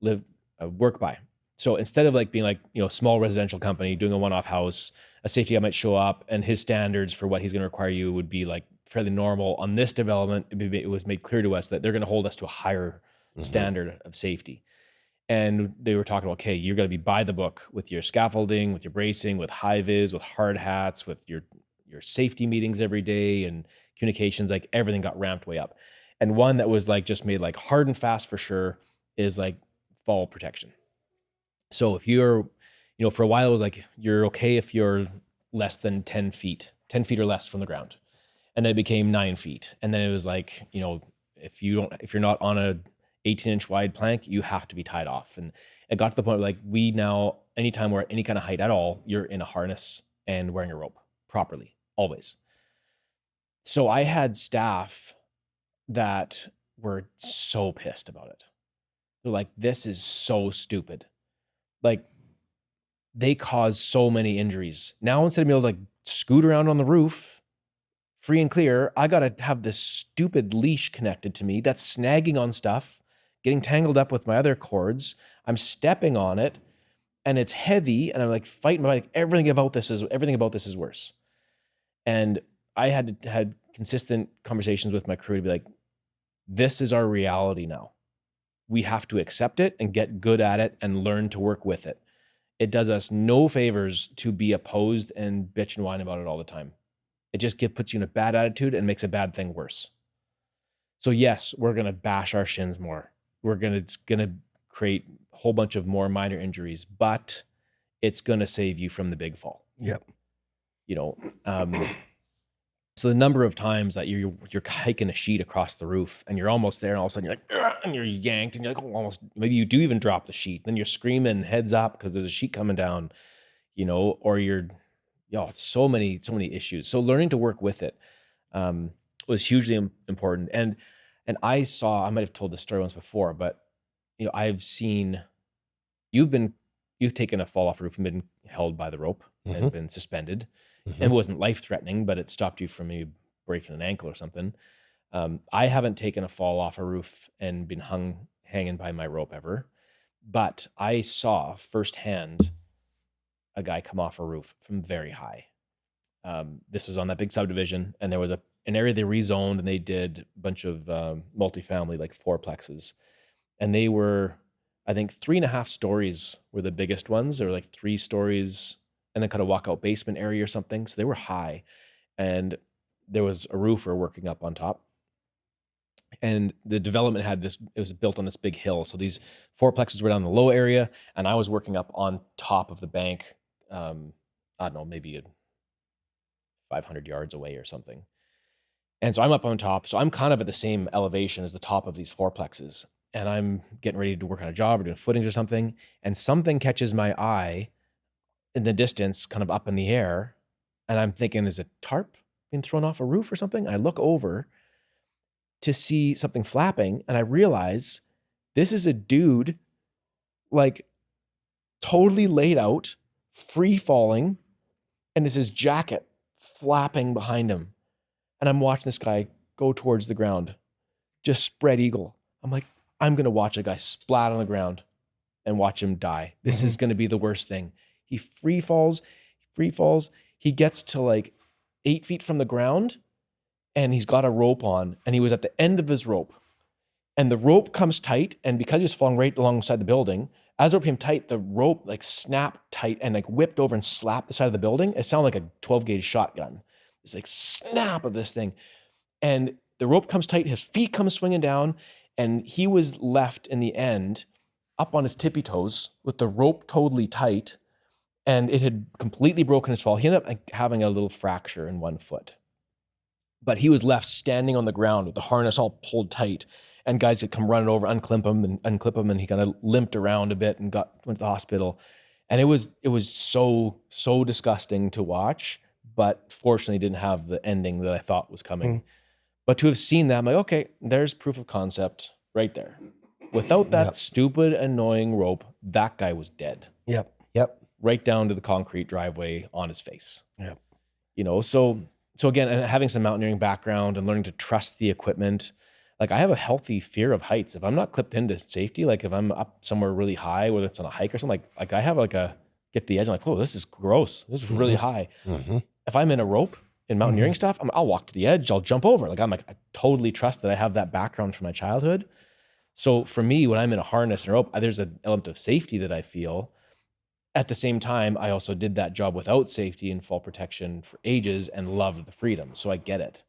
S1: live work by. So instead of like being like, small residential company doing a one-off house, a safety guy might show up and his standards for what he's going to require you would be like fairly normal. On this development, it was made clear to us that they're going to hold us to a higher standard of safety. And they were talking about, okay, you're going to be by the book with your scaffolding, with your bracing, with high vis, with hard hats, with your safety meetings every day and communications, like everything got ramped way up. And one that was like just made like hard and fast for sure is like fall protection. So if you're, for a while it was like, you're okay if you're less than 10 feet or less from the ground. And then it became 9 feet. And then it was like, if you're not on a 18-inch wide plank, you have to be tied off. And it got to the point where like we now, anytime we're at any kind of height at all, you're in a harness and wearing a rope properly, always. So I had staff that were so pissed about it. They're like, this is so stupid. Like, they cause so many injuries. Now, instead of being able to like scoot around on the roof free and clear, I got to have this stupid leash connected to me that's snagging on stuff, getting tangled up with my other cords. I'm stepping on it and it's heavy and I'm like fighting my, like everything about this is worse. And I had consistent conversations with my crew to be like, this is our reality now. We have to accept it and get good at it and learn to work with it. It does us no favors to be opposed and bitch and whine about it all the time. It just puts you in a bad attitude and makes a bad thing worse. So yes, we're going to bash our shins more. It's going to create a whole bunch of more minor injuries, but it's going to save you from the big fall.
S2: Yep.
S1: So the number of times that you're hiking a sheet across the roof and you're almost there and all of a sudden you're like, "Ugh," and you're yanked and you're like, oh, almost, maybe you do even drop the sheet. Then you're screaming heads up because there's a sheet coming down, or you're, so many issues. So learning to work with it was hugely important. And I might have told this story once before, but I've seen you've taken a fall off a roof and been held by the rope and been suspended. It wasn't life-threatening, but it stopped you from maybe breaking an ankle or something. I haven't taken a fall off a roof and been hanging by my rope ever, but I saw firsthand a guy come off a roof from very high. This was on that big subdivision, and there was an area they rezoned, and they did a bunch of multifamily, like fourplexes, and they were, I think, 3.5 stories were the biggest ones. They were like 3 stories and then kind of walkout basement area or something. So they were high, and there was a roofer working up on top. And the development it was built on this big hill. So these fourplexes were down in the low area, and I was working up on top of the bank. I don't know, maybe 500 yards away or something. And so I'm up on top. So I'm kind of at the same elevation as the top of these fourplexes. And I'm getting ready to work on a job or doing footings or something. And something catches my eye in the distance, kind of up in the air. And I'm thinking, is a tarp being thrown off a roof or something? I look over to see something flapping, and I realize this is a dude like totally laid out, free falling, and it's his jacket flapping behind him. And I'm watching this guy go towards the ground, just spread eagle. I'm like, I'm going to watch a guy splat on the ground and watch him die. This is going to be the worst thing. He free falls. He he gets to like 8 feet from the ground and he's got a rope on and he was at the end of his rope and the rope comes tight. And because he was falling right alongside the building, as the rope came tight, the rope like snapped tight and like whipped over and slapped the side of the building. It sounded like a 12 gauge shotgun. It's like snap of this thing. And the rope comes tight, his feet come swinging down, and he was left in the end up on his tippy toes with the rope totally tight, and it had completely broken his fall. He ended up like, having a little fracture in one foot. But he was left standing on the ground with the harness all pulled tight, and guys had come running over, unclip him, and he kind of limped around a bit and went to the hospital. And it was so disgusting to watch, but fortunately didn't have the ending that I thought was coming. But to have seen that, I'm like, okay, there's proof of concept right there. Without that stupid, annoying rope, that guy was dead.
S2: Yep.
S1: Right down to the concrete driveway on his face.
S2: Yep.
S1: You know, so again, and having some mountaineering background and learning to trust the equipment, like I have a healthy fear of heights. If I'm not clipped into safety, like if I'm up somewhere really high, whether it's on a hike or something, like I have like get to the edge, I'm like, oh, this is gross. This is really high. If I'm in a rope, in mountaineering stuff, I'll walk to the edge, I'll jump over. Like I totally trust that I have that background from my childhood. So for me, when I'm in a harness and a rope, there's an element of safety that I feel. At the same time, I also did that job without safety and fall protection for ages and loved the freedom. So I get it.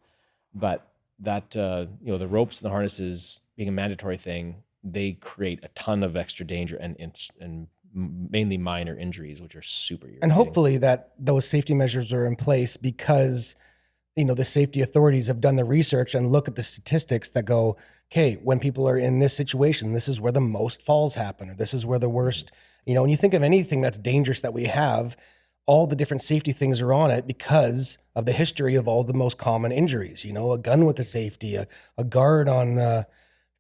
S1: But that, the ropes and the harnesses being a mandatory thing, they create a ton of extra danger and mainly minor injuries, which are super irritating.
S2: And hopefully that those safety measures are in place because, the safety authorities have done the research and look at the statistics that go, okay, when people are in this situation, this is where the most falls happen, or this is where the worst, when you think of anything that's dangerous that we have, all the different safety things are on it because of the history of all the most common injuries, a gun with a safety, a guard on the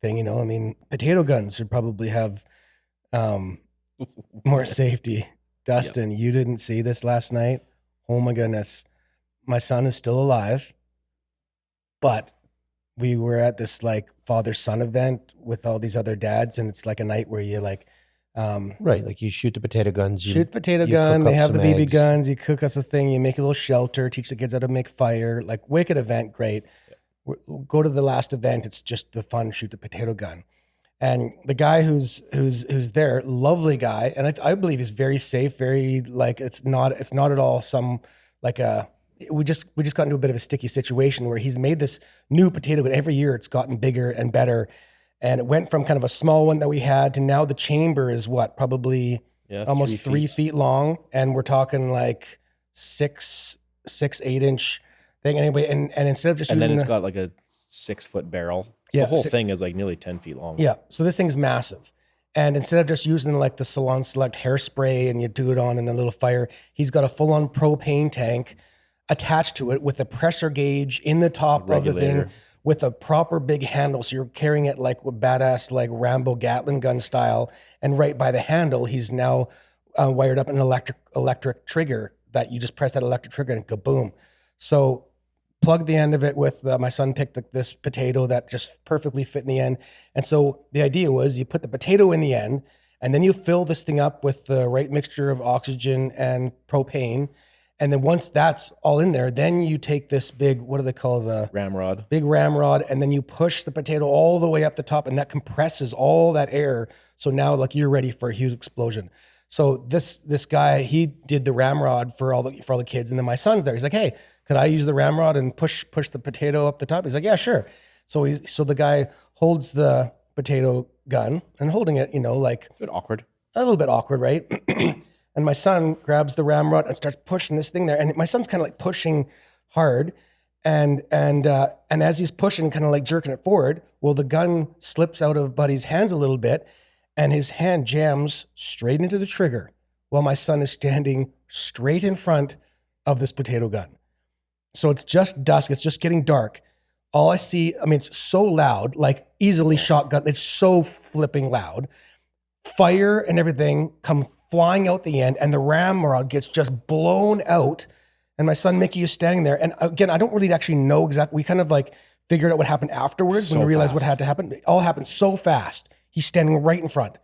S2: thing, potato guns should probably have, more safety. Dustin, You didn't see this last night? Oh my goodness. My son is still alive, but we were at this like father-son event with all these other dads, and it's like a night where you like...
S3: right, like you shoot the potato guns.
S2: Shoot the potato gun, they have the BB guns, you cook us a thing, you make a little shelter, teach the kids how to make fire, like wicked event, great. Go to the last event, it's just the fun, shoot the potato gun. And the guy who's there, lovely guy, and I believe he's very safe, very like it's not at all some like we just got into a bit of a sticky situation where he's made this new potato gun. Every year it's gotten bigger and better, and it went from kind of a small one that we had to now the chamber is what, probably almost 3 feet long, and we're talking like 8 inch thing anyway. And instead of just
S1: and
S2: using
S1: then it's got like a 6-foot barrel. So the whole thing is like nearly 10 feet long.
S2: Yeah. So this thing's massive. And instead of just using like the Salon Select hairspray and you do it on in the little fire, he's got a full-on propane tank attached to it with a pressure gauge in the top of the thing with a proper big handle. So you're carrying it like with badass, like Rambo Gatling gun style. And right by the handle, he's now wired up an electric trigger that you just press that electric trigger and kaboom. So plug the end of it with, my son picked this potato that just perfectly fit in the end. And so the idea was you put the potato in the end and then you fill this thing up with the right mixture of oxygen and propane. And then once that's all in there, then you take this big, what do they call the
S1: ramrod?
S2: Big ramrod. And then you push the potato all the way up the top and that compresses all that air. So now like you're ready for a huge explosion. So this guy, he did the ramrod for all the kids, and then my son's there. He's like, "Hey, could I use the ramrod and push the potato up the top?" He's like, "Yeah, sure." So the guy holds the potato gun and holding it, like
S1: a
S2: little bit awkward, right? And my son grabs the ramrod and starts pushing this thing there, and my son's kind of like pushing hard, and as he's pushing, kind of like jerking it forward, well, the gun slips out of Buddy's hands a little bit. And his hand jams straight into the trigger while my son is standing straight in front of this potato gun. So it's just dusk. It's just getting dark. All I see, it's so loud, like easily shotgun. It's so flipping loud. Fire and everything come flying out the end, and the ramrod gets just blown out. And my son Mickey is standing there. And again, I don't really actually know exactly. We kind of like figured out what happened afterwards when we realized what had to happen. It all happened so fast. He's standing right in front.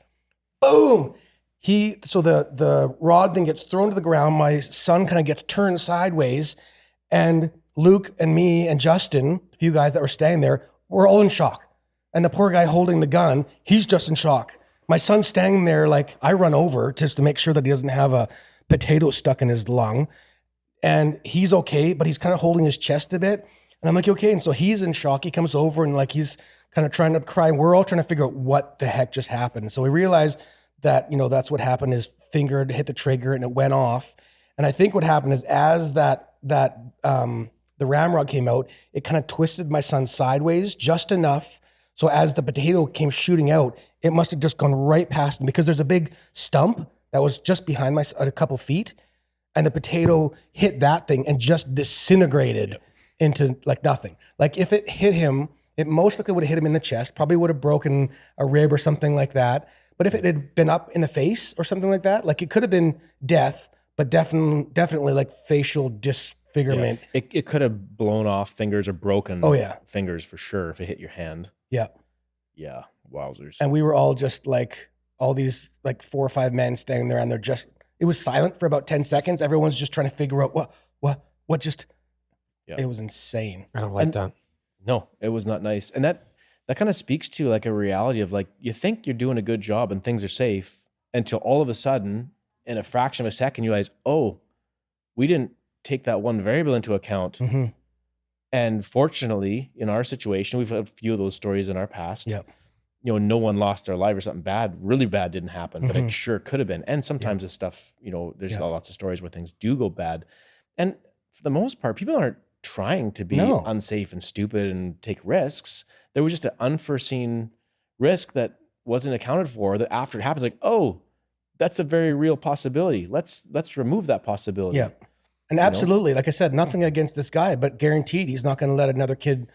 S2: Boom! so the rod thing gets thrown to the ground. My son kind of gets turned sideways, and Luke and me and Justin, a few guys that were standing there, were all in shock. And the poor guy holding the gun, he's just in shock. My son's standing there like, I run over just to make sure that he doesn't have a potato stuck in his lung. And he's okay, but he's kind of holding his chest a bit. And I'm like, okay. And so he's in shock. He comes over and like he's kind of trying to cry. And we're all trying to figure out what the heck just happened. So we realized that, that's what happened. His finger hit the trigger and it went off. And I think what happened is as the ramrod came out, it kind of twisted my son sideways just enough. So as the potato came shooting out, it must have just gone right past him because there's a big stump that was just behind a couple feet. And the potato hit that thing and just disintegrated into like nothing. Like if it hit him, it most likely would have hit him in the chest, probably would have broken a rib or something like that. But if it had been up in the face or something like that, like it could have been death, but definitely like facial disfigurement.
S1: Yeah. It could have blown off fingers or broken fingers for sure if it hit your hand.
S2: Yeah.
S1: Yeah. Wowzers.
S2: And we were all just like, all these like 4 or 5 men standing there and they're just, it was silent for about 10 seconds. Everyone's just trying to figure out what just, it was insane.
S3: I don't like that.
S1: No, it was not nice. And that kind of speaks to like a reality of like, you think you're doing a good job and things are safe until all of a sudden in a fraction of a second, you realize, oh, we didn't take that one variable into account.
S2: Mm-hmm.
S1: And fortunately, in our situation, we've had a few of those stories in our past.
S2: Yep.
S1: No one lost their life or something bad, really bad didn't happen, but it sure could have been. And sometimes this stuff, there's lots of stories where things do go bad. And for the most part, people aren't trying to be unsafe and stupid and take risks. There was just an unforeseen risk that wasn't accounted for that after it happens, like, oh, that's a very real possibility. Let's remove that possibility.
S2: Yeah. And absolutely, like I said, nothing against this guy, but guaranteed he's not going to let another kid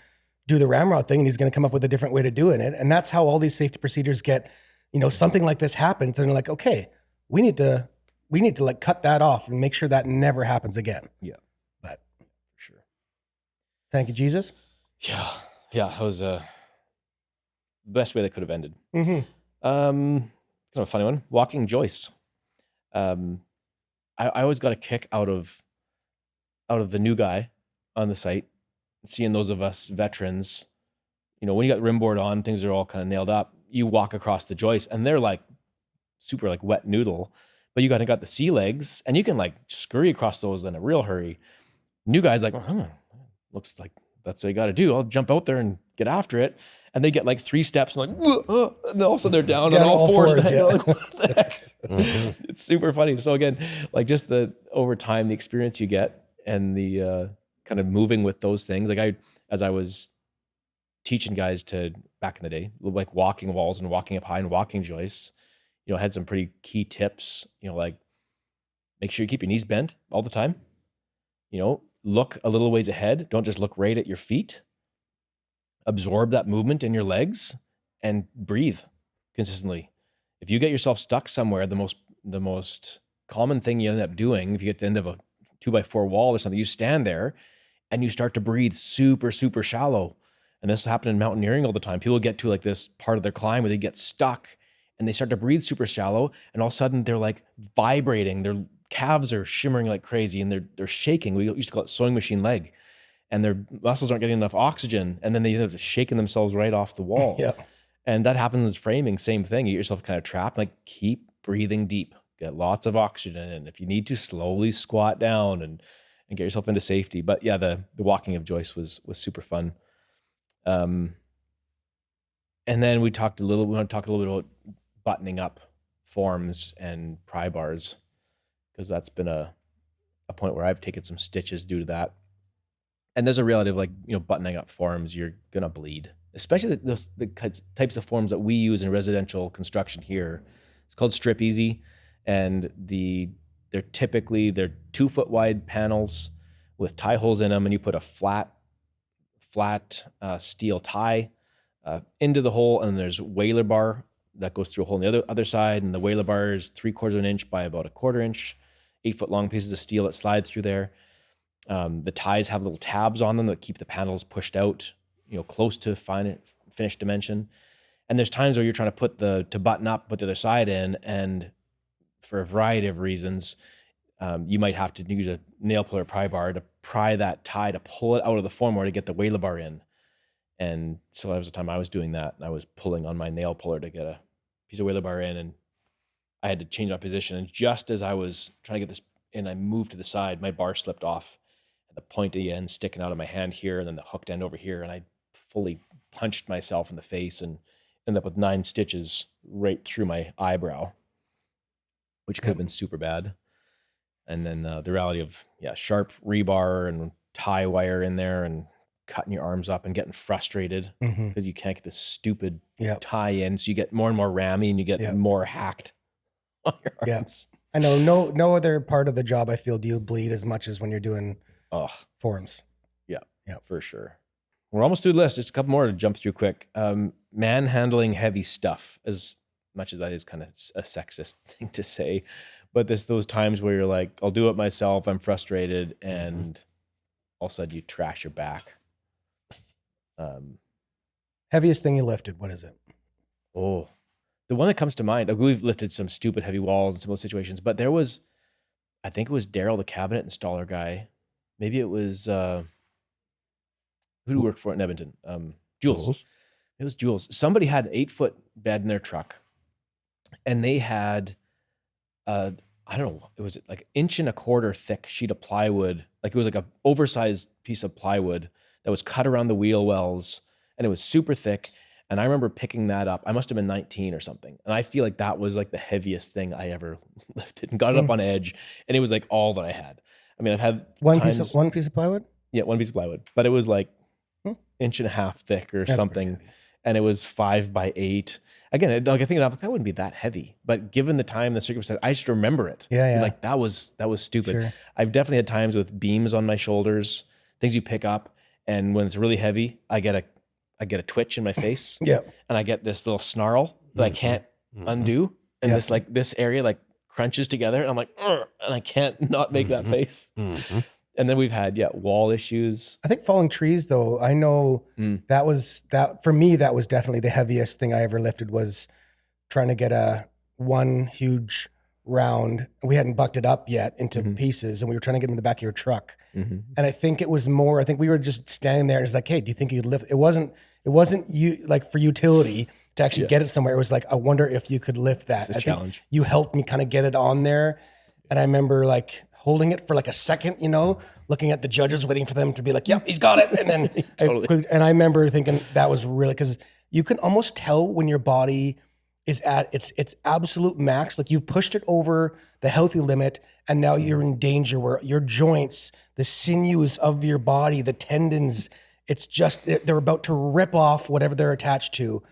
S2: do the ramrod thing and he's going to come up with a different way to do it. And that's how all these safety procedures get, something like this happens and they're like, okay, we need to like cut that off and make sure that never happens again.
S1: Yeah.
S2: But
S1: for sure.
S2: Thank you, Jesus.
S1: Yeah. Yeah. That was the best way that could have ended.
S2: Mm-hmm.
S1: Kind of a funny one. Walking Joyce. I always got a kick out of the new guy on the site, seeing those of us veterans, when you got the rim board on, things are all kind of nailed up. You walk across the joist and they're like super like wet noodle, but you got the sea legs and you can like scurry across those in a real hurry. New guy's like, looks like that's what you got to do. I'll jump out there and get after it. And they get like 3 steps and like, and all of a sudden they're down on all fours.
S2: Yeah.
S1: Like, what the heck? It's super funny. So again, like just over time, the experience you get and the kind of moving with those things. Like as I was teaching guys to back in the day, like walking walls and walking up high and walking joists, I had some pretty key tips, like make sure you keep your knees bent all the time, look a little ways ahead. Don't just look right at your feet. Absorb that movement in your legs and breathe consistently. If you get yourself stuck somewhere, the most common thing you end up doing, if you get to the end of a 2x4 wall or something, you stand there and you start to breathe super, super shallow. And this happens in mountaineering all the time. People get to like this part of their climb where they get stuck and they start to breathe super shallow. And all of a sudden they're like vibrating. Their calves are shimmering like crazy and they're shaking. We used to call it sewing machine leg. And their muscles aren't getting enough oxygen. And then they end up shaking themselves right off the wall.
S2: Yeah.
S1: And that happens in framing, same thing. You get yourself kind of trapped, like keep breathing deep, get lots of oxygen. And if you need to, slowly squat down and get yourself into safety. But yeah, the walking of Joyce was super fun. And then we want to talk a little bit about buttoning up forms and pry bars, because that's been a point where I've taken some stitches due to that. And there's a reality of like, buttoning up forms, you're going to bleed, especially the types of forms that we use in residential construction here. It's called strip easy. And they're 2-foot wide panels with tie holes in them. And you put a flat steel tie into the hole. And there's whaler bar that goes through a hole on the other side. And the whaler bar is 3/4 of an inch by about 1/4 inch, 8-foot long pieces of steel that slide through there. The ties have little tabs on them that keep the panels pushed out, close to finished dimension. And there's times where you're trying to button up, put the other side in, and for a variety of reasons, you might have to use a nail puller pry bar to pry that tie to pull it out of the formwork to get the whaler bar in. And so that was the time I was doing that, and I was pulling on my nail puller to get a piece of whaler bar in, and I had to change my position. And just as I was trying to get this in, I moved to the side, my bar slipped off, and the pointy end sticking out of my hand here, and then the hooked end over here, and I fully punched myself in the face and ended up with 9 stitches right through my eyebrow, which could have been super bad. And then the reality of sharp rebar and tie wire in there and cutting your arms up and getting frustrated because you can't get this stupid tie in. So you get more and more rammy and you get more hacked on your arms.
S2: I know no other part of the job I feel do you bleed as much as when you're doing forms.
S1: Yeah, for sure. We're almost through the list. Just a couple more to jump through quick. Manhandling heavy stuff, as much as that is kind of a sexist thing to say. But those times where you're like, I'll do it myself, I'm frustrated, and all of a sudden you trash your back.
S2: Heaviest thing you lifted, what is it?
S1: Oh, the one that comes to mind, we've lifted some stupid heavy walls in some of those situations, but there was, I think it was Daryl, the cabinet installer guy. Maybe it was, who do we work for in Edmonton? Jules. It was Jules. Somebody had an 8-foot bed in their truck, and they had, I don't know, it was like 1.25 inch thick sheet of plywood. Like it was like an oversized piece of plywood that was cut around the wheel wells, and it was super thick. And I remember picking that up. I must have been 19 or something. And I feel like that was like the heaviest thing I ever lifted, and got it up on edge. And it was like all that I had. I mean, I've had
S2: one piece of plywood?
S1: Yeah, 1 piece of plywood. But it was like 1.5 inch thick or something. And it was 5 by 8. Again, like I think that wouldn't be that heavy. But given the time, the circumstance, I just remember it.
S2: Yeah.
S1: Like that was stupid.
S2: Sure.
S1: I've definitely had times with beams on my shoulders, things you pick up. And when it's really heavy, I get a twitch in my face. And I get this little snarl that I can't undo. And this area like crunches together, and I'm like, ugh, and I can't not make that face. And then we've had, wall issues.
S2: I think falling trees though, I know that for me, that was definitely the heaviest thing I ever lifted, was trying to get one huge round. We hadn't bucked it up yet into pieces, and we were trying to get in the back of your truck. And I think it was more, I think we were just standing there and it's like, hey, do you think you could lift? It wasn't you like for utility to actually get it somewhere. It was like, I wonder if you could lift that.
S1: It's a challenge.
S2: Think you helped me kind of get it on there. And I remember like holding it for like a second, looking at the judges, waiting for them to be like, yep, he's got it. And then I remember thinking that was really, because you can almost tell when your body is at its absolute max. Like you've pushed it over the healthy limit, and now you're in danger where your joints, the sinews of your body, the tendons, it's just, they're about to rip off whatever they're attached to.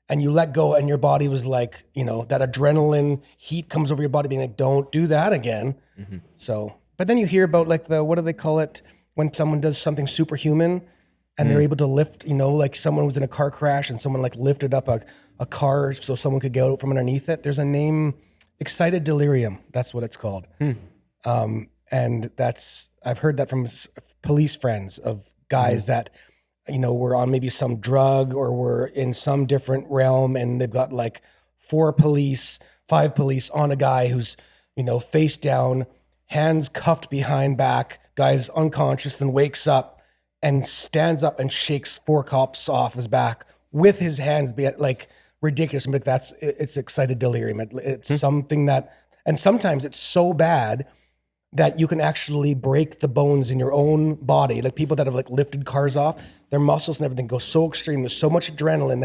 S2: And you let go, and your body was like, that adrenaline heat comes over your body being like, don't do that again. So, but then you hear about like what do they call it? When someone does something superhuman and they're able to lift, like someone was in a car crash and someone like lifted up a car so someone could get out from underneath it. There's a name, excited delirium. That's what it's called. And I've heard that from police friends of guys that, were on maybe some drug or were in some different realm, and they've got like 5 police on a guy who's, face down, hands cuffed behind back, guy's unconscious, and wakes up and stands up and shakes 4 cops off his back with his hands, be like ridiculous. I'm like, it's excited delirium. It's something that, and sometimes it's so bad that you can actually break the bones in your own body. Like people that have like lifted cars off, their muscles and everything go so extreme. There's so much adrenaline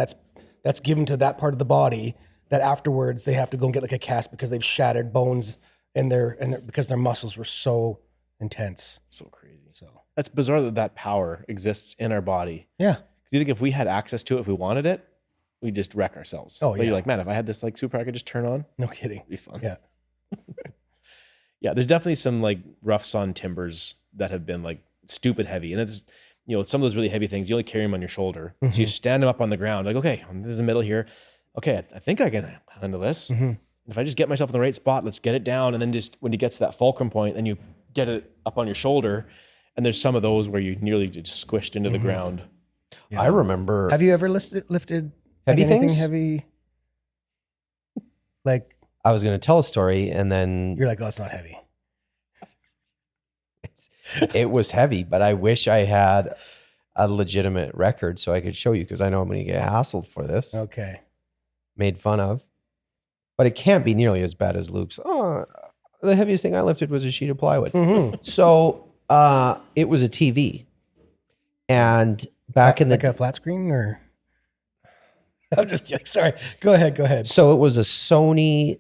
S2: that's given to that part of the body that afterwards they have to go and get like a cast because they've shattered bones in their because their muscles were so intense.
S1: So crazy. So that's bizarre that power exists in our body.
S2: Yeah.
S1: Because you think if we had access to it, if we wanted it, we'd just wreck ourselves. But you're like, man, if I had this like super I could just turn on.
S2: No kidding.
S1: It'd be fun.
S2: Yeah.
S1: Yeah, there's definitely some like rough sawn timbers that have been like stupid heavy. And it's, some of those really heavy things, you only carry them on your shoulder. So you stand them up on the ground, like, okay, this is the middle here. Okay, I think I can handle this. If I just get myself in the right spot, let's get it down. And then just when you get to that fulcrum point, then you get it up on your shoulder. And there's some of those where you nearly just squished into the ground.
S3: Yeah. I remember.
S2: Have you ever lifted
S3: heavy
S2: anything
S3: things?
S2: Heavy? Like,
S3: I was going to tell a story, and then
S2: You're like, oh, it's not heavy.
S3: it was heavy, but I wish I had a legitimate record so I could show you, because I know I'm going to get hassled for this.
S2: Okay.
S3: Made fun of. But it can't be nearly as bad as Luke's. Oh, the heaviest thing I lifted was a sheet of plywood.
S2: Mm-hmm.
S3: So it was a TV. And back in the...
S2: Like a flat screen or... I'm just kidding. Sorry. Go ahead.
S3: So it was a Sony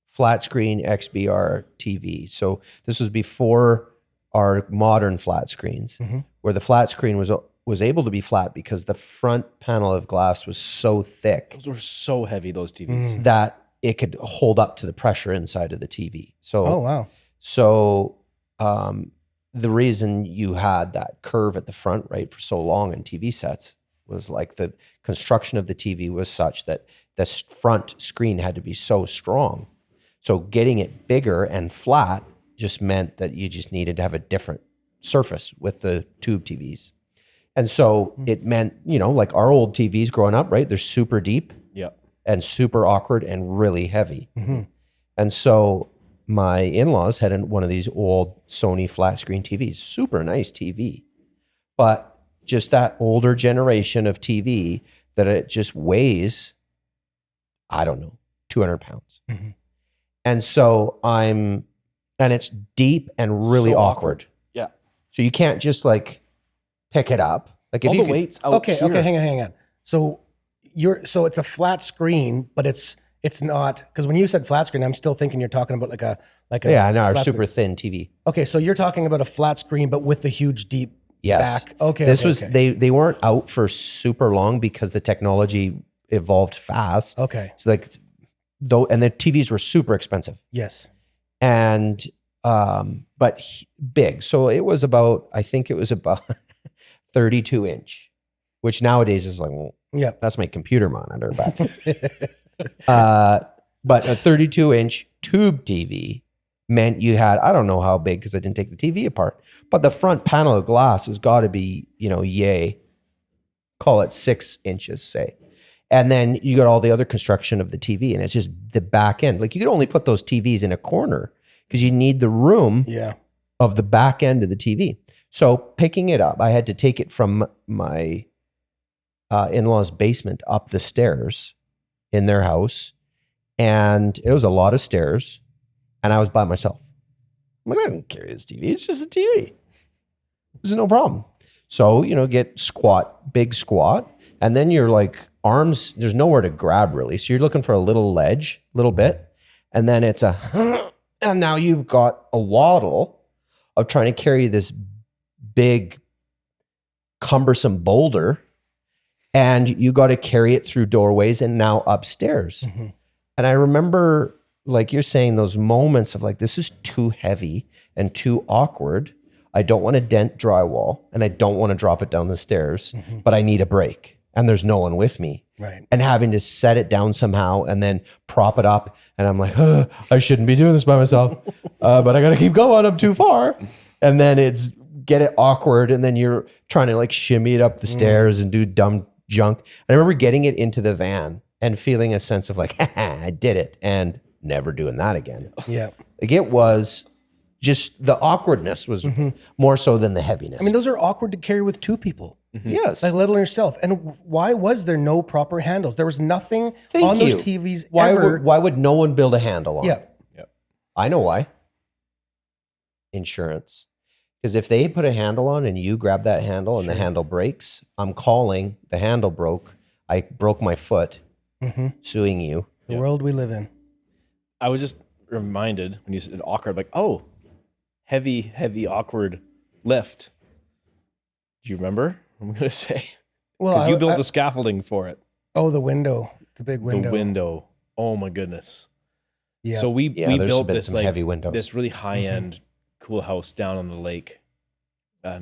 S3: flat screen XBR TV. So this was before our modern flat screens, where the flat screen was able to be flat because the front panel of glass was so thick.
S1: Those were so heavy, those TVs.
S3: That it could hold up to the pressure inside of the TV. So,
S2: Oh, wow.
S3: So the reason you had that curve at the front, right, for so long in TV sets was like the construction of the TV was such that the front screen had to be so strong. So getting it bigger and flat just meant that you just needed to have a different surface with the tube TVs. And so it meant, like our old TVs growing up, right? They're super deep and super awkward and really heavy. And so my in-laws had one of these old Sony flat screen TVs, super nice TV, but just that older generation of TV that it just weighs, I don't know, 200 pounds. And so and it's deep and really
S1: So
S3: awkward.
S1: Yeah.
S3: So you can't just like pick it up. Like if
S1: All
S3: you
S1: the weight's out
S2: Okay,
S1: here.
S2: hang on. So it's a flat screen, but it's not, because when you said flat screen, I'm still thinking you're talking about like a
S3: yeah, no, our
S2: flat
S3: super
S2: screen.
S3: thin TV.
S2: Okay, so you're talking about a flat screen, but with the huge deep
S3: Yes.
S2: back. Okay.
S3: This
S2: okay,
S3: was
S2: okay.
S3: they weren't out for super long because the technology evolved fast.
S2: Okay.
S3: So like and the TVs were super expensive.
S2: Yes.
S3: And but big. So I think it was about 32 inch, which nowadays is like, well,
S2: Yeah.
S3: that's my computer monitor, but a 32 inch tube TV meant you had, I don't know how big because I didn't take the TV apart, but the front panel of glass has got to be, call it 6 inches, say. And then you got all the other construction of the TV, and it's just the back end. Like you could only put those TVs in a corner because you need the room
S2: Yeah.
S3: of the back end of the TV. So picking it up, I had to take it from my in-laws' basement up the stairs in their house. And it was a lot of stairs. And I was by myself. I'm like, I don't carry this TV. It's just a TV. This is no problem. So, get big squat. And then you're like arms, there's nowhere to grab really. So you're looking for a little ledge, little bit. And then it's and now you've got a waddle of trying to carry this big, cumbersome boulder. And you got to carry it through doorways and now upstairs. And I remember, like you're saying, those moments of like, this is too heavy and too awkward. I don't want to dent drywall and I don't want to drop it down the stairs, but I need a break and there's no one with me.
S2: Right.
S3: And having to set it down somehow and then prop it up. And I'm like, I shouldn't be doing this by myself, but I got to keep going. I'm too far. And then get it awkward. And then you're trying to like shimmy it up the stairs and do dumb junk. And I remember getting it into the van and feeling a sense of like, I did it, and never doing that again.
S2: Yeah.
S3: Like it was just the awkwardness was more so than the heaviness.
S2: I mean, those are awkward to carry with two people.
S3: Yes.
S2: Like let alone yourself. And why was there no proper handles? There was nothing
S3: Thank
S2: on those
S3: you.
S2: TVs
S3: Why
S2: ever.
S3: would no one build a handle on
S2: Yeah.
S3: it? I know why. Insurance. Because if they put a handle on and you grab that handle and the handle breaks, I'm calling, the handle broke, I broke my foot, suing you.
S2: The world we live in.
S1: I was just reminded when you said awkward, like, oh, heavy, awkward lift. Do you remember? I'm going to say.
S2: Well,
S1: Because you built the scaffolding for it.
S2: Oh, the window. The big window.
S1: The window. Oh my goodness.
S2: Yeah.
S1: So we
S3: there's
S1: built
S3: been
S1: this
S3: some
S1: like
S3: heavy windows.
S1: this really high end cool house down on the lake,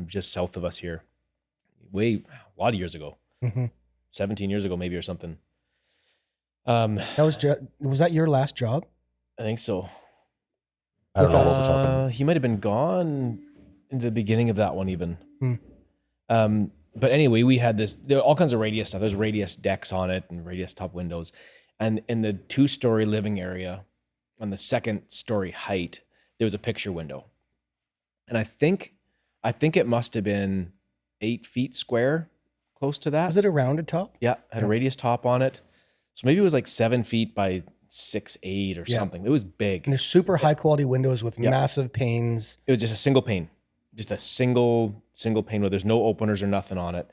S1: just south of us here. A lot of years ago, 17 years ago maybe or something.
S2: That was that your last job?
S1: I think so.
S3: I don't know what we're talking about.
S1: He might have been gone in the beginning of that one even. But anyway, we had there were all kinds of radius stuff. There's radius decks on it and radius top windows. And in the 2-story living area, on the 2nd story height, there was a picture window. And I think it must have been 8 feet square, close to that.
S2: Was it a rounded top?
S1: Yeah, had a radius top on it. So maybe it was like 7 feet by 6, 8 or something. It was big.
S2: And there's super high quality windows with massive panes.
S1: It was just a single pane, just a single pane where there's no openers or nothing on it.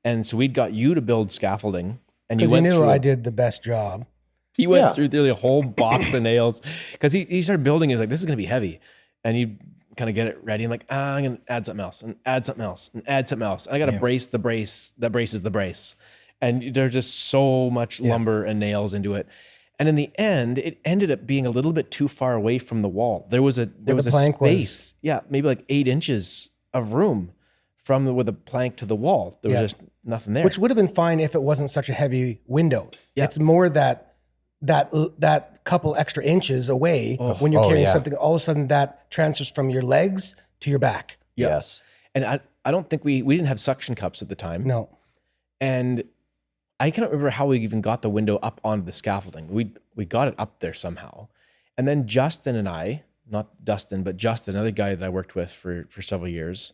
S1: And so we'd got you to build scaffolding, and
S2: Because he knew I did the best job.
S1: He went through the whole box of nails because he started building. He was like, "This is gonna be heavy," and you kind of get it ready. I'm like, I'm gonna add something else and add something else and add something else. And I got to brace the brace that braces the brace, and there's just so much lumber and nails into it. And in the end, it ended up being a little bit too far away from the wall. There was a space, maybe like 8 inches of room from with a plank to the wall. There was just nothing there.
S2: Which would have been fine if it wasn't such a heavy window. Yeah. It's more that couple extra inches away when you're carrying something, all of a sudden that transfers from your legs to your back.
S1: Yep. Yes. And I don't think we didn't have suction cups at the time.
S2: No.
S1: And I can't remember how we even got the window up onto the scaffolding. We got it up there somehow. And then Justin and I, not Dustin, but Justin, another guy that I worked with for several years,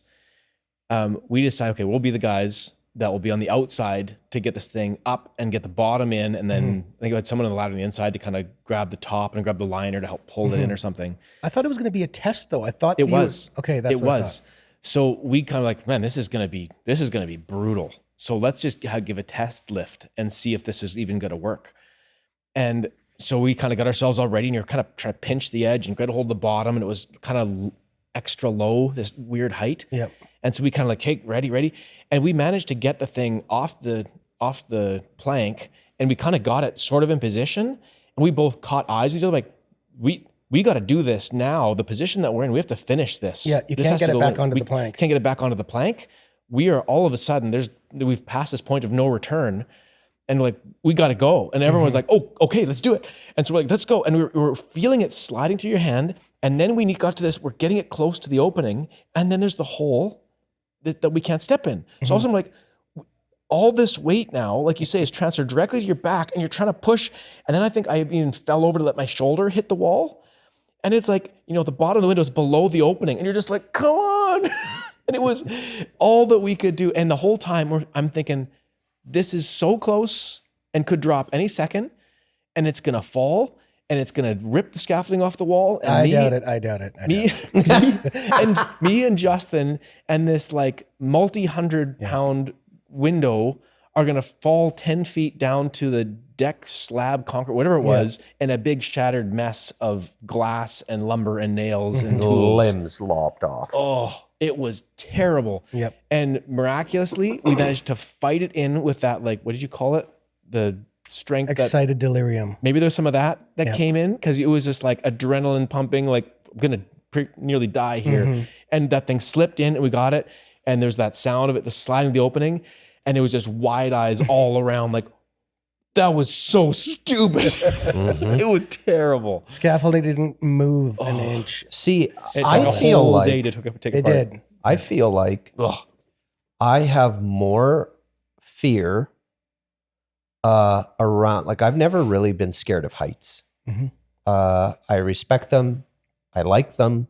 S1: we decided, okay, we'll be the guys that will be on the outside to get this thing up and get the bottom in. And then I think I had someone on the ladder on the inside to kind of grab the top and grab the liner to help pull it in or something.
S2: I thought it was going to be a test though. I thought
S1: it was.
S2: Okay, that's
S1: it
S2: what
S1: was. I thought. So we kind of like, man, this is going to be brutal. So let's just give a test lift and see if this is even going to work. And so we kind of got ourselves all ready, and you're kind of trying to pinch the edge and try to hold the bottom, and it was kind of extra low, this weird height.
S2: Yep.
S1: And so we kind of like, hey, ready. And we managed to get the thing off the plank, and we kind of got it sort of in position. And we both caught eyes with each other, like, we got to do this now. The position that we're in, we have to finish this.
S2: Yeah, you can't get it back onto the plank.
S1: Can't get it back onto the plank. We are all of a sudden, we've passed this point of no return, and like, we got to go. And everyone was like, oh, okay, let's do it. And so we're like, let's go. And we were feeling it sliding through your hand. And then we got to this, we're getting it close to the opening. And then there's the hole that we can't step in. So also I'm like, all this weight now, like you say, is transferred directly to your back, and you're trying to push. And then I think I even fell over to let my shoulder hit the wall. And it's like, the bottom of the window is below the opening, and you're just like, come on. And it was all that we could do. And the whole time I'm thinking, this is so close and could drop any second, and it's going to fall, and it's going to rip the scaffolding off the wall. And
S2: I doubt it.
S1: Me and Justin and this like multi-100-pound window are going to fall 10 feet down to the deck slab, concrete, whatever it was, in a big shattered mess of glass and lumber and nails and tools.
S3: Limbs lopped off.
S1: Oh, it was terrible.
S2: Yep.
S1: And miraculously, we managed to fight it in with that, like, what did you call it? The strength.
S2: Excited delirium.
S1: Maybe there's some of that came in, because it was just like adrenaline pumping, like, I'm going to nearly die here. And that thing slipped in, and we got it. And there's that sound of it, the sliding of the opening. And it was just wide eyes all around, like, that was so stupid. It was terrible.
S2: Scaffolding didn't move an inch.
S3: See,
S1: It took a
S3: feel
S1: whole
S3: like
S1: day to take apart.
S2: It did.
S3: I feel like I have more fear around, like, I've never really been scared of heights. I respect them. I like them.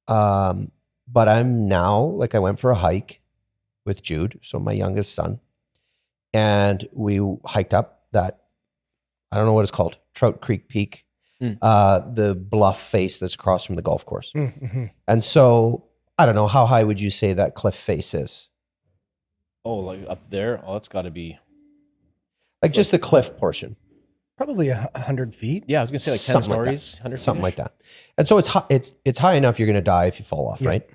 S3: But I'm now, like, I went for a hike with Jude, so my youngest son, and we hiked up that, I don't know what it's called, Trout Creek Peak, the bluff face that's across from the golf course. And so, I don't know, how high would you say that cliff face is?
S1: Oh, like up there? Oh, it's got to be.
S3: Like just the cliff portion.
S2: Probably 100 feet.
S1: Yeah, I was going to say like 10
S3: Something
S1: stories.
S3: Like
S1: 100
S3: something like that. And so it's high enough you're going to die if you fall off, right?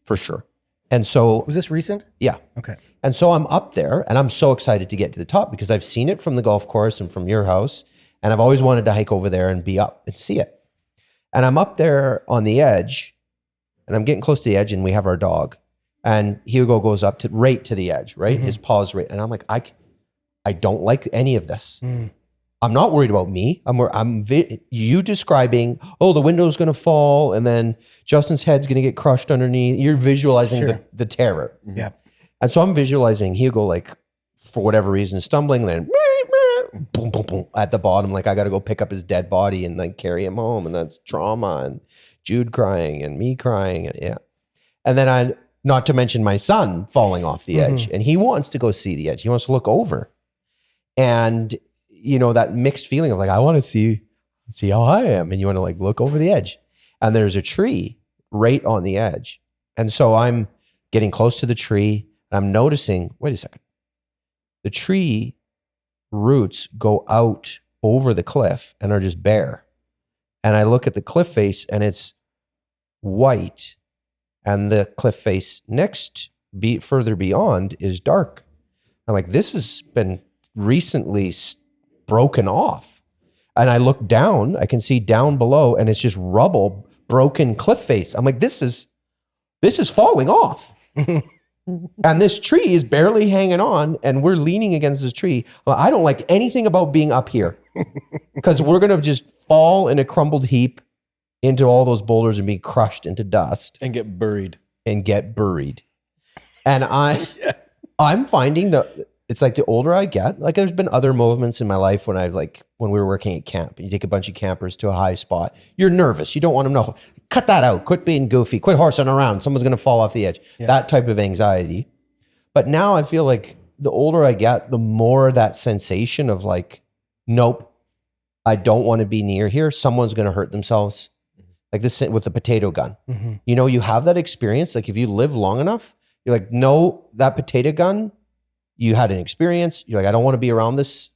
S3: For sure. And so.
S2: Was this recent?
S3: Yeah.
S2: Okay.
S3: And so I'm up there, and I'm so excited to get to the top because I've seen it from the golf course and from your house, and I've always wanted to hike over there and be up and see it. And I'm up there on the edge, and I'm getting close to the edge, and we have our dog, and Hugo goes up to right to the edge, right? His paws right, and I'm like, I don't like any of this. I'm not worried about me. You describing, oh, the window's going to fall, and then Justin's head's going to get crushed underneath. You're visualizing the terror.
S2: Yeah.
S3: And so I'm visualizing Hugo, like, for whatever reason, stumbling, then boom, boom, boom, at the bottom. Like I got to go pick up his dead body and like carry him home. And that's trauma and Jude crying and me crying. And yeah. And then not to mention my son falling off the edge, and he wants to go see the edge. He wants to look over. And, you know, that mixed feeling of like, I want to see how high I am. And you want to like look over the edge. And there's a tree right on the edge. And so I'm getting close to the tree and I'm noticing, wait a second, the tree roots go out over the cliff and are just bare. And I look at the cliff face and it's white. And the cliff face further beyond is dark. I'm like, this has been recently broken off. And I look down, I can see down below and it's just rubble, broken cliff face. I'm like, this is falling off. And this tree is barely hanging on and we're leaning against this tree. Well, I don't like anything about being up here because we're going to just fall in a crumbled heap into all those boulders and be crushed into dust.
S1: And get buried.
S3: And I'm finding that it's like the older I get, like there's been other moments in my life when we were working at camp and you take a bunch of campers to a high spot. You're nervous. You don't want them to know. Cut that out. Quit being goofy. Quit horsing around. Someone's going to fall off the edge. Yeah. That type of anxiety. But now I feel like the older I get, the more that sensation of like, nope, I don't want to be near here. Someone's going to hurt themselves. Like this with the potato gun. Mm-hmm. You know, you have that experience. Like if you live long enough, you're like, no, that potato gun, you had an experience. You're like, I don't want to be around this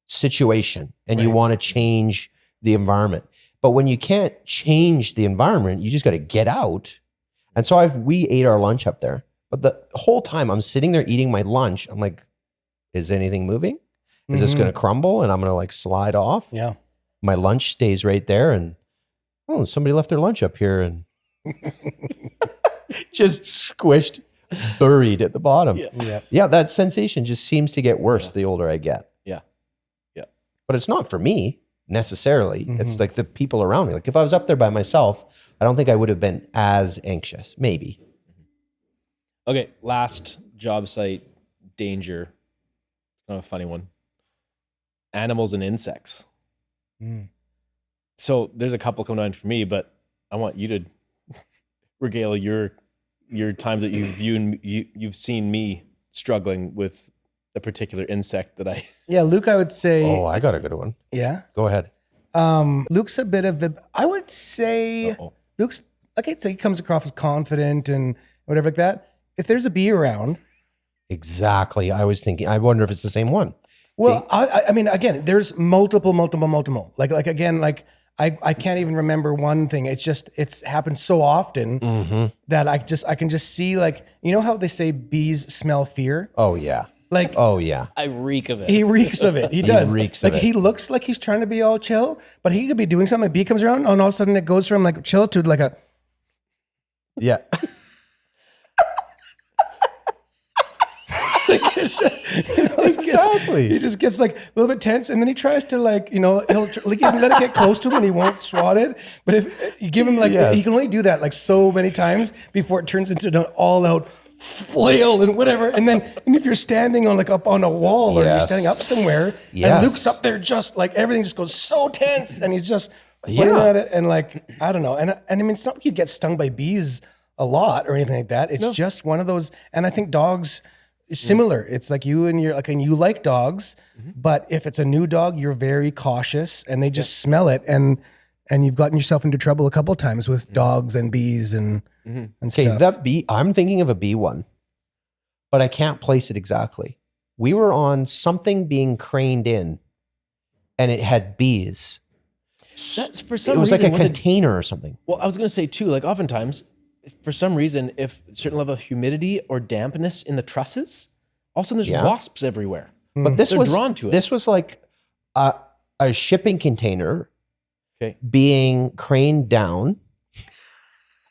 S3: situation. And you want to change the environment. But when you can't change the environment, you just got to get out. And so we ate our lunch up there. But the whole time I'm sitting there eating my lunch, I'm like, is anything moving? Is this going to crumble? And I'm going to like slide off?
S2: Yeah.
S3: My lunch stays right there. And somebody left their lunch up here and just squished, buried at the bottom. Yeah, that sensation just seems to get worse the older I get.
S1: Yeah.
S3: But it's not for me necessarily. It's like the people around me. Like if I was up there by myself, I don't think I would have been as anxious. Maybe.
S1: Okay, last job site danger. Kind of a funny one. Animals and insects. So there's a couple coming on for me, but I want you to regale your times that you've seen me struggling with a particular insect that I.
S2: Yeah, Luke, I would say.
S3: Oh, I got a good one.
S2: Yeah.
S3: Go ahead.
S2: Luke's a bit of I would say Luke's okay. So he comes across as confident and whatever like that. If there's a bee around.
S3: Exactly. I was thinking, I wonder if it's the same one.
S2: Well, I mean, again, there's multiple. Like again, like I can't even remember one thing. It's happened so often that I can just see, like, you know how they say bees smell fear?
S3: Oh yeah.
S2: Like,
S3: oh yeah.
S1: I reek of it.
S2: He reeks of it. He does.
S3: He reeks
S2: like
S3: of it.
S2: he looks like he's trying to be all chill, but he could be doing something. A bee comes around and all of a sudden it goes from like chill to like a.
S3: Yeah. Exactly.
S2: He just gets like a little bit tense, and then he tries to like, you know, he'll like even let it get close to him, and he won't swat it. But if you give him like, he can only do that like so many times before it turns into an all-out flail and whatever. And if you're standing on like up on a wall or you're standing up somewhere, and Luke's up there, just like everything just goes so tense, and he's just looking at it, and like I don't know, and I mean, it's not like you get stung by bees a lot or anything like that. It's just one of those, and I think dogs. Similar. It's like you like dogs, but if it's a new dog, you're very cautious and they just smell it and you've gotten yourself into trouble a couple of times with dogs and bees and stuff.
S3: That bee, I'm thinking of a bee one, but I can't place it exactly. We were on something being craned in and it had bees.
S1: That's for some
S3: reason. It was
S1: reason,
S3: like a container or something.
S1: Well, I was going to say too, like oftentimes, for some reason, if a certain level of humidity or dampness in the trusses, all of a sudden there's wasps everywhere.
S3: But
S1: They're drawn to it.
S3: This was like a shipping container being craned down.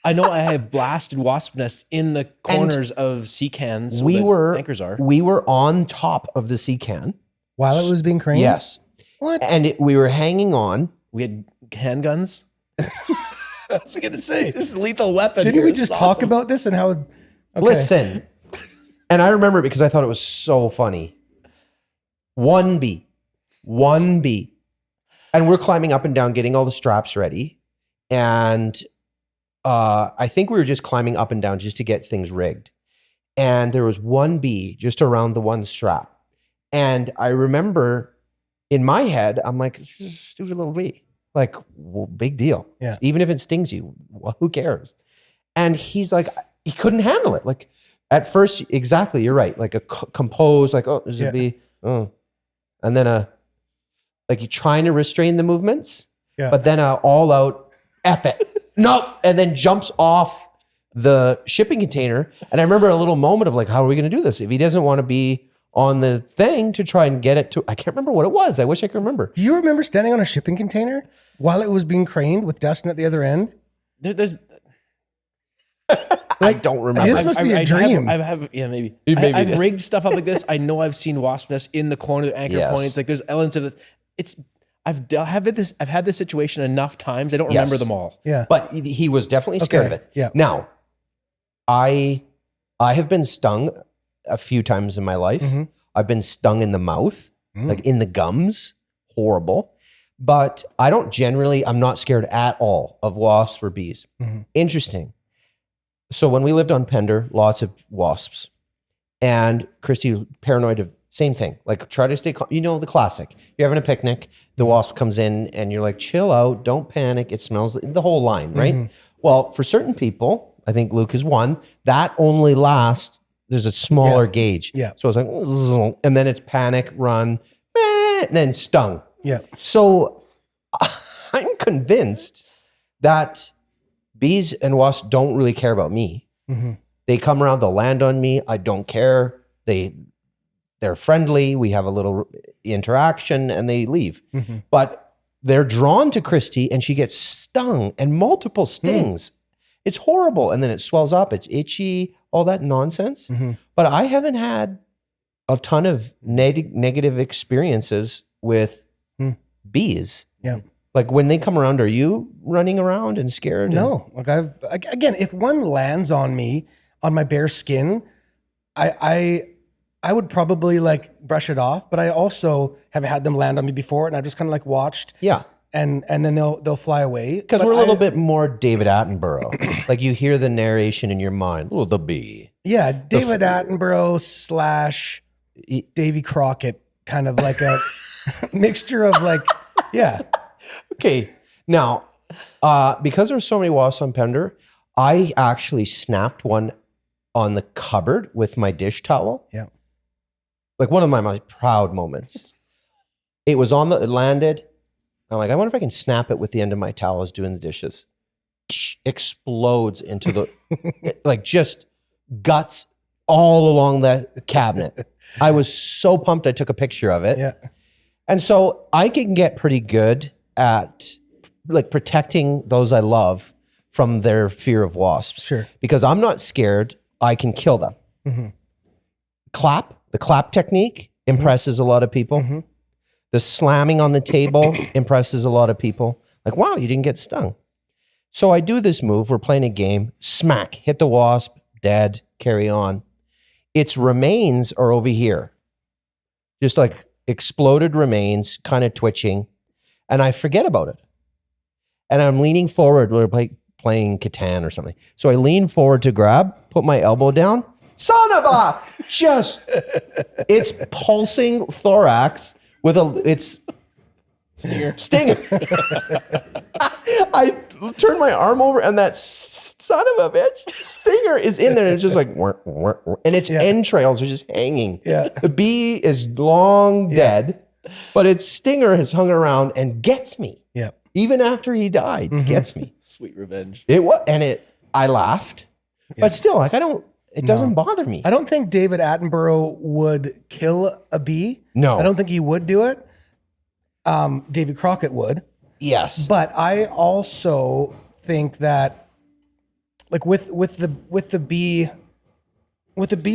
S1: I know I have blasted wasp nests in the corners of sea cans. Anchors are.
S3: We were on top of the sea can.
S2: While it was being craned?
S3: Yes.
S2: What?
S3: And we were hanging on.
S1: We had handguns.
S2: I was going to say.
S1: This is a lethal weapon.
S2: Didn't we just talk about this and how... Okay.
S3: Listen. And I remember it because I thought it was so funny. One bee. One bee. And we're climbing up and down, getting all the straps ready. And I think we were just climbing up and down just to get things rigged. And there was one bee just around the one strap. And I remember in my head, I'm like, it's just a stupid little bee. Like, well, big deal.
S2: Yeah.
S3: Even if it stings you, well, who cares? And he's like, he couldn't handle it. Like at first, exactly, you're right. Like a composed, like, oh, there's a bee. Oh. And then like you're trying to restrain the movements, but then all out, F it. No. And then jumps off the shipping container. And I remember a little moment of like, how are we going to do this? If he doesn't want to be on the thing to try and get it to, I can't remember what it was. I wish I could remember.
S2: Do you remember standing on a shipping container while it was being craned with Dustin at the other end?
S1: There's
S3: I don't remember.
S2: This must be a dream.
S1: Maybe. I've rigged stuff up like this. I know I've seen wasp nests in the corner, the anchor points. Like there's elements of it. I've had this situation enough times. I don't remember them all.
S2: Yeah.
S3: But he was definitely scared of it.
S2: Yeah.
S3: Now, I have been stung a few times in my life.
S2: Mm-hmm.
S3: I've been stung in the mouth, like in the gums. Horrible. But I'm not scared at all of wasps or bees.
S2: Mm-hmm.
S3: Interesting. So when we lived on Pender, lots of wasps. And Christy, paranoid of same thing. Like try to stay calm. You know, the classic. You're having a picnic. The wasp comes in and you're like, chill out. Don't panic. It smells the whole line, right? Mm-hmm. Well, for certain people, I think Luke is one, that only lasts, there's a smaller gauge.
S2: Yeah.
S3: So it's like, and then it's panic, run, and then stung.
S2: Yeah.
S3: So I'm convinced that bees and wasps don't really care about me.
S2: Mm-hmm.
S3: They come around, they'll land on me. I don't care. They're friendly. We have a little interaction and they leave. Mm-hmm. But they're drawn to Christy and she gets stung and multiple stings. It's horrible. And then it swells up. It's itchy, all that nonsense. Mm-hmm. But I haven't had a ton of negative experiences with bees.
S2: Yeah.
S3: Like when they come around, are you running around and scared?
S2: No. Like again, if one lands on me, on my bare skin, I would probably like brush it off, but I also have had them land on me before and I've just kind of like watched.
S3: Yeah.
S2: And then they'll fly away.
S3: Because we're a little bit more David Attenborough. Like you hear the narration in your mind. Oh, the bee.
S2: Yeah, David Attenborough / Davy Crockett, kind of like a mixture of like, yeah.
S3: Okay. Now, because there's so many wasps on Pender, I actually snapped one on the cupboard with my dish towel.
S2: Yeah.
S3: Like one of my most proud moments. It landed. I'm like, I wonder if I can snap it with the end of my towel as doing the dishes. Explodes into the, like just guts all along the cabinet. I was so pumped I took a picture of it.
S2: Yeah.
S3: And so I can get pretty good at like protecting those I love from their fear of wasps.
S2: Sure.
S3: Because I'm not scared, I can kill them. Mm-hmm. The clap technique impresses a lot of people. Mm-hmm. The slamming on the table impresses a lot of people. Like, wow, you didn't get stung. So I do this move. We're playing a game. Smack, hit the wasp, dead, carry on. Its remains are over here. Just like exploded remains, kind of twitching. And I forget about it. And I'm leaning forward. We're playing Catan or something. So I lean forward to grab, put my elbow down. Son of a, it's pulsing thorax with its stinger. I turn my arm over and that son of a bitch stinger is in there and it's just like, and its entrails are just hanging.
S2: Yeah.
S3: The bee is long dead, but its stinger has hung around and gets me.
S2: Yeah.
S3: Even after he died, gets me.
S1: Sweet revenge.
S3: I laughed, but still, like it doesn't bother me.
S2: I don't think David Attenborough would kill a bee.
S3: No.
S2: I don't think he would do it. David Crockett would.
S3: Yes.
S2: But I also think that like with the bee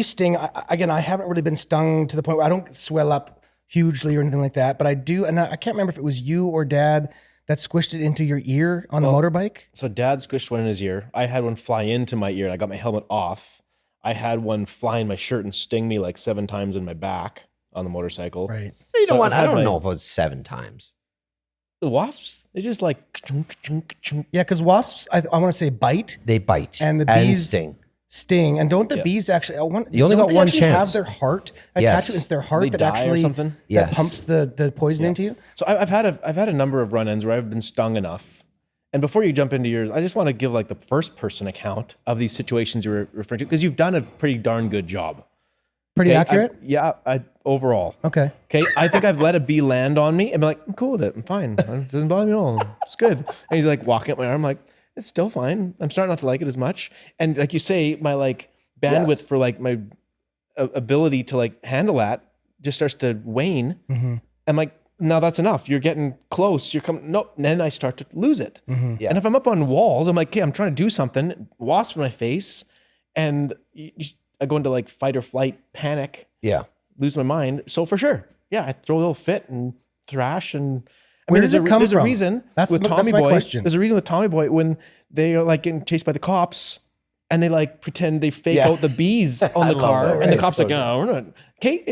S2: sting, I haven't really been stung to the point where I don't swell up hugely or anything like that, but I do, and I can't remember if it was you or Dad that squished it into your ear on the motorbike.
S1: So Dad squished one in his ear. I had one fly into my ear and I got my helmet off. I had one fly in my shirt and sting me like 7 times in my back. on the motorcycle.
S2: Right.
S3: You know
S1: So
S3: what?
S1: I've
S3: I
S1: had
S3: don't
S1: my-
S3: know if it was 7 times.
S1: The wasps, they just like chunk, chunk, chunk.
S2: Yeah, because wasps, I want to say bite
S3: They bite
S2: and the bees
S3: sting.
S2: And don't the
S1: Yeah.
S2: bees actually?
S3: You only
S2: don't
S3: got
S2: they
S3: one
S2: actually
S3: chance.
S2: Have their heart
S3: Yes.
S2: attachment? It's their heart
S1: They
S2: that
S1: die or
S2: actually
S1: something?
S2: that
S3: Yes.
S2: pumps the poison into you.
S1: So I've had a number of run-ins where I've been stung enough. And before you jump into yours, I just want to give like the first person account of these situations you're referring to, because you've done a pretty darn good job.
S2: Pretty
S1: Okay,
S2: accurate.
S1: Overall.
S2: Okay.
S1: Okay, I think I've let a bee land on me and be like, I'm cool with it. I'm fine. It doesn't bother me at all. It's good. And he's like walking up my arm. I'm like, it's still fine. I'm starting not to like it as much. And like you say, my like bandwidth for like my ability to like handle that just starts to wane. I'm like, now that's enough. You're getting close. You're coming. No. And then I start to lose it.
S3: Yeah.
S1: And if I'm up on walls, I'm like, okay, I'm trying to do something. Wasp in my face, and I go into like fight or flight panic.
S3: Yeah.
S1: Lose my mind. So for sure, yeah, I throw a little fit and thrash. And
S2: Where does it come
S1: there's
S2: from?
S1: a reason
S2: That's
S1: with
S2: my
S1: Tommy Boy.
S2: question.
S1: There's a reason with Tommy Boy when they are like getting chased by the cops and they like pretend they fake
S3: Yeah.
S1: out the bees on
S3: I
S1: the
S3: love
S1: car,
S3: that,
S1: and
S3: right?
S1: the cops
S3: So
S1: like, oh, we're not. Okay,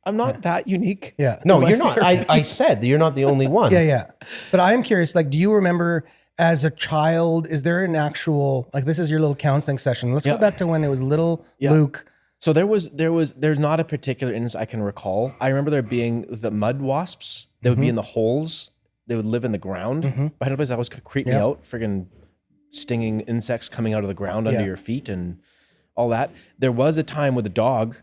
S1: I'm not that unique.
S2: Yeah.
S3: No,
S1: My
S3: you're not. I said you're not the only one.
S2: Yeah. But I am curious. Like, do you remember as a child? Is there an actual like this is your little counseling session? Let's go back to when it was little Luke.
S1: So there's not a particular instance I can recall. I remember there being the mud wasps that would be in the holes. They would live in the ground. I had a place that was creep me out. Friggin' stinging insects coming out of the ground under your feet and all that. There was a time with a dog,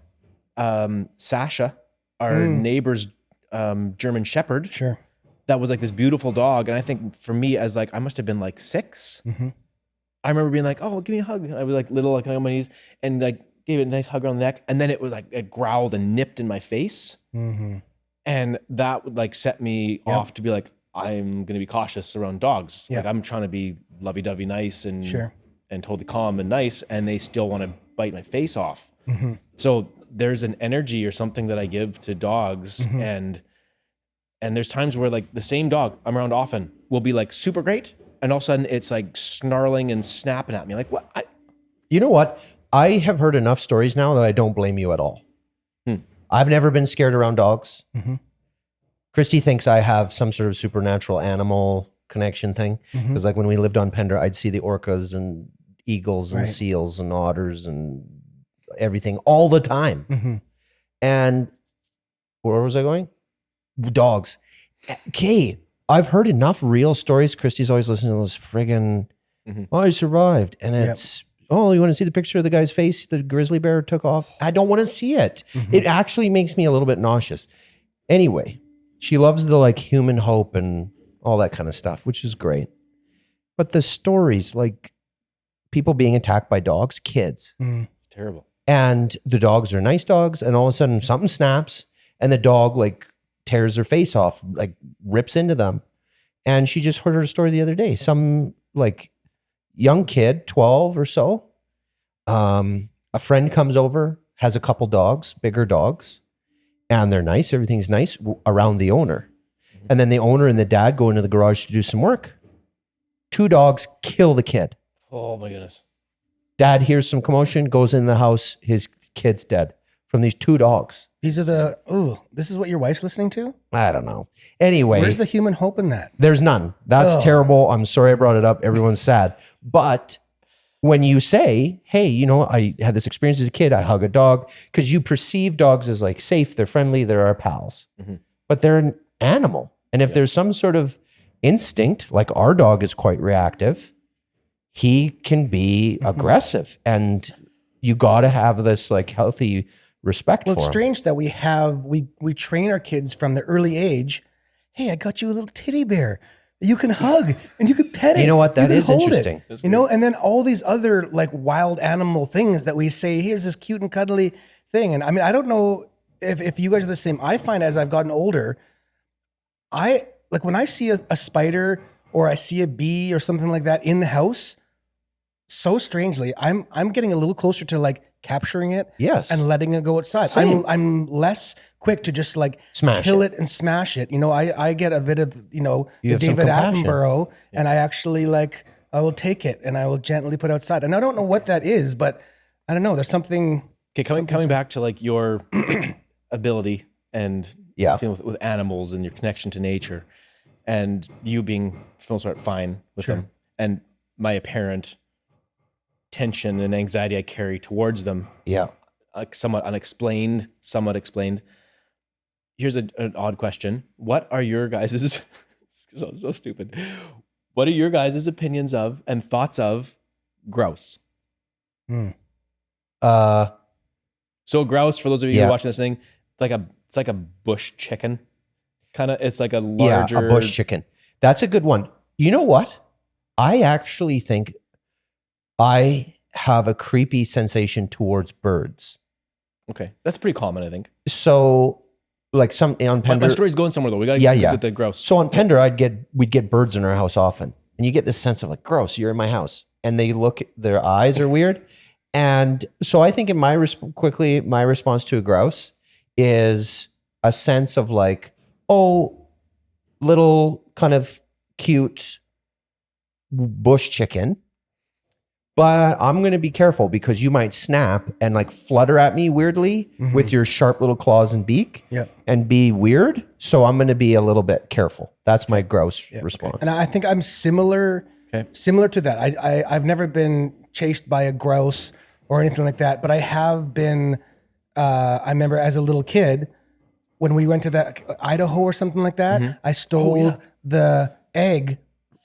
S1: Sasha, our neighbor's German Shepherd.
S2: Sure.
S1: That was like this beautiful dog. And I think for me, as like I must have been like 6. I remember being like, "Oh, give me a hug." And I was like little, like on my knees, and like gave it a nice hug on the neck. And then it was like it growled and nipped in my face, and that would like set me off to be like, I'm gonna be cautious around dogs. Like I'm trying to be lovey-dovey, nice, and totally calm and nice, and they still want to bite my face off. So there's an energy or something that I give to dogs, and there's times where like the same dog I'm around often will be like super great, and all of a sudden it's like snarling and snapping at me. Like what?
S3: You know what? I have heard enough stories now that I don't blame you at all. I've never been scared around dogs. Christy thinks I have some sort of supernatural animal connection thing. Because like when we lived on Pender, I'd see the orcas and eagles and seals and otters and everything all the time. And where was I going? Dogs. Okay. I've heard enough real stories. Christy's always listening to those friggin' oh, I survived. And it's, oh, you want to see the picture of the guy's face the grizzly bear took off? I don't want to see it. It actually makes me a little bit nauseous. Anyway, she loves the like human hope and all that kind of stuff, which is great. But the stories, like people being attacked by dogs, kids.
S1: Terrible.
S3: And the dogs are nice dogs. And all of a sudden something snaps and the dog like tears their face off, like rips into them. And she just heard her story the other day. Some like young kid, 12 or so. A friend comes over, has a couple dogs, bigger dogs, and they're nice. Everything's nice around the owner. And then the owner and the dad go into the garage to do some work. 2 dogs kill the kid.
S1: Oh my goodness.
S3: Dad hears some commotion, goes in the house. His kid's dead from these 2 dogs.
S2: These are this is what your wife's listening to?
S3: I don't know. Anyway.
S2: Where's the human hope in that?
S3: There's none. That's terrible. I'm sorry I brought it up. Everyone's sad. But when you say, hey, you know, I had this experience as a kid, I hug a dog, because you perceive dogs as like safe, they're friendly, they're our pals. But they're an animal. And if there's some sort of instinct, like our dog is quite reactive, he can be aggressive. And you got to have this like healthy respect for
S2: Well, it's
S3: him.
S2: strange that we train our kids from the early age. Hey, I got you a little teddy bear that you can hug and you can pet it.
S3: You know what? That
S2: You can
S3: is
S2: hold it.
S3: interesting.
S2: You know, and then all these other like wild animal things that we say, here's this cute and cuddly thing. And I mean, I don't know if you guys are the same. I find as I've gotten older, I like when I see a spider or I see a bee or something like that in the house, so strangely, I'm getting a little closer to like capturing it
S3: Yes.
S2: and letting it go outside.
S3: Same.
S2: I'm less quick to just like
S3: Smash
S2: kill
S3: it.
S2: it and smash it. You know, I get a bit of, you know,
S3: You
S2: the
S3: have some
S2: David
S3: compassion.
S2: Attenborough and I actually like, I will take it and I will gently put outside. And I don't know what that is, but I don't know. There's something.
S1: Okay, coming back to like your ability and
S3: Yeah.
S1: feeling with animals and your connection to nature, and you being for the most part fine with them, and my apparent tension and anxiety I carry towards them,
S3: Yeah.
S1: like somewhat unexplained, somewhat explained. Here's an odd question: what are your guys's? so stupid. What are your guys' opinions of and thoughts of grouse? So grouse, for those of you who are watching this thing, it's like a bush chicken. Kind of, it's like a larger
S3: a bush chicken. That's a good one. You know what? I actually think I have a creepy sensation towards birds.
S1: Okay, that's pretty common, I think.
S3: So, like on Pender,
S1: my story's going somewhere though. We gotta get with the grouse.
S3: So on Pender, we'd get birds in our house often, and you get this sense of like, gross, you're in my house, and their eyes are weird, and so I think in my response to a grouse is a sense of like, oh, little kind of cute bush chicken. But I'm going to be careful because you might snap and like flutter at me weirdly with your sharp little claws and beak and be weird. So I'm going to be a little bit careful. That's my grouse response.
S2: And I think I'm similar to that. I've never been chased by a grouse or anything like that, but I have been, I remember as a little kid, when we went to that Idaho or something like that, I stole the egg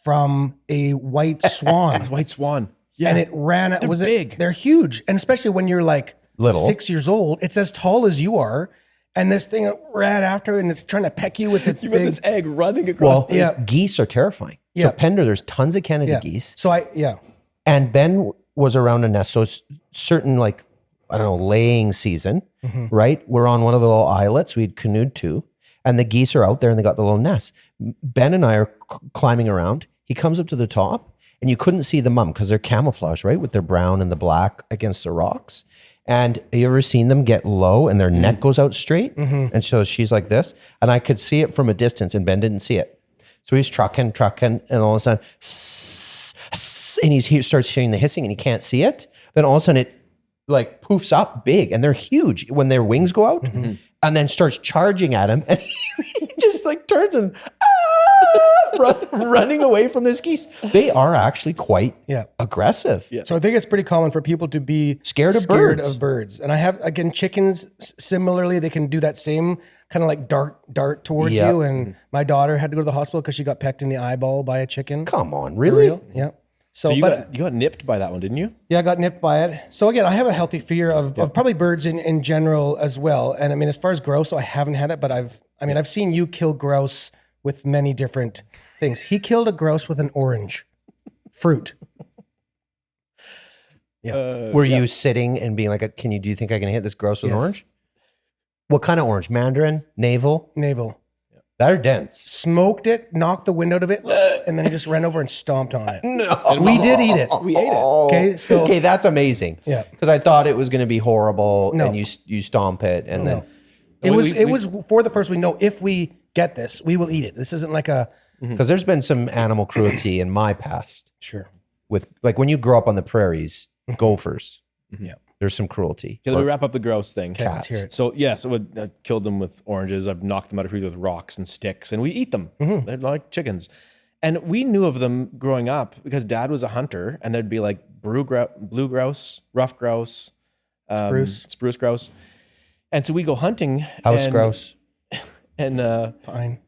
S2: from a white swan.
S1: White swan. Yeah.
S2: And it ran.
S1: They're big.
S2: They're huge. And especially when you're like
S3: little
S2: 6 years old, it's as tall as you are. And this thing ran after and it's trying to peck you with its big
S1: this egg running across.
S3: Geese are terrifying.
S2: Yeah.
S3: So Pender, there's tons of Canada geese.
S2: So
S3: And Ben was around a nest. So it's certain like, I don't know, laying season, right? We're on one of the little islets we'd canoed to, and the geese are out there and they got the little nest. Ben and I are climbing around. He comes up to the top and you couldn't see the mum because they're camouflage, right? With their brown and the black against the rocks. And have you ever seen them get low and their neck goes out straight? And so she's like this. And I could see it from a distance and Ben didn't see it. So he's trucking, and all of a sudden, and he starts hearing the hissing and he can't see it. Then all of a sudden it like poofs up big and they're huge when their wings go out and then starts charging at him. And he just like turns and running away from this geese. They are actually quite aggressive.
S1: Yeah.
S2: So I think it's pretty common for people to be
S3: scared of birds.
S2: And I have, again, chickens similarly, they can do that same kind of like dart towards you. And my daughter had to go to the hospital because she got pecked in the eyeball by a chicken.
S3: Come on, really?
S2: Yeah.
S1: So you got nipped by that one, didn't you?
S2: Yeah, I got nipped by it. So again, I have a healthy fear of probably birds in general as well. And I mean, as far as grouse, I haven't had it, but I've seen you kill grouse with many different things. He killed a grouse with an orange fruit. Yeah.
S3: Were you sitting and being like, do you think I can hit this grouse with an orange? What kind of orange? Mandarin? Navel? They're dense.
S2: Smoked it, knocked the wind out of it, and then he just ran over and stomped on it.
S3: No.
S2: We did eat it.
S1: We ate it.
S2: Okay,
S3: that's amazing.
S2: Yeah.
S3: Because I thought it was going to be horrible and you stomp it and then.
S2: It was for the person we know, if we get this, we will eat it. This isn't like a...
S3: Because there's been some animal cruelty in my past.
S2: Sure.
S3: With like when you grow up on the prairies, gophers.
S2: Yeah.
S3: There's some cruelty.
S1: Let me wrap up the grouse thing.
S2: Okay, let's hear it.
S1: So I killed them with oranges. I've knocked them out of food with rocks and sticks, and we eat them. They're like chickens. And we knew of them growing up because Dad was a hunter, and there'd be like blue grouse, rough grouse, spruce grouse. And so we go hunting.
S3: House grouse.
S1: And
S2: Pine.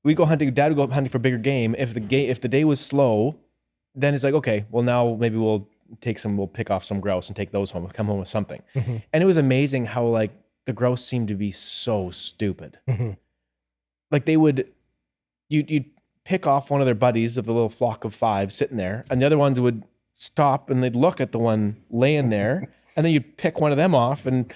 S1: We go hunting. Dad would go hunting for bigger game. If the day was slow, then it's like, okay, well now maybe we'll pick off some grouse and take those home, come home with something. And it was amazing how like the grouse seemed to be so stupid. Like you'd pick off one of their buddies of the little flock of 5 sitting there, and the other ones would stop and they'd look at the one laying there, and then you'd pick one of them off, and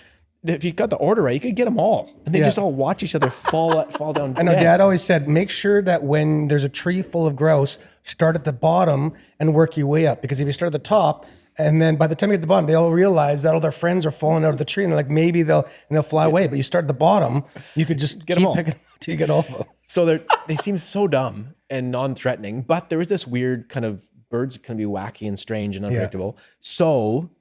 S1: if you got the order right, you could get them all, and they just all watch each other fall down.
S2: I know Dad always said, make sure that when there's a tree full of grouse, start at the bottom and work your way up. Because if you start at the top, and then by the time you get to the bottom, they'll realize that all their friends are falling out of the tree, and they're like, maybe they'll fly away. But you start at the bottom, you could just
S1: Get them all.
S2: picking till you get all of them.
S1: So they seem so dumb and non-threatening, but there is this weird kind of birds can be wacky and strange and unpredictable. So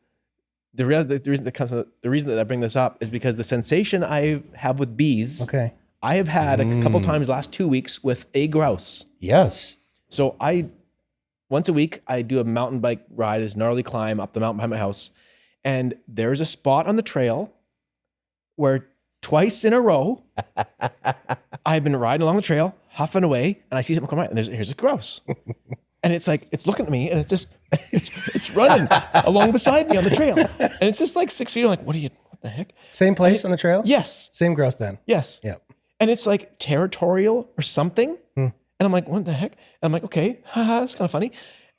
S1: the reason that I bring this up is because the sensation I have with bees,
S2: Okay.
S1: I have had a couple times last 2 weeks with a grouse.
S3: Yes.
S1: So once a week, I do a mountain bike ride, this gnarly climb up the mountain behind my house. And there's a spot on the trail where twice in a row, I've been riding along the trail, huffing away, and I see something come right, and here's a grouse. And it's like, it's looking at me, and it's running along beside me on the trail. And it's just like 6 feet. I'm like, what the heck?
S2: Same place on the trail?
S1: Yes.
S2: Same grouse then?
S1: Yes.
S2: Yep.
S1: And it's like territorial or something. And I'm like, what the heck? And I'm like, okay, haha, that's kind of funny.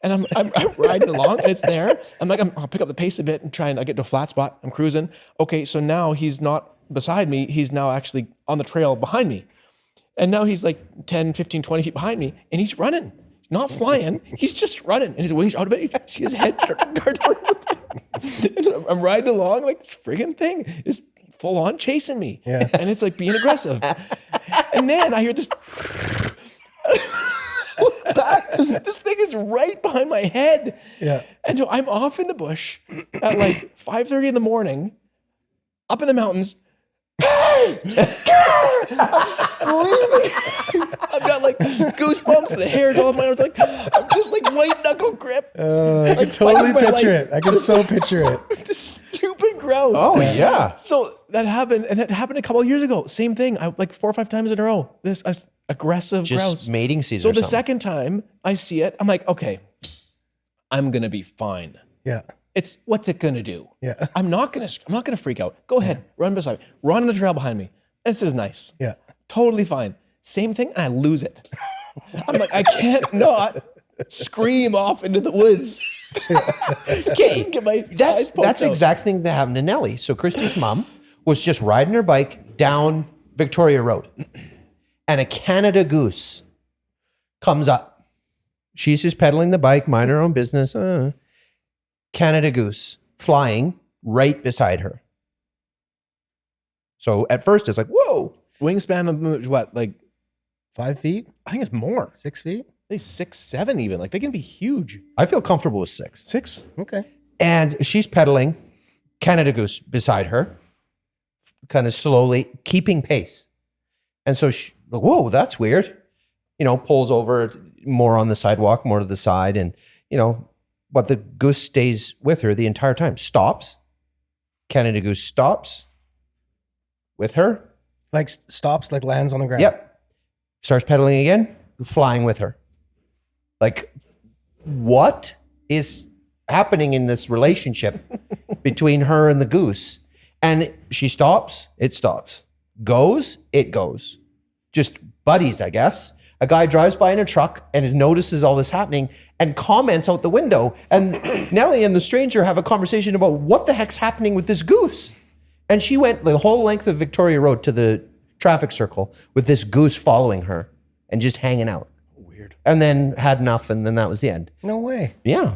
S1: And I'm riding along and it's there. I'm like, I'll pick up the pace a bit and I get to a flat spot. I'm cruising. Okay, so now he's not beside me. He's now actually on the trail behind me. And now he's like 10, 15, 20 feet behind me and he's running. He's not flying. He's just running. And his wings out a bit. You see his head. And I'm ringing along like this friggin' thing is full on chasing me.
S2: Yeah.
S1: And it's like being aggressive. And then I hear this back. This thing is right behind my head.
S2: Yeah.
S1: And so I'm off in the bush at like 5:30 in the morning, up in the mountains. I'm screaming. I've got like goosebumps and the hairs all over my arms. Like I'm just like white knuckle grip.
S2: I can totally picture it. I can so picture it.
S1: This stupid grouse.
S3: Oh yeah.
S1: So that happened, and that happened a couple of years ago. Same thing. I like 4 or 5 times in a row. This aggressive
S3: Just
S1: grouse.
S3: mating season.
S1: So
S3: or
S1: the
S3: something.
S1: second time I see it, I'm like, okay, I'm gonna be fine.
S2: Yeah.
S1: What's it gonna do?
S2: Yeah.
S1: I'm not gonna freak out. Go ahead, run beside me. Run on the trail behind me. This is nice.
S2: Yeah.
S1: Totally fine. Same thing, and I lose it. I'm like, I can't not scream off into the woods.
S3: Okay,
S1: Get my
S3: that's
S1: eyes poked
S3: the
S1: out.
S3: exact thing that happened to Nellie. So Christy's mom was just riding her bike down Victoria Road, and a Canada goose comes up. She's just pedaling the bike, mind her own business. Canada goose flying right beside her. So at first it's like, whoa.
S1: Wingspan of what? Like
S2: 5 feet?
S1: I think it's more.
S2: 6 feet?
S1: They 6, 7 even. Like they can be huge.
S3: I feel comfortable with 6.
S1: 6.
S2: Okay.
S3: And she's pedaling, Canada goose beside her, kind of slowly keeping pace. And so she, whoa, that's weird. Pulls over more on the sidewalk, more to the side. And, but the goose stays with her the entire time. Stops. Canada goose stops with her.
S2: Like stops, like lands on the ground.
S3: Yep. Starts pedaling again, flying with her. Like, what is happening in this relationship between her and the goose? And she stops, it stops. Goes, it goes. Just buddies, I guess. A guy drives by in a truck and notices all this happening and comments out the window. And Nellie and the stranger have a conversation about what the heck's happening with this goose. And she went the whole length of Victoria Road to the traffic circle with this goose following her and just hanging out.
S1: Weird.
S3: And then had enough, and then that was the end.
S2: No way.
S3: Yeah.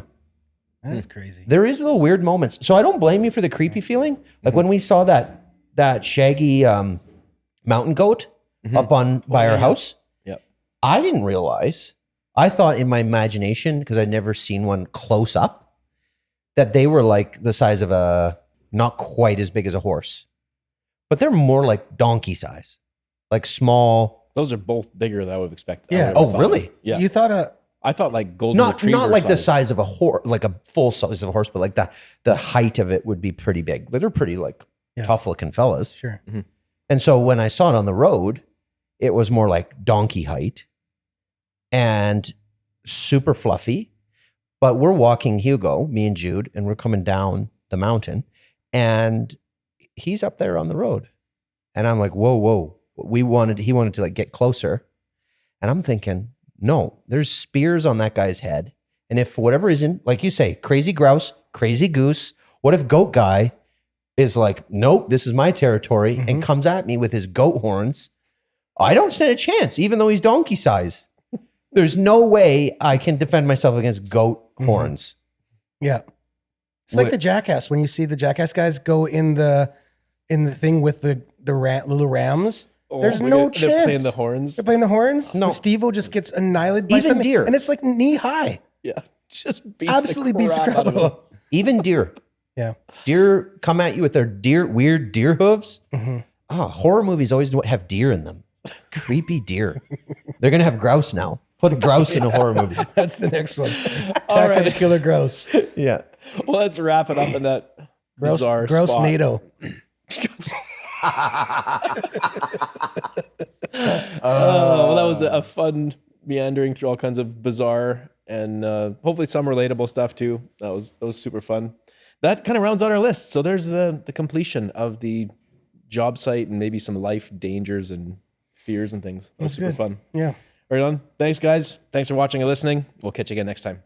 S2: That is crazy.
S3: There is little weird moments. So I don't blame you for the creepy feeling. Like when we saw that shaggy mountain goat up by our house,
S1: Yep.
S3: I didn't realize. I thought in my imagination, because I'd never seen one close up, that they were like the size of not quite as big as a horse, but they're more like donkey size, like small.
S1: Those are both bigger than I would have expected.
S2: Yeah.
S3: Oh, really?
S1: Yeah.
S2: You thought
S1: I thought like golden
S3: Not
S1: retriever
S3: like the
S1: size.
S3: size of a horse, like a full size of a horse, but like the height of it would be pretty big. They're pretty like tough looking fellas.
S2: sure.
S3: And so when I saw it on the road, it was more like donkey height and super fluffy. But we're walking Hugo, me and Jude, and we're coming down the mountain, and he's up there on the road. And I'm like, whoa. He wanted to like get closer. And I'm thinking, no, there's spears on that guy's head. And if for whatever reason, like you say, crazy grouse, crazy goose, what if goat guy is like, nope, this is my territory, and comes at me with his goat horns? I don't stand a chance, even though he's donkey size. There's no way I can defend myself against goat horns.
S2: Yeah. It's like the Jackass. When you see the Jackass guys go in the thing with the little rams, there's no chance.
S1: They're playing the horns.
S2: They're playing the horns.
S3: No.
S2: And Steve-O just gets annihilated by
S3: Even
S2: something.
S3: deer.
S2: And it's like knee high.
S1: Yeah. Just beats
S2: Absolutely
S1: the
S2: beats the
S1: crap
S2: crap
S1: out of
S2: out of
S1: him.
S2: him.
S3: Even deer.
S2: Yeah.
S3: Deer come at you with their weird deer hooves. Horror movies always have deer in them. Creepy deer. They're gonna have grouse now. Put a grouse in a horror movie.
S2: That's the next one.
S1: All
S2: Attack of the
S1: right.
S2: Killer Grouse.
S3: Yeah.
S1: Well, let's wrap it up in that bizarre
S2: Grouse
S1: spot.
S2: NATO.
S1: Well, that was a fun meandering through all kinds of bizarre and hopefully some relatable stuff too. That was super fun. That kind of rounds out our list. So there's the completion of the job site and maybe some life dangers and fears and things. That was super fun.
S2: Yeah.
S1: Right on. Thanks, guys. Thanks for watching and listening. We'll catch you again next time.